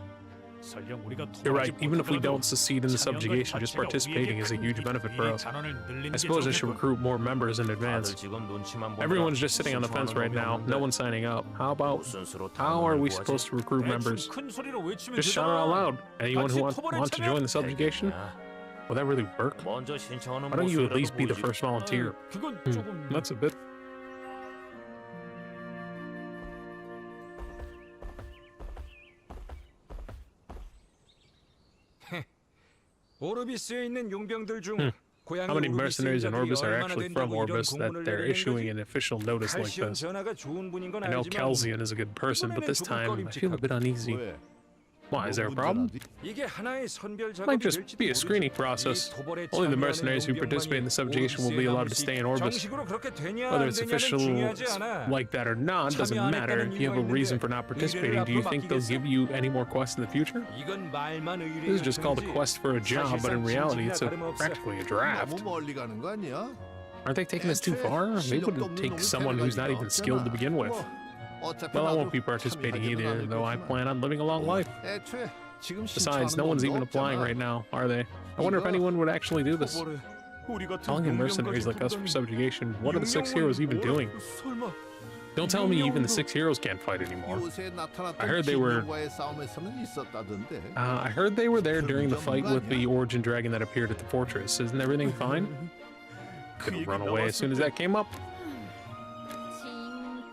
설령 우리가 You're right. 토벌하지 Even if we 못하더라도 don't succeed in the subjugation, just 자체가 participating is a 우리에게 huge benefit for 이 us. 잔원을 늘리는 I 게 suppose I should 좋겠군. recruit more members in advance. 다들 지금 눈치만 보느라 Everyone's just sitting on the fence right now. No one's signing up. How 무슨 수로 are we 당원을 supposed to recruit members? 큰 소리로 외치면 Just shout it out loud. Anyone who 같이 토벌에 wants to join the 참여? subjugation? Will that really work? 먼저 신청하는 Why don't you at 모습이라도 least be the 보여주지. first volunteer? 그건 조금 That's a bit. 오르비스에 있는 용병들 중 고향이 How many 오르비스인 mercenaries in 자들이 Orbis are 얼마나 actually from 된다고 이런 Orbis that 공문을 they're 내리는 issuing 거지? an official notice like 칼시온 this? 전하가 좋은 분인 건 I know 알지만 Calzian is a good person, but this time I feel a bit uneasy. Why, is there a problem? 이게 하나의 선별 Might 작업이 just 될지도 be a screening 모르지. process. 이 토벌에 Only the 참여하는 mercenaries who participate in the subjugation will be allowed to stay in Orbis. 정식으로 그렇게 되냐 Whether 안 it's 되냐는 official 중요하지 않아. like that or not doesn't matter. If you have a reason for not participating, do you think they'll give you any more quests in the future? 이건 말만 의뢰 This is just called a quest for a job, but in reality, it's practically a draft. 너무 멀리 가는 거 아니야? Aren't they taking this too far? They wouldn't take someone who's not even skilled to begin with. Well, I won't be participating either, though I plan on living a long life. 애초에 지금 Besides, no one's even applying right now, are they? I wonder if anyone would actually do this. Calling in mercenaries like us for subjugation, what are the 6 heroes even doing? Don't tell me even the 6 heroes can't fight anymore. 요새 나타났던 I heard they were- 진영과의 싸움에서는 있었다던데. I heard they were there during the fight with the origin dragon that appeared at the fortress. Isn't everything fine? Could've run away as soon as that came up.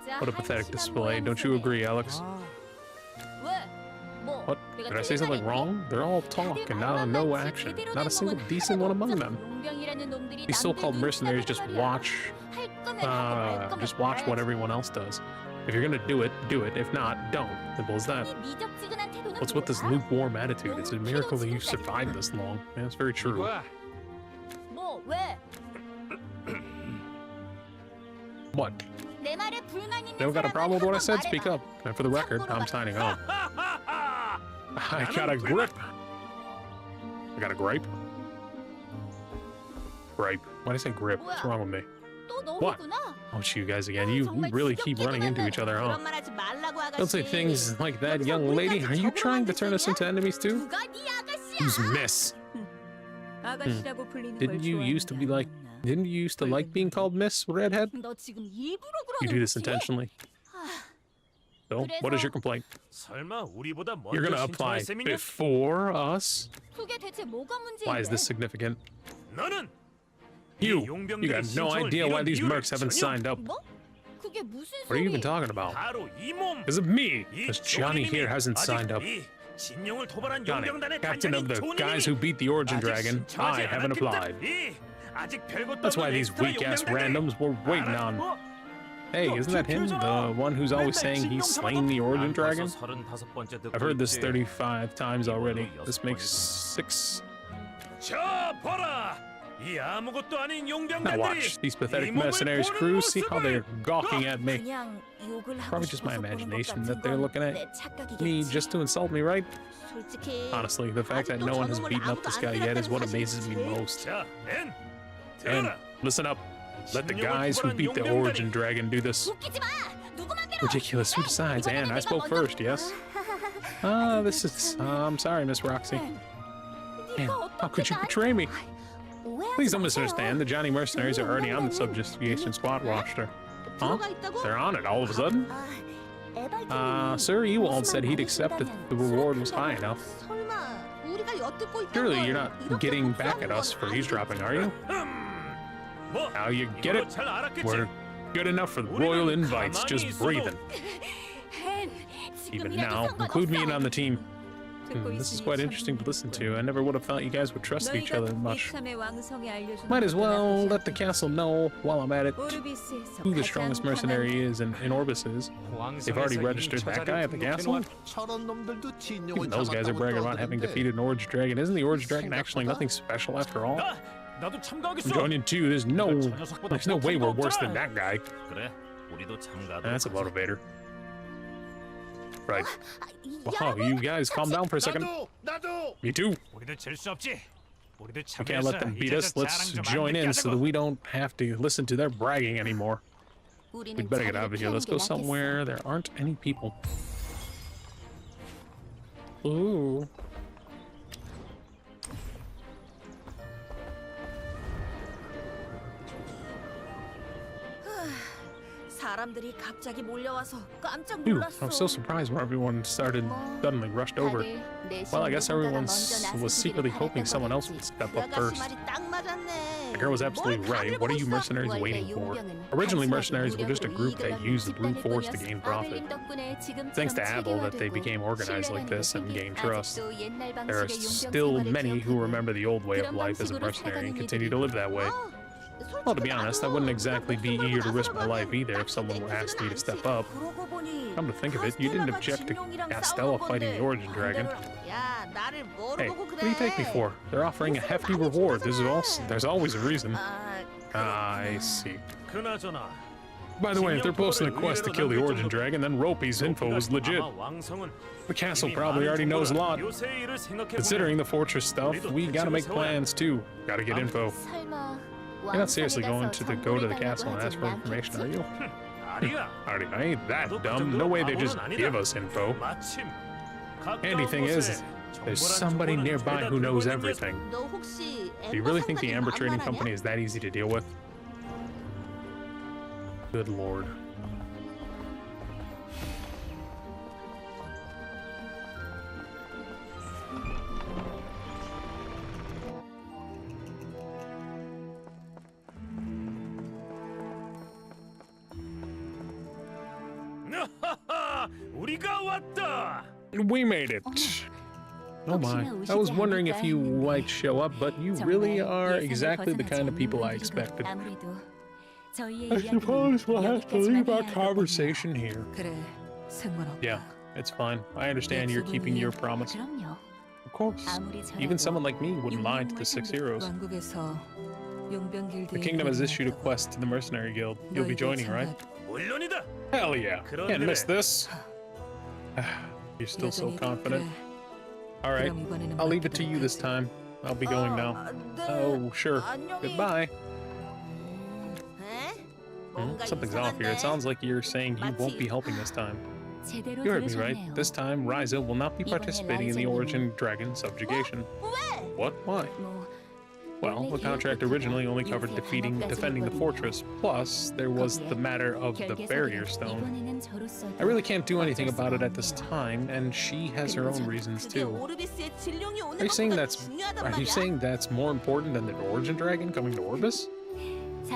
진짜 What a pathetic 한심한 display. Don't you 모양새네. agree, Alex? 왜? 뭐, What? 내가 Did I say 틀린 something 말 했니? wrong? They're all talk and 다들 no 말만 action. 제대로 Not a 된 single 놈은 decent one among them. 용병이라는 놈들이 These so-called 남들 mercenaries just 눈치라고 watch, 할 거면 하고 말 거면 just watch what 말아야지. everyone else does. If you're gonna do it, do it. If not, don't. Simple as that. 이 미적지근한 태도는 What's with this 뭐야? lukewarm attitude? It's a miracle that you've survived this long. Yeah, that's very true. 이거야. 뭐 왜? What? 내 말에 불만 있는 They don't got a problem with what I said? 사람은 Speak 한번 up. And for the record, I'm signing off. I got a grip. I got a gripe. Gripe. Why did I say grip? What's wrong with me? 또 What? 너희구나. Oh, you guys again. You really keep running into each other, huh? 그런 말 하지 말라고 아가씨. Don't say things like that, young lady. Are you trying to turn us into enemies too? 누가 네 아가씨야? Who's Miss? 아가씨라고 불리는 걸 Didn't you used to be like? 좋아한다. Didn't you used to like being called Miss Redhead? 너 지금 일부러 You 그러는 do this 거지? intentionally. So, what is your complaint? 설마 우리보다 You're 먼저 gonna apply 신청할 셈이냐? before us? 그게 대체 뭐가 문제인데? Why is this significant? 너는 You got no idea why these mercs haven't signed up. 뭐? 그게 무슨 What are you even 소리? talking about? 바로 이 몸. Because of me. 이 Because Johnny here hasn't 아직 signed up. 이 진영을 토벌한 Johnny, 용병단의 captain of the 단장인 guys 존님이 who beat the origin 아직 dragon, 신청하지 I haven't 않았겠다. applied. 이 아직 별것도 That's why 없는 these 엑스트라 weak-ass 용병들이 randoms were waiting on. 알았어? Hey, isn't that him? The one who's always saying he's slain the origin dragon? I've heard this 35 times already. This makes 6. 자 봐라. 이 아무것도 아닌 Now 용병단들이 watch, these pathetic 이 몸을 mercenaries 보는 crew, see how 모습을. they're gawking at me. 그냥 욕을 하고 Probably just my 싶어서 보는 것 imagination 같은 that they're 건 looking at 내 착각이겠지. me just to insult me, right? 솔직히 Honestly, the fact that no one has beaten up this guy yet is what amazes me most. 자, 엔. And 들어라. listen up, let the 진영을 guys who 토벌한 beat the 용병들이 origin dragon do this. 웃기지 마. 누구 맘대로? Ridiculous. Who decides? And I spoke first, yes? This is. I'm sorry, Miss Roxy. Man, how could you betray me? Please don't misunderstand. The Johnny mercenaries are already on the subjugation squad roster. Huh? 들어가 있다고? They're on it all of a sudden? Sir Ewald said he'd accept if the reward was high enough. 설마 우리가 엿듣고 있던 Surely 걸 you're not 이렇게 getting 복수하는 back at 건 us for eavesdropping, are you? 뭐 Now you get it? 이거 잘 알았겠지. We're good enough for the royal invites, just breathing. 헨, Even 지금이라도 now, include me in on the team. This is quite interesting to listen to. I never would have thought you guys would trust each 너희가 other much. 이참에 왕성에 알려주는 Might as 것도 well 나쁘지 let the 않겠다. castle know while I'm at it 오르비스에서 who the 가장 strongest 강한 mercenary is in Orbis is. They've already registered that guy at the castle? 저런 놈들도 진용을 Even those guys are bragging about having defeated an Orange Dragon. Isn't the Orange Dragon actually nothing special after all? 나도 I'm 참가하겠어. joining too. There's no way we're worse than that guy. 그래, 우리도 참가하도록 That's a 하자. motivator. Right. 야, Wow, you guys calm down for a second. 나도. Me too. 우리도 질 수 없지. 우리도 We can't let 참여해서 them beat 이제 us. 저 Let's 자랑 좀 join 안 in 듣게 so that 하자고. we don't have to listen to their bragging anymore. 우리는 We'd better get out 자리를 of here. Let's 피하는 go 게 낫겠어. somewhere there aren't any people. Ooh. 사람들이 갑자기 몰려와서 깜짝 Ooh, 놀랐어. I was so surprised when everyone suddenly rushed over. Well, I guess everyone was secretly hoping someone else would step up 아가씨 first. 말이 딱 맞았네. The girl was absolutely right. What are you mercenaries waiting for? Originally, mercenaries were just a group that used the brute force to gain profit. Thanks to Abel that they became organized like this and gained trust. There are still many who remember the old way of life as a mercenary and continue to live that way. Well, to be honest, I wouldn't exactly be eager to risk my life either if someone were asked me to step up. 그러고 보니 Come to think of it, you didn't object to Castella fighting the Origin Dragon. 야, 나를 뭐로 Hey, 보고 what do you take me 그래? for? They're offering a hefty reward. There's always a reason. 아, I see. 그나저나. By the way, if they're posting a quest to kill the Origin Dragon, then Ropey's info was legit. 아마 왕성은 The castle 이미 probably 많은 already knows a lot. 요새 일을 생각해보면 Considering the fortress stuff, we gotta make plans too. Gotta get info. 설마 You're not seriously going to go to the castle and ask for information, are you? 아니야. Alrighty, I ain't that 나도 그 dumb. No 정도로 way they just 바보는 아니다. give us info. 마침 Handy thing is, there's somebody nearby who knows everything. 너 혹시 Do you really think the Amber 상단이 Trading 만만하냐? Company is that easy to deal with? Good lord. 우리가 왔다. We made it. Oh my. I was wondering if you might show up, but you really are exactly the kind of people I expected. I suppose we'll have to leave our conversation here. 그래, 상관없다. Yeah, it's fine. I understand you're keeping your promise. 그럼요. Of course. Even someone like me wouldn't lie to the Six Heroes. 왕국에서 용병 길드에 The kingdom has issued a quest to the Mercenary Guild. You'll be joining, right? 물론이다. Hell yeah. Can't miss this. You're still so confident. Alright, I'll leave it to you this time. I'll be going now. 네. Oh, sure. 안녕히. Goodbye. 에? Hmm, 뭔가 something's off here. It 이상한데? sounds like you're saying you won't be helping this time. You heard me right. This time, Ryza will not be participating in the Origin Dragon subjugation. 왜? What? Why? Well, the contract originally only covered defending the fortress. Plus, there was the matter of the barrier stone. I really can't do anything about it at this time, and she has her own reasons 그게 too. 오르비스의 진룡이 오는 Are you saying 것보다 that's 중요하단 are you 말이야? saying that's more important than the Origin Dragon coming to Orbis?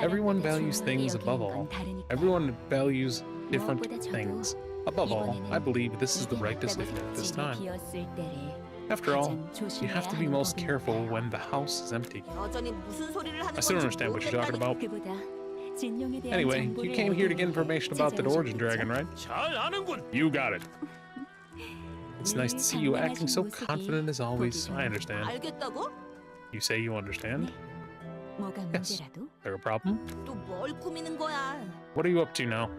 Everyone values things above all. Everyone values different things. Above all, I believe this is the right decision at this time. After all, you have to be most careful when the house is empty. 여전히 무슨 소리를 하는 I still don't 건지 understand what you're talking about. 모르겠다니까. Anyway, you came here to get information about that Origin Dragon, right? 잘 아는군. You got it. It's nice to see you acting so confident as always. I understand. 알겠다고? You say you understand? 뭐가 Yes. 문제라도? There a problem? 또 뭘 꾸미는 거야? What are you up to now?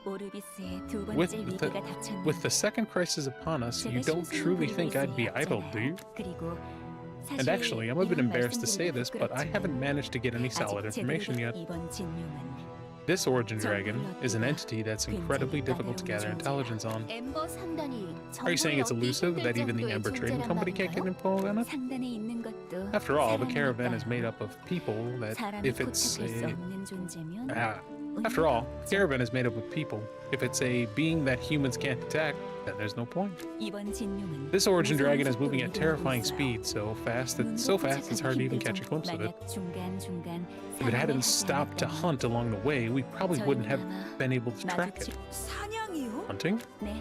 오르비스의 두 번째 With 위기가 닥쳤네. With the second crisis upon us, you don't truly think I'd be idle, do you? 그리고 And actually, I'm a bit embarrassed to say this, but I haven't managed to get any solid information yet. 이번 진용은 This Origin Dragon is an entity that's incredibly difficult to gather intelligence on. 엠버 상단이 Are you saying it's elusive, that even the Amber Trading Company can't get info on it? 상단에 있는 것도 After all, the 사람이니까 caravan is made up of people that, 사람이 if it's 포착할 수 a... 없는 존재면 After all, the caravan is made up of people. If it's a being that humans can't detect, then there's no point. 이번 진용은 This Origin Dragon is moving at terrifying speed, so fast it's hard to even catch a glimpse of it. If it hadn't stopped to hunt along the way, we probably wouldn't have been able to track it. 사냥이요? Hunting? 네,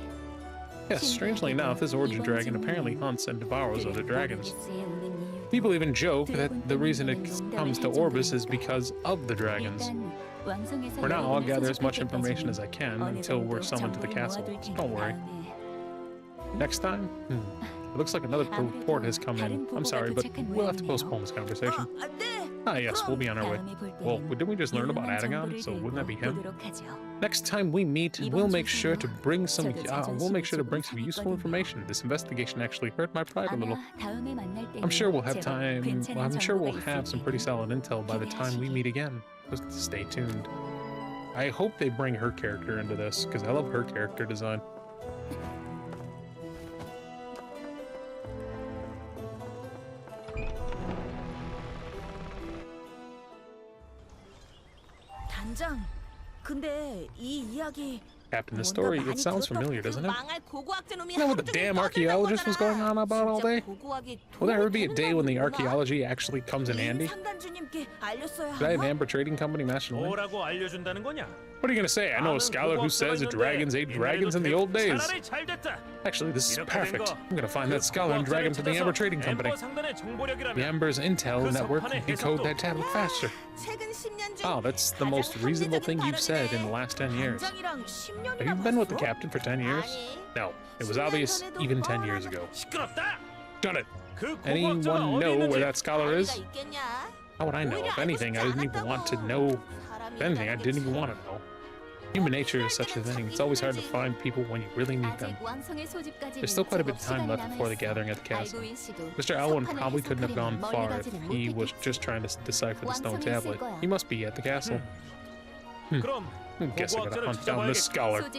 Yes, strangely enough, this origin dragon apparently hunts and devours other dragons. People even joke that the reason it comes to Orbis is because of the dragons. For now, I'll gather as much information as I can until we're summoned to the castle, so don't worry. Next time? It looks like another report has come in. I'm sorry, but we'll have to postpone this conversation. 네. Ah, yes, we'll be on our way. Well, didn't we just learn about Adagon? So wouldn't that be him? Next time we meet, we'll make sure to bring some useful information. This investigation actually hurt my pride a little. I'm sure we'll have time. Well, I'm sure we'll have some pretty solid intel by the time we meet again. Just stay tuned. I hope they bring her character into this because I love her character design. 단장, 근데 이 이야기 Captain, the story, it sounds familiar, doesn't it? 망할 고고학자 놈이 Isn't that what the 하루 종일 damn 떠들던 archaeologist was going 거잖아. on about all day? 진짜 고고학이 Will there ever 도움이 be a 되는 day when the 건가? archaeology actually comes in handy? 상단주님께 알렸어야 Did I have 하나? Amber Trading Company master link? 뭐라고 알려준다는 거냐? What are you gonna say? I know a scholar who says that dragons ate dragons in the old days. 차라리 잘 됐다. Actually, this is 이렇게 된 perfect. 거, I'm gonna find that 그 scholar and drag him to the Amber Trading Company. 엠버 상단의 정보력이라면 The Amber's intel 그 network 석판의 can decode 해석도 that tablet faster. 최근 10년 중 Oh, that's the most 가장 reasonable thing 합리적인 you've said in the 발언이네. last 10 years. 단장이랑 10년이나 Have you been with the 봤어? captain for 10 years? 아니, No, it was obvious even 10 years ago. 시끄럽다. Done it. 그 Anyone 고고학자가 어디 know 있는지 where that scholar is? 아이가 있겠냐? How would I know? If anything, I didn't even want to know. If anything, I didn't even want to know. Human nature is such a thing. It's always hard to find people when you really need them. There's still quite a bit of time left before the gathering at the castle. Mr. Elwyn probably couldn't have gone far if he was just trying to decipher the stone tablet. He must be at the castle. 그럼 Guess I gotta 고고학자를 hunt down this 찾아봐야겠다.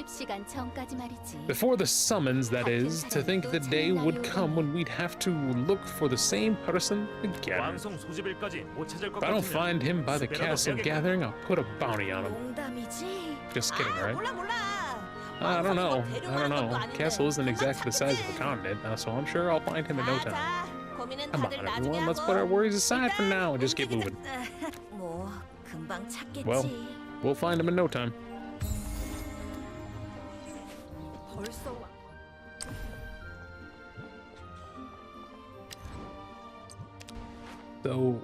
scholar. Before the summons, that is, to think the day would come when we'd have to look for the same person again. 왕성 소집일까지 못 찾을 것 If I don't 같으면 find him by the 수배라도 castle 해야겠다. gathering, I'll put a bounty on him. 농담이지? Just kidding, right? 몰라. I don't know. I 데려가는 don't know. 것도 아닌데. Castle isn't exactly the size of a 찾겠지. continent, so I'm sure I'll find him in no time. 자, 고민은 Come on, 다들 나중에 everyone. Let's 하고. put our worries aside for now and just get moving. 뭐 금방 찾겠지. Well. We'll find him in no time. 벌써 와. So.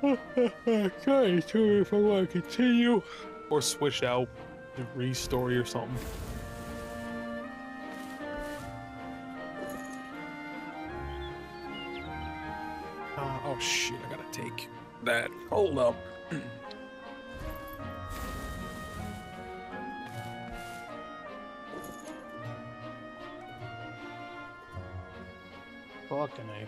Okay, sure if I want to continue or switch out the ReStory or something. Oh shit, I gotta take that. Hold up. Fucking A.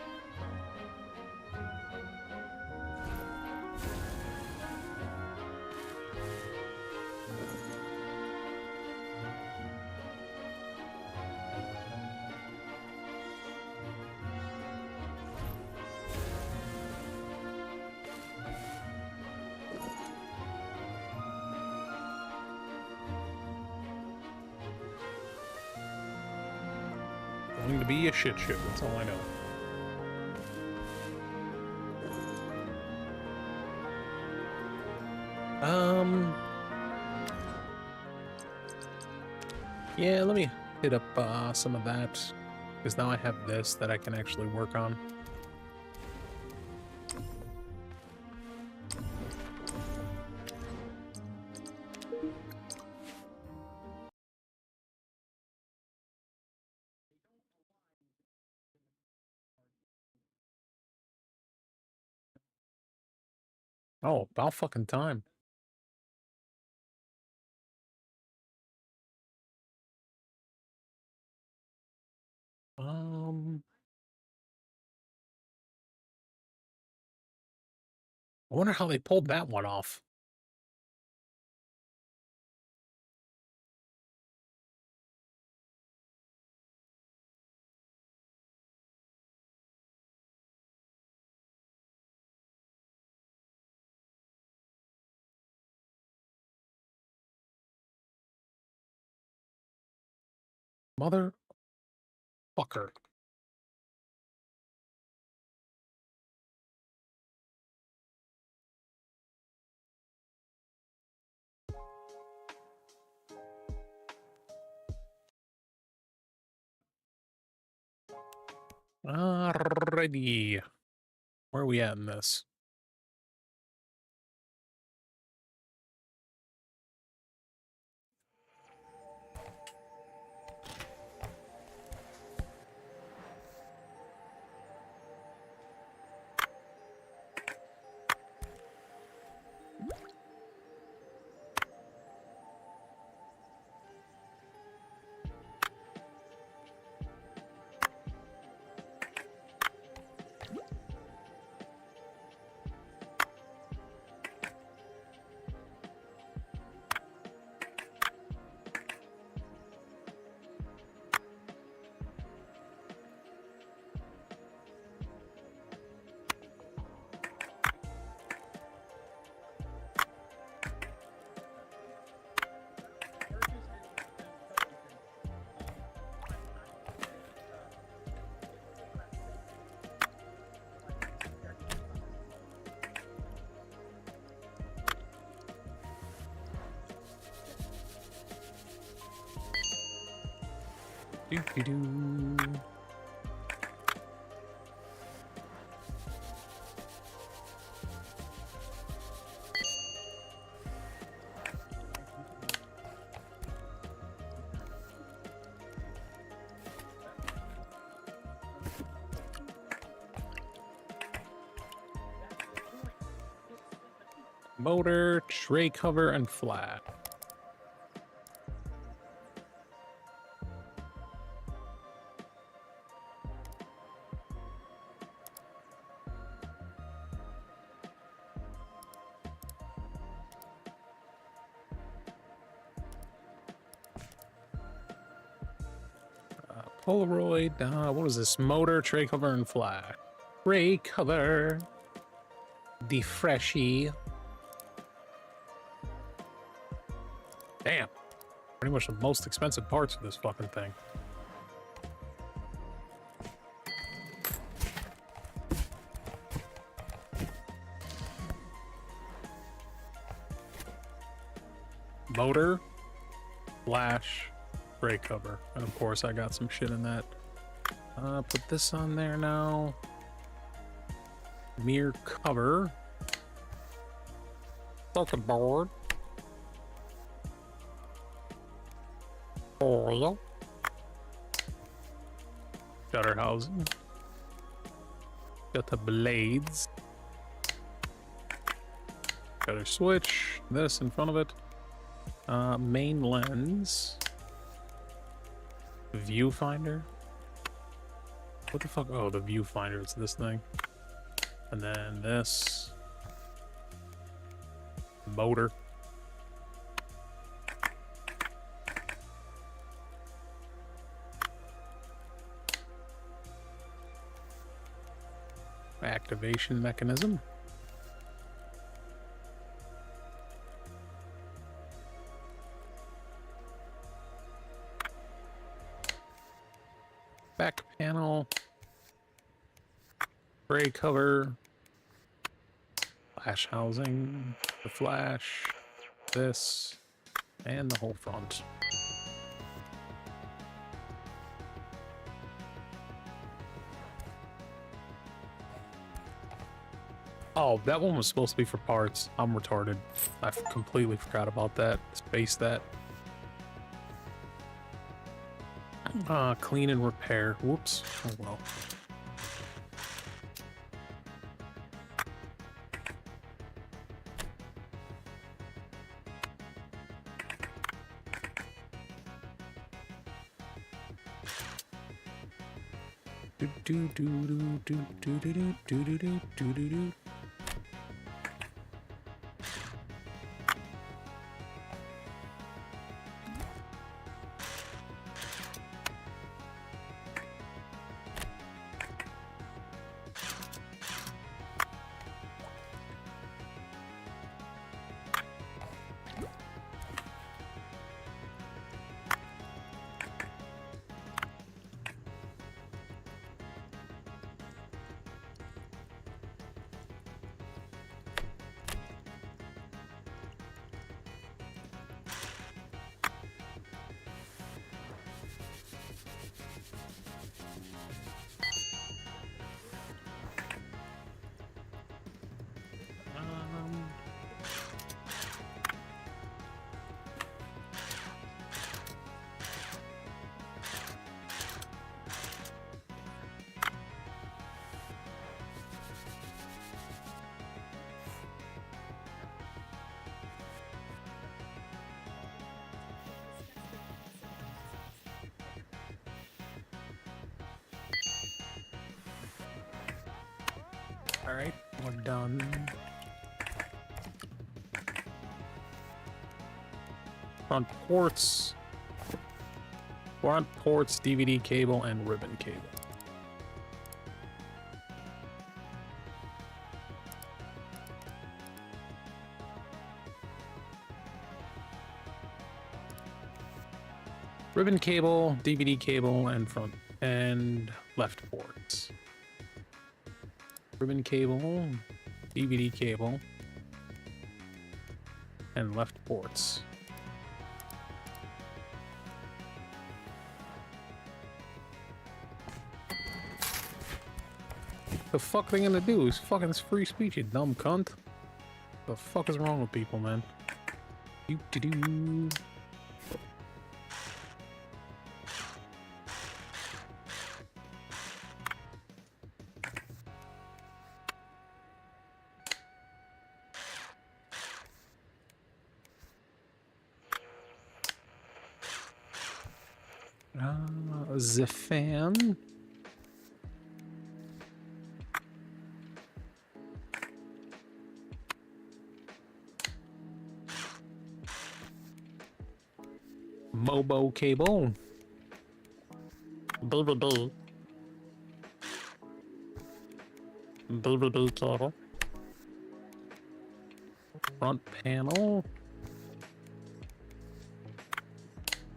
Going to be a shit show, that's all I know. Yeah, let me hit up some of that, because now I have this that I can actually work on. Oh, about fucking time. Um, I wonder how they pulled that one off. Mother fucker. Alrighty. Where are we at in this? Doo-doo-doo. Motor, tray cover, and flat. Polaroid, what is this? Motor, tray cover, and flat. Tray cover. The freshie. Damn. Pretty much the most expensive parts of this fucking thing. Motor, flash, brake cover, and of course I got some shit in that. Put this on there now. Mirror cover. Circuit board. Oil. Shutter housing. Got the blades. Shutter switch. This in front of it. Main lens. Viewfinder. What the fuck? Oh, the viewfinder. It's this thing. And then this. Motor. Activation mechanism. Back panel. Tray cover. Flash housing. The flash. This. And the whole front. Oh, that one was supposed to be for parts. I'm retarded. I completely forgot about that. Space that. Clean and repair. Whoops. Oh well. Do do do do do do do do do do do do do. Alright, we're done. Front ports. Front ports, DVD cable, and ribbon cable. Ribbon cable, DVD cable, and front and left ports. Ribbon cable, DVD cable, and left ports. The fuck they gonna do? It's fucking free speech, you dumb cunt. The fuck is wrong with people, man? Do-do-do. The fan. Mobo cable. DVD. DVD cable. Front panel.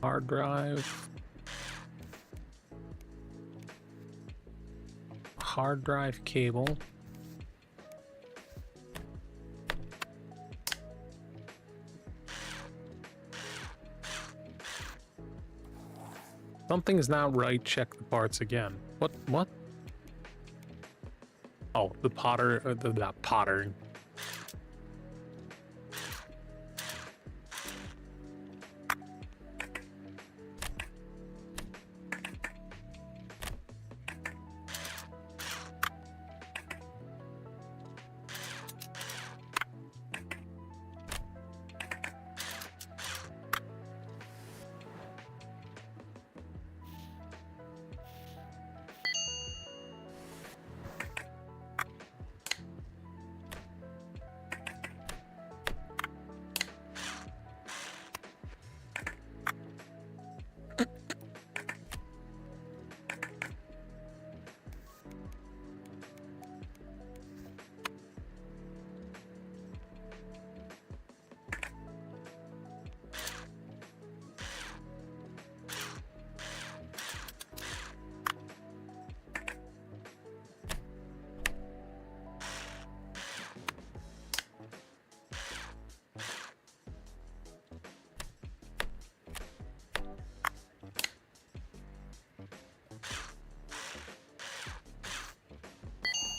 Hard drive. Hard drive cable. Something's not right. Check the parts again. What? Oh, the Potter, that Potter.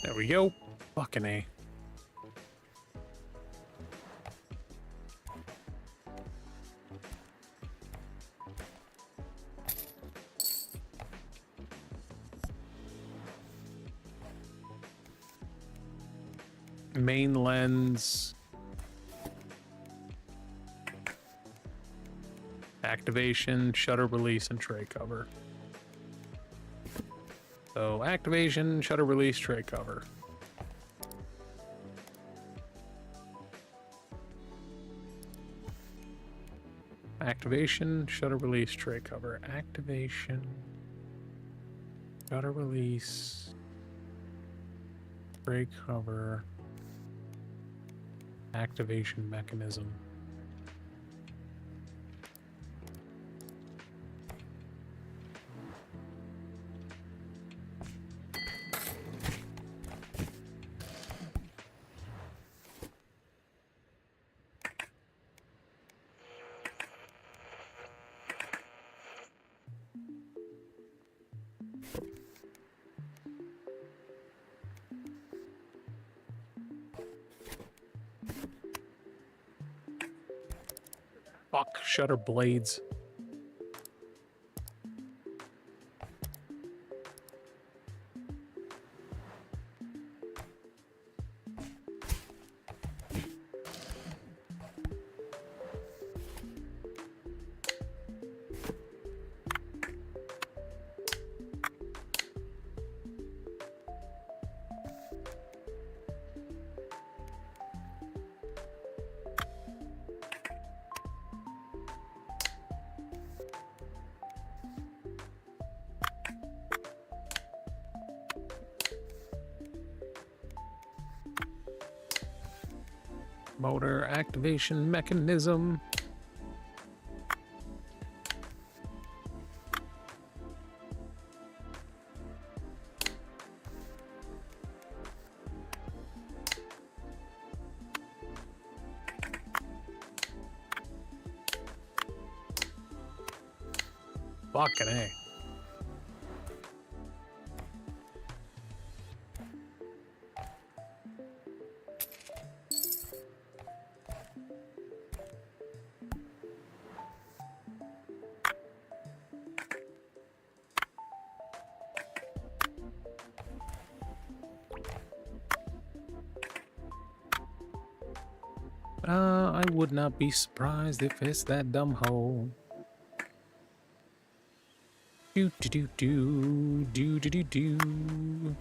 There we go. Fucking A. Main lens. Activation, shutter release, and tray cover. So activation, shutter release, tray cover. Activation, shutter release, tray cover. Activation, shutter release, tray cover. Activation mechanism. Fuck, shutter blades. Motor activation mechanism. Fucking A. I would not be surprised if it's that dumb hole. Do do do do do do do do.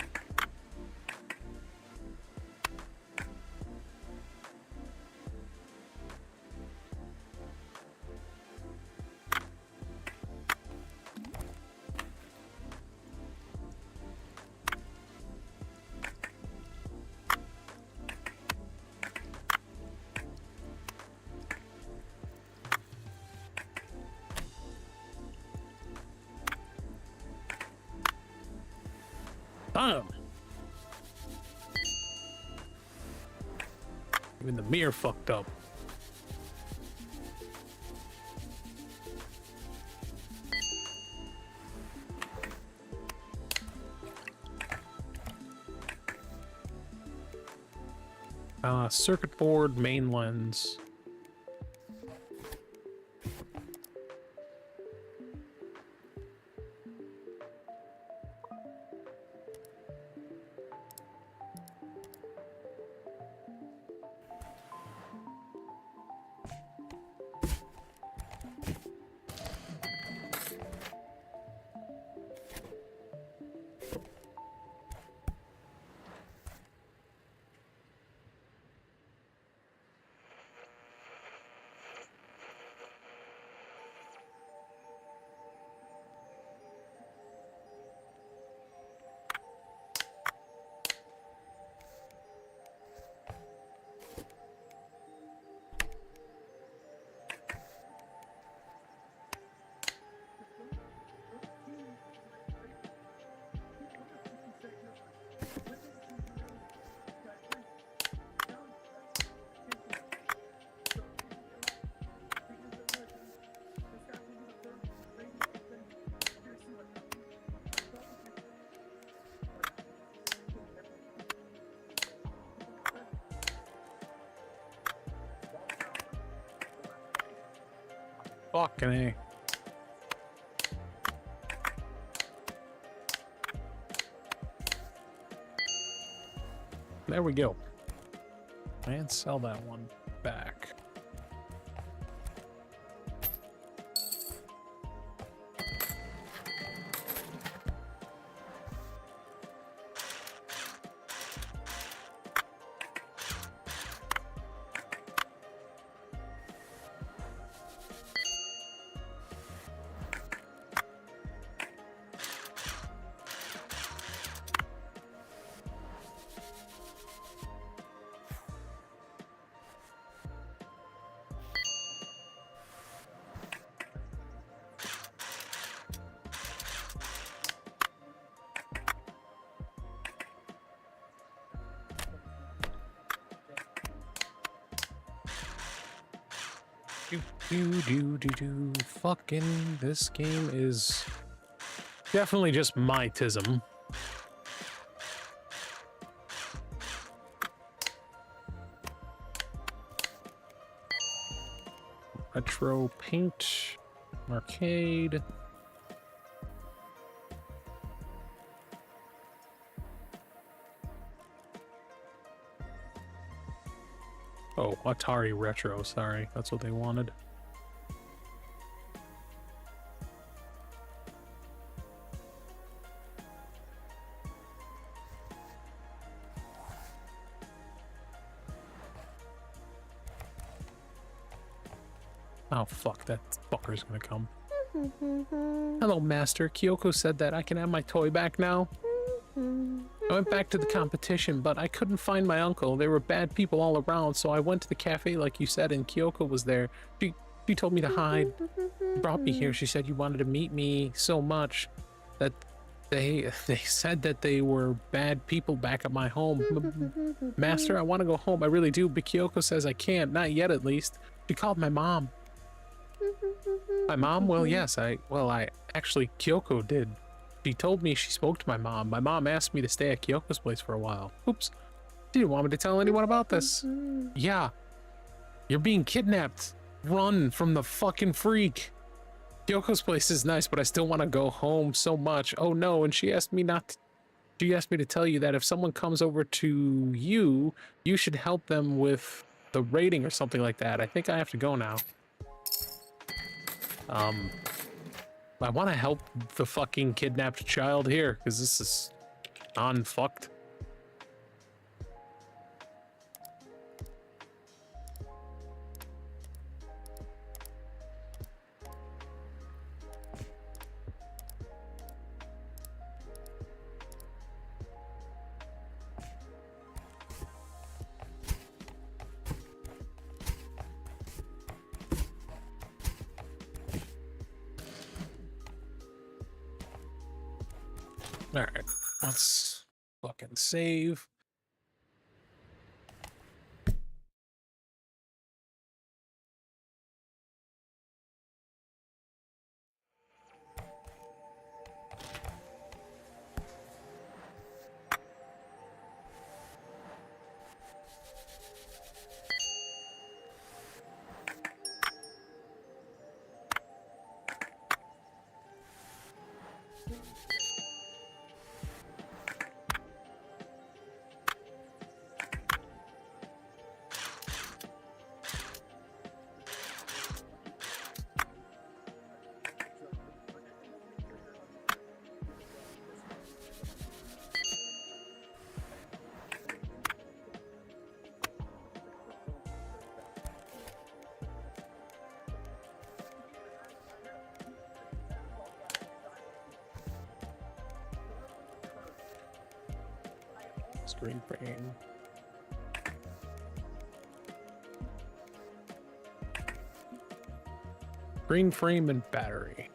Damn. Even the mirror fucked up. Circuit board, main lens. Fucking A. There we go. And sell that one back. Do. Fucking, this game is definitely just my tism. Retro paint, arcade. Oh, Atari Retro, sorry. That's what they wanted. Oh, fuck, that fucker's gonna come. Hello, Master. Kyoko said that I can have my toy back now. I went back to the competition, but I couldn't find my uncle. There were bad people all around, so I went to the cafe like you said, and Kyoko was there. She told me to hide. Brought me here. She said you wanted to meet me so much that they said that they were bad people back at my home. Master, I want to go home. I really do, but Kyoko says I can't. Not yet, at least. She called my mom. My mom? Well, yes. Actually, Kyoko did. She told me she spoke to my mom. My mom asked me to stay at Kyoko's place for a while. Oops. She didn't want me to tell anyone about this. Yeah. You're being kidnapped. Run from the fucking freak. Kyoko's place is nice, but I still want to go home so much. Oh no, and she asked me to tell you that if someone comes over to you, you should help them with the rating or something like that. I think I have to go now. I want to help the fucking kidnapped child here, because this is unfucked. All right, let's fucking save. Screen frame. Screen frame and battery.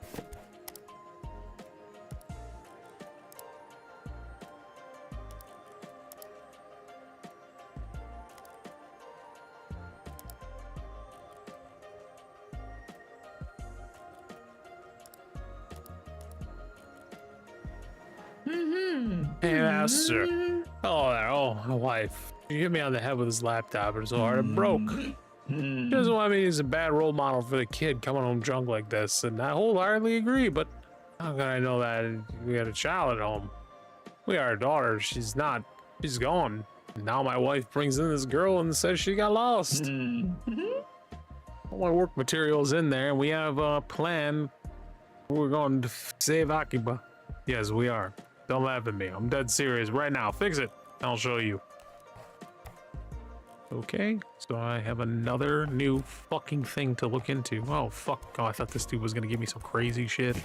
Hey, master. Oh, there. Oh, my wife. He hit me on the head with his laptop, and so hard it broke. She doesn't want me as a bad role model for the kid coming home drunk like this, and I wholeheartedly agree, but how can I know that we had a child at home? We are a daughter. She's not. She's gone. Now my wife brings in this girl and says she got lost. All my work materials in there, and we have a plan. We're going to save Akiba. Yes, we are. Don't laugh at me. I'm dead serious right now. Fix it. I'll show you. Okay, so I have another new fucking thing to look into. Oh, fuck. Oh, I thought this dude was gonna give me some crazy shit.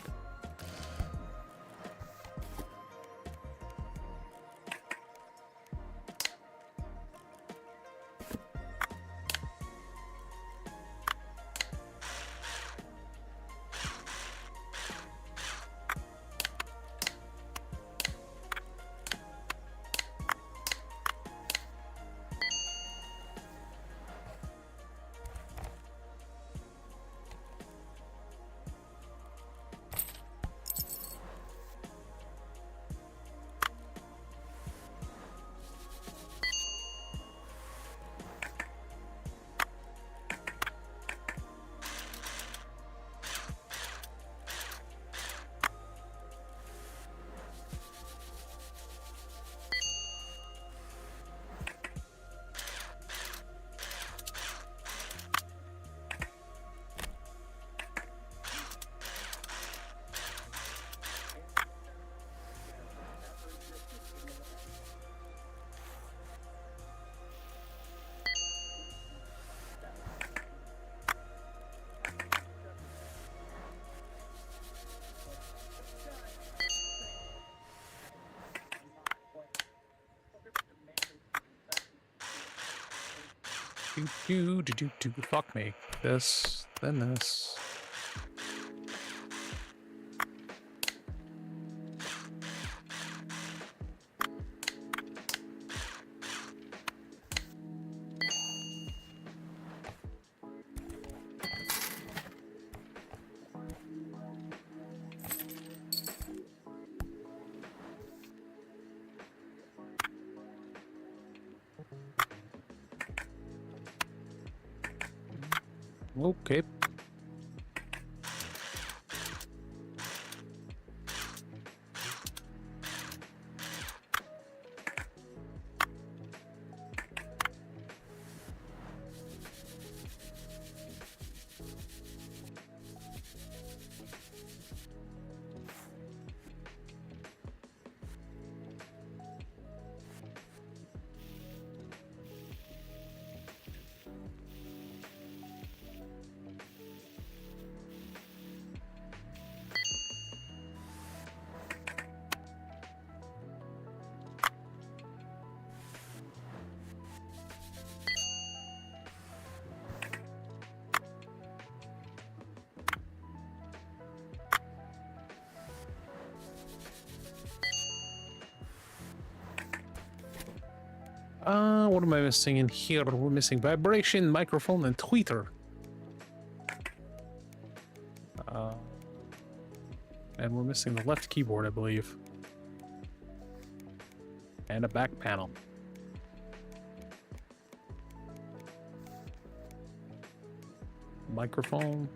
Fuck me. This, then this. Okay. What am I missing in here? We're missing vibration, microphone, and tweeter. And we're missing the left keyboard, I believe. And a back panel. Microphone.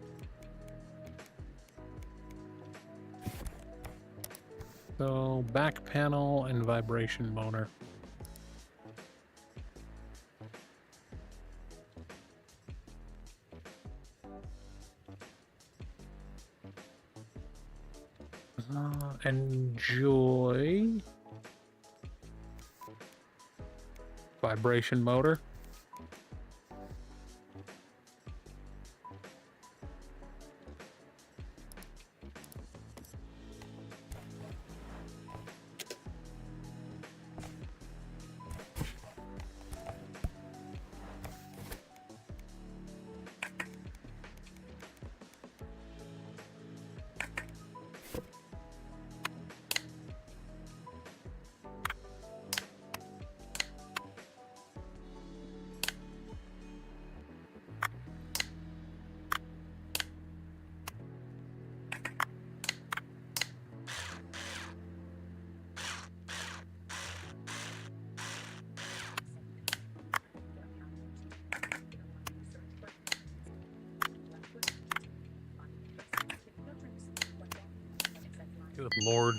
So, back panel and vibration motor. Enjoy. Vibration motor. Good Lord.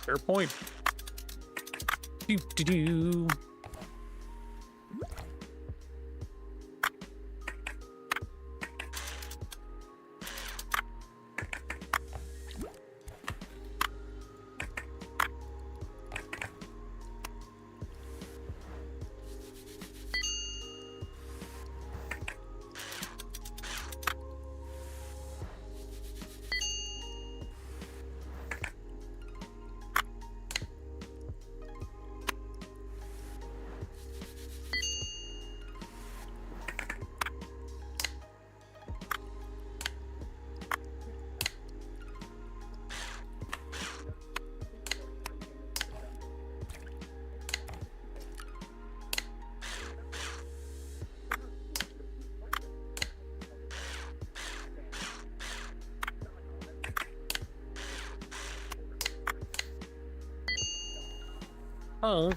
Fair point. Do do do. Hunt.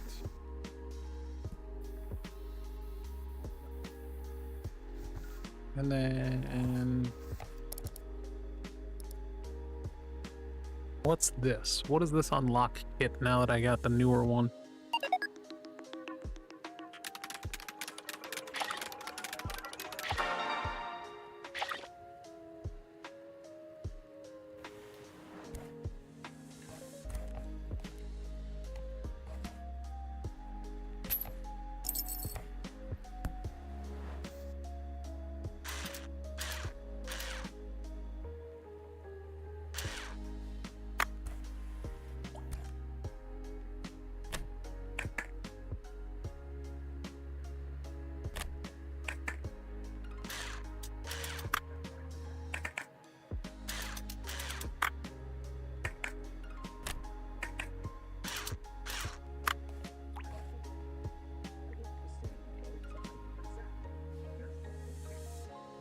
And then What's this? What does this unlock kit now that I got the newer one?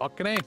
Fucking A.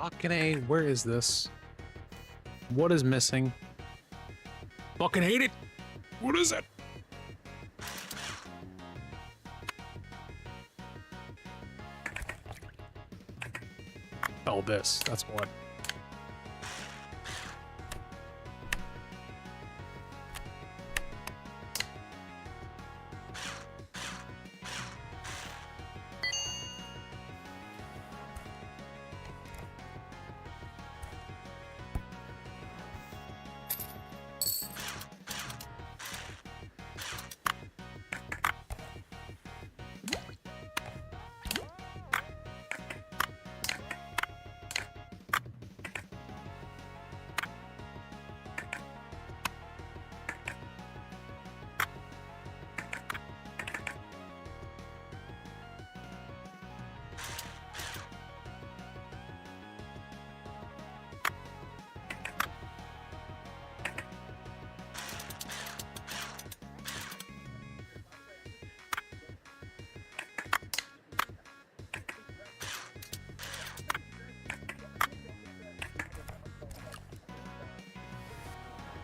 Fucking A, where is this? What is missing? Fucking hate it! What is it? Oh, this. That's what.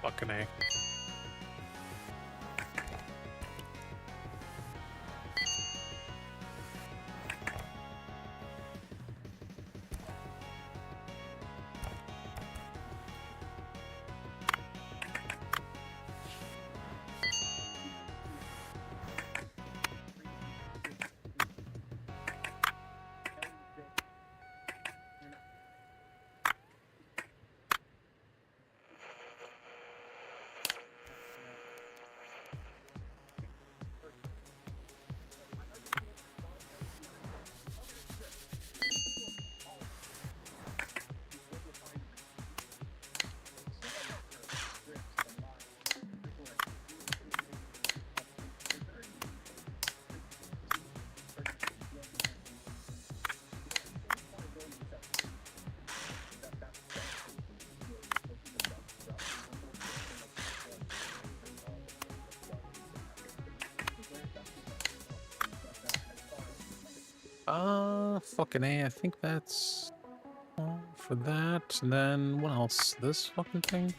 Fucking A. Fucking A. I think that's all for that. And then what else? This fucking thing.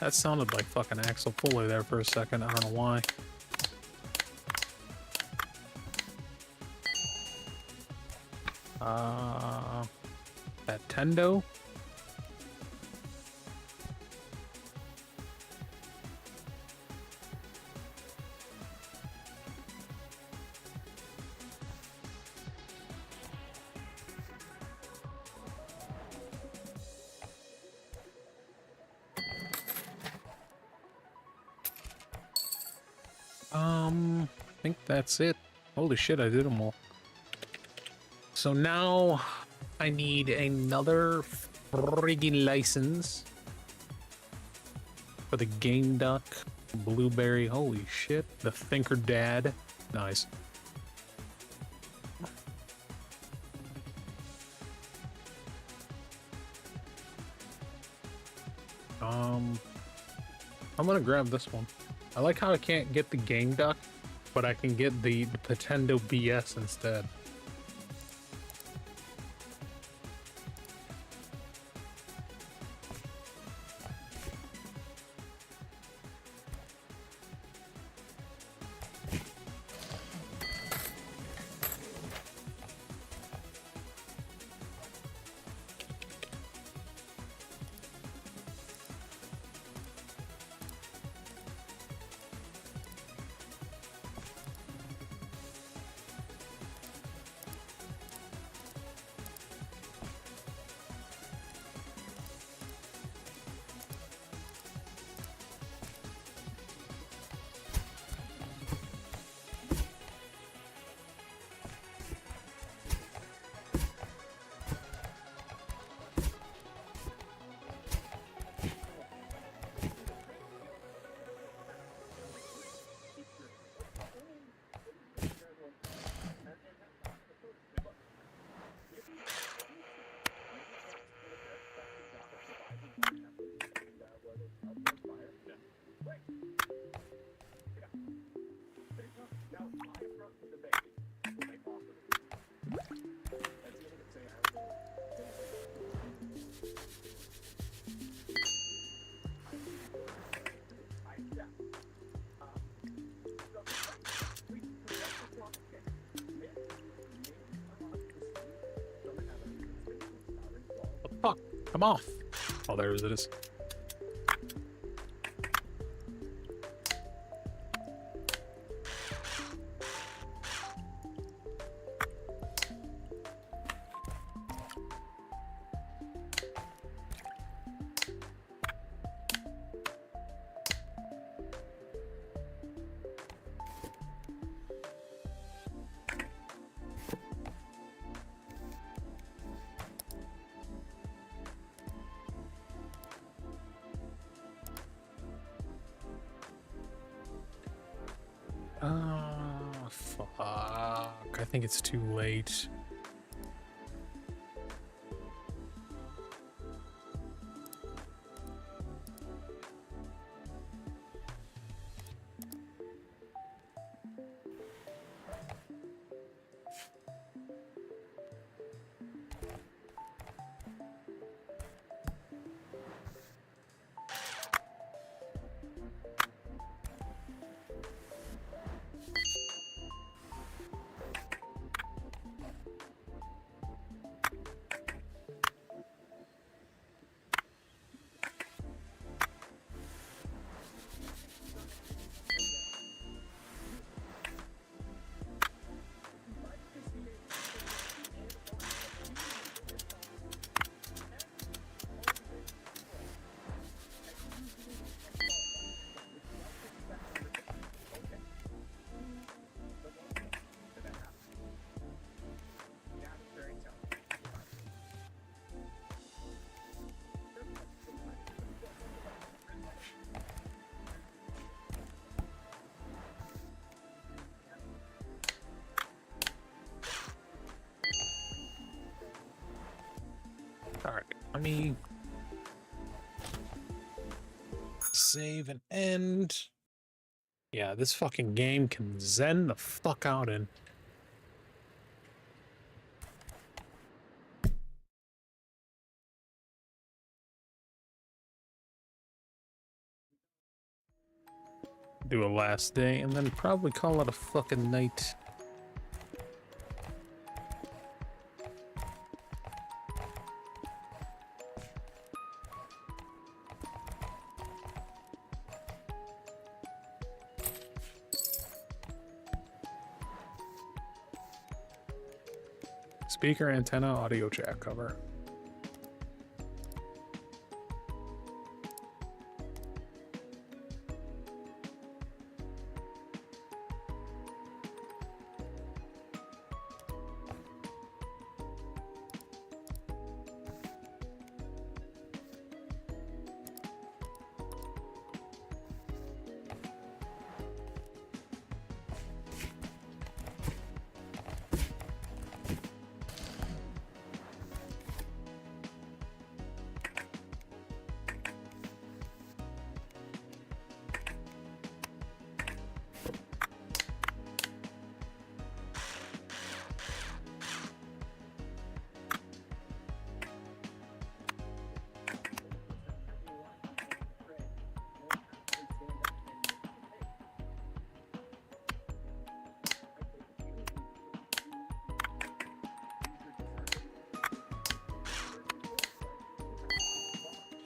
That sounded like fucking Axel Foley there for a second. I don't know why. That Tendo. I think that's it. Holy shit, I did them all. So now I need another friggin' license for the Game Duck, Blueberry. Holy shit, the Thinker Dad. Nice. I'm gonna grab this one. I like how I can't get the Game Duck, but I can get the Nintendo BS instead. Fuck, come off. Oh, there it is. Fuck. I think it's too late. Alright, let me save and end. Yeah, this fucking game can zen the fuck out in. Do a last day and then probably call it a fucking night. Speaker, antenna, audio jack cover.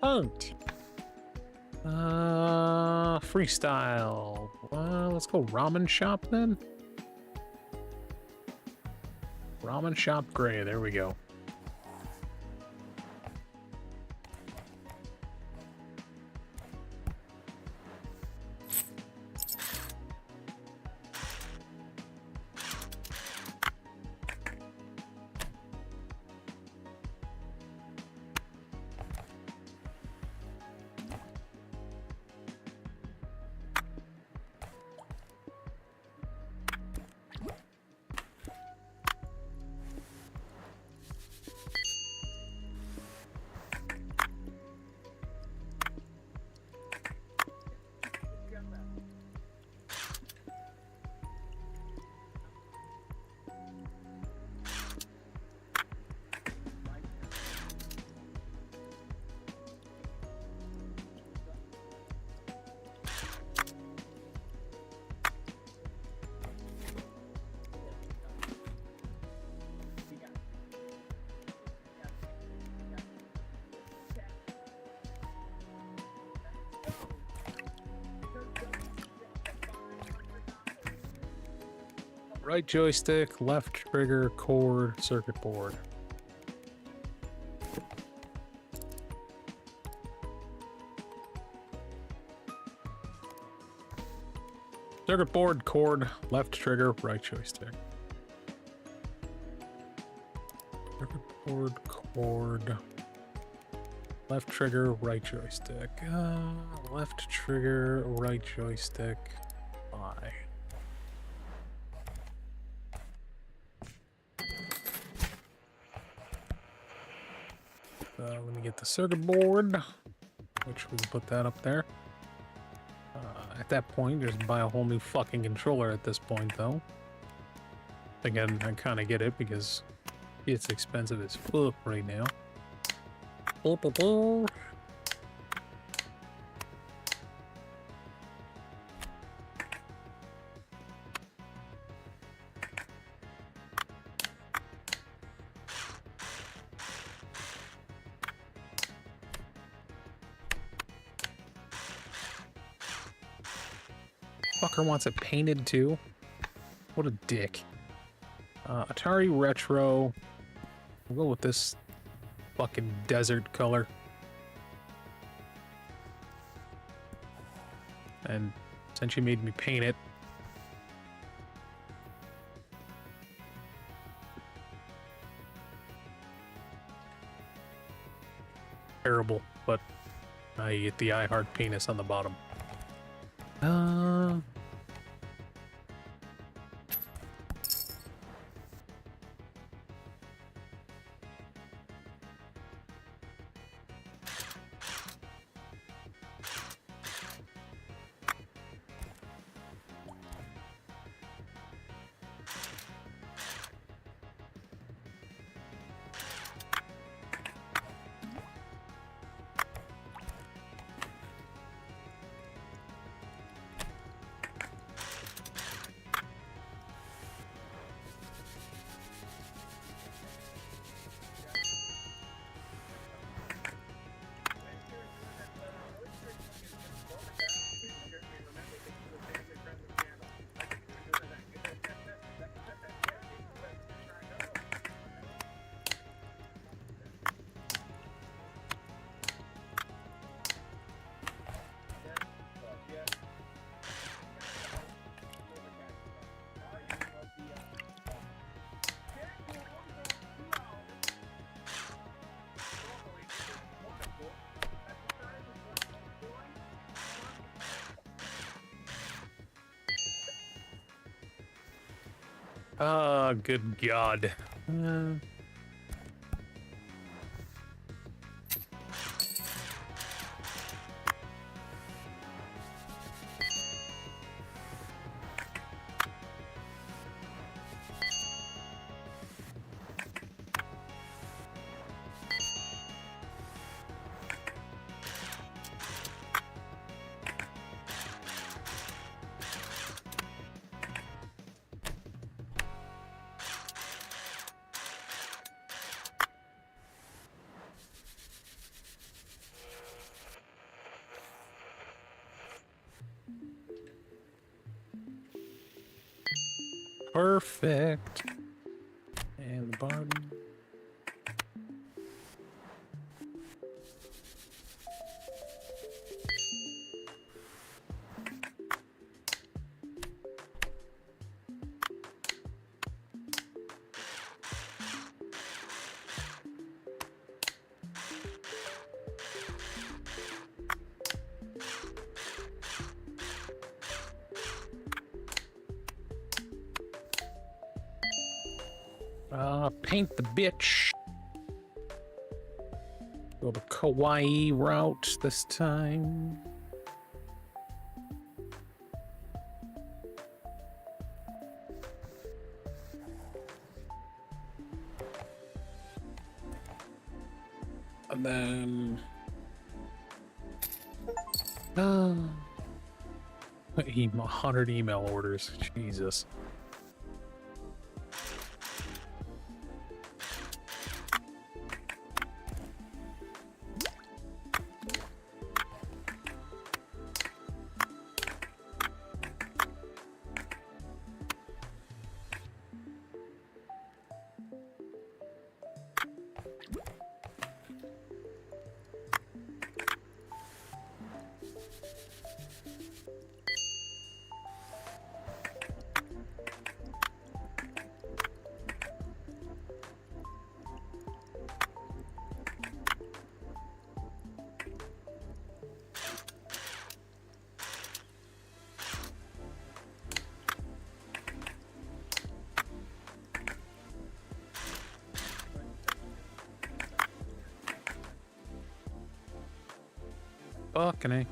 Punked. Freestyle. Let's go ramen shop then. Ramen shop gray. There we go. Right joystick, left trigger, cord, circuit board. Circuit board, cord, left trigger, right joystick. Circuit board, cord, left trigger, right joystick. Left trigger, right joystick. Bye. Let me get the circuit board, which we can put that up there. At that point, just buy a whole new fucking controller at this point, though. Again, I kind of get it because it's expensive as fuck right now. Fucker wants it painted too. What a dick. Atari Retro. We'll go with this fucking desert color. And since you made me paint it, terrible, but I get the I Heart Penis on the bottom. Good God. Perfect. And the bottom. Paint the bitch. Go the kawaii route this time. And then 100 email orders. Jesus. Fucking A.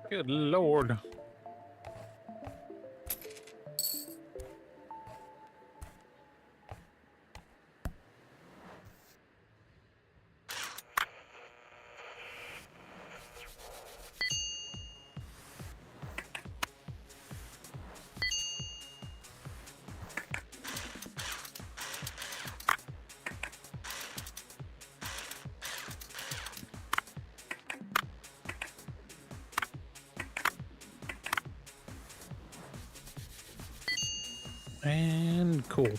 Good Lord. And cool.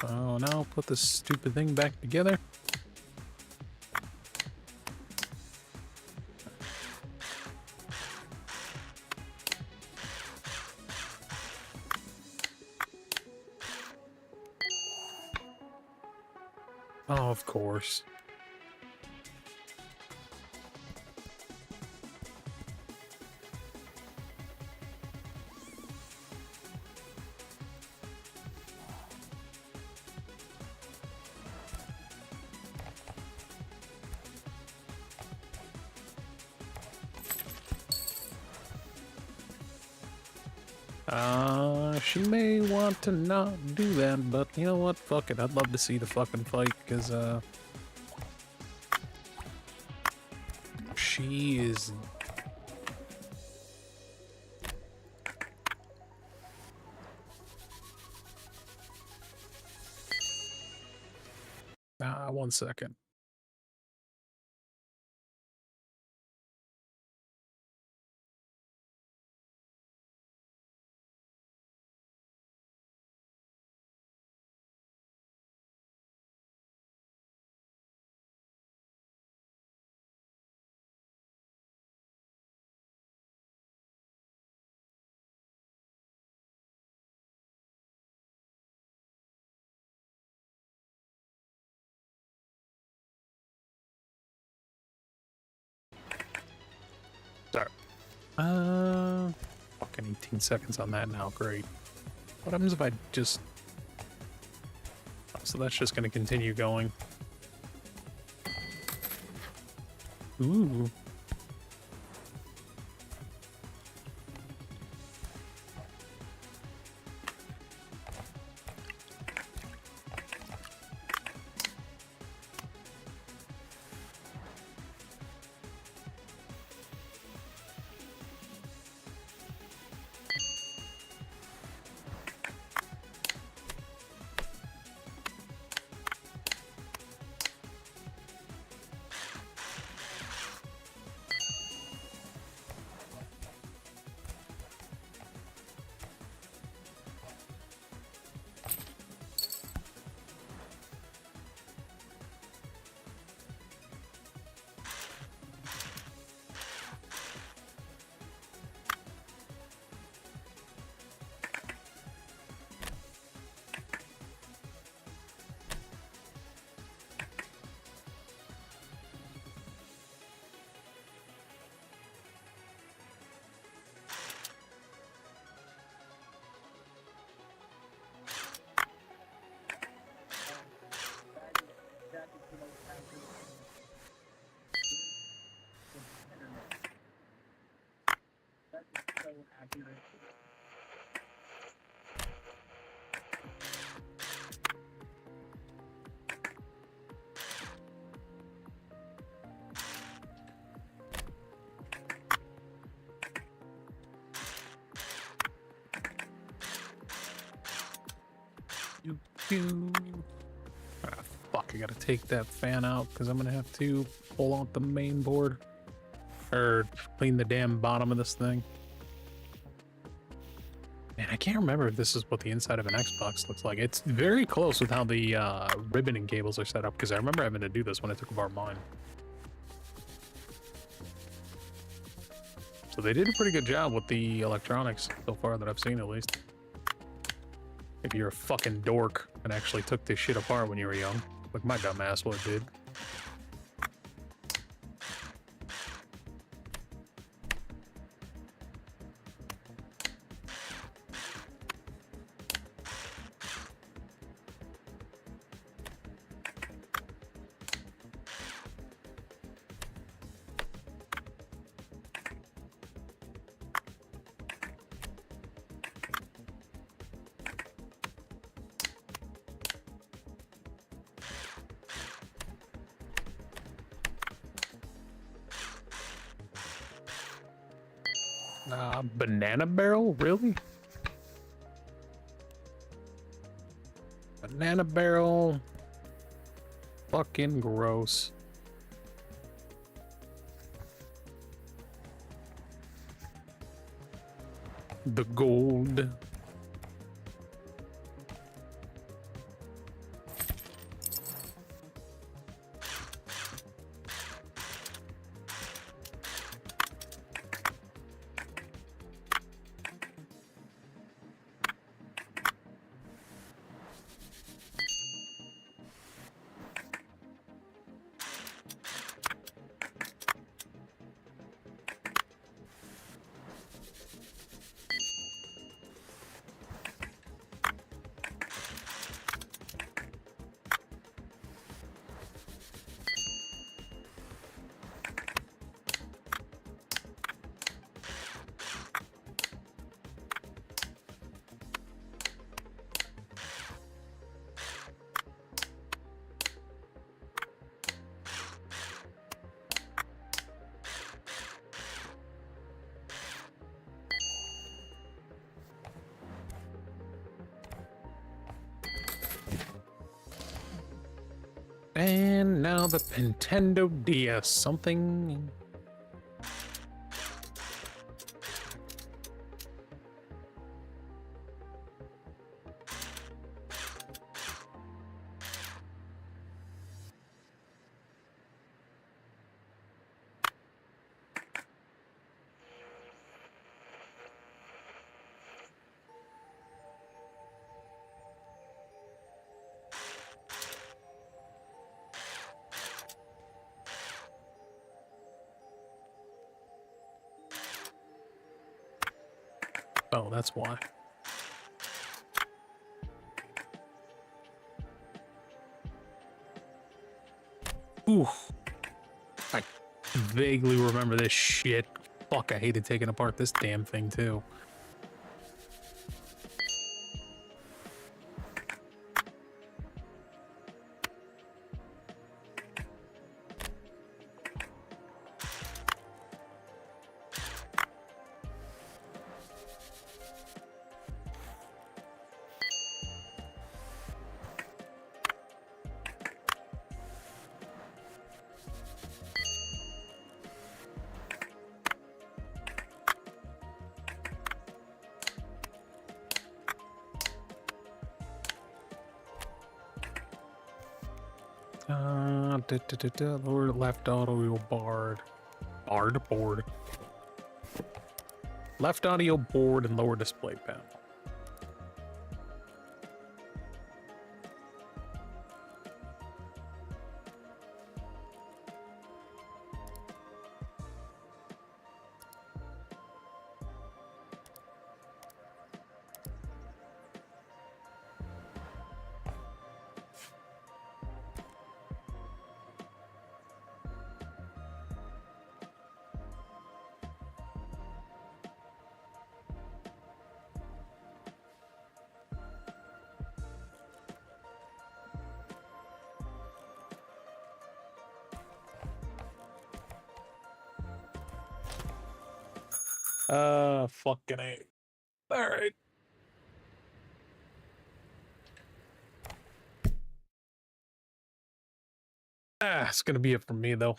Oh, now put this stupid thing back together. Oh, of course. She may want to not do that, but you know what? Fuck it. I'd love to see the fucking fight, because, she is... one second. Sorry. Fucking 18 seconds on that now. Great. What happens if I just... So that's just gonna continue going. Ooh. Ah, fuck, I gotta take that fan out because I'm gonna have to pull out the main board. Or clean the damn bottom of this thing. Man, I can't remember if this is what the inside of an Xbox looks like. It's very close with how the ribbon and cables are set up, because I remember having to do this when I took apart mine. So they did a pretty good job with the electronics so far that I've seen, at least. If you're a fucking dork and actually took this shit apart when you were young, like my dumb ass would did. Banana barrel? Really? Banana barrel? Fucking gross. The gold. And now the Nintendo DS. Something. Oh, that's why. Ooh. I vaguely remember this shit. Fuck, I hated taking apart this damn thing, too. Lower left audio board. Left audio board and lower display panel. Fucking A. All right. It's gonna be it for me though.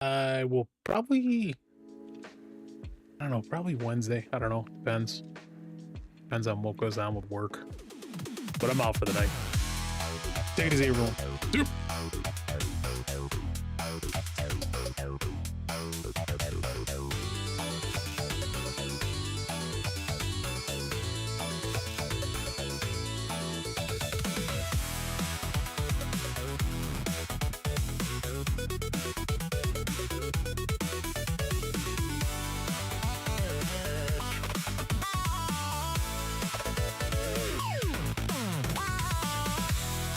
I will probably, I don't know, probably Wednesday. I don't know. Depends on what goes on with work. But I'm out for the night. Take it easy, everyone.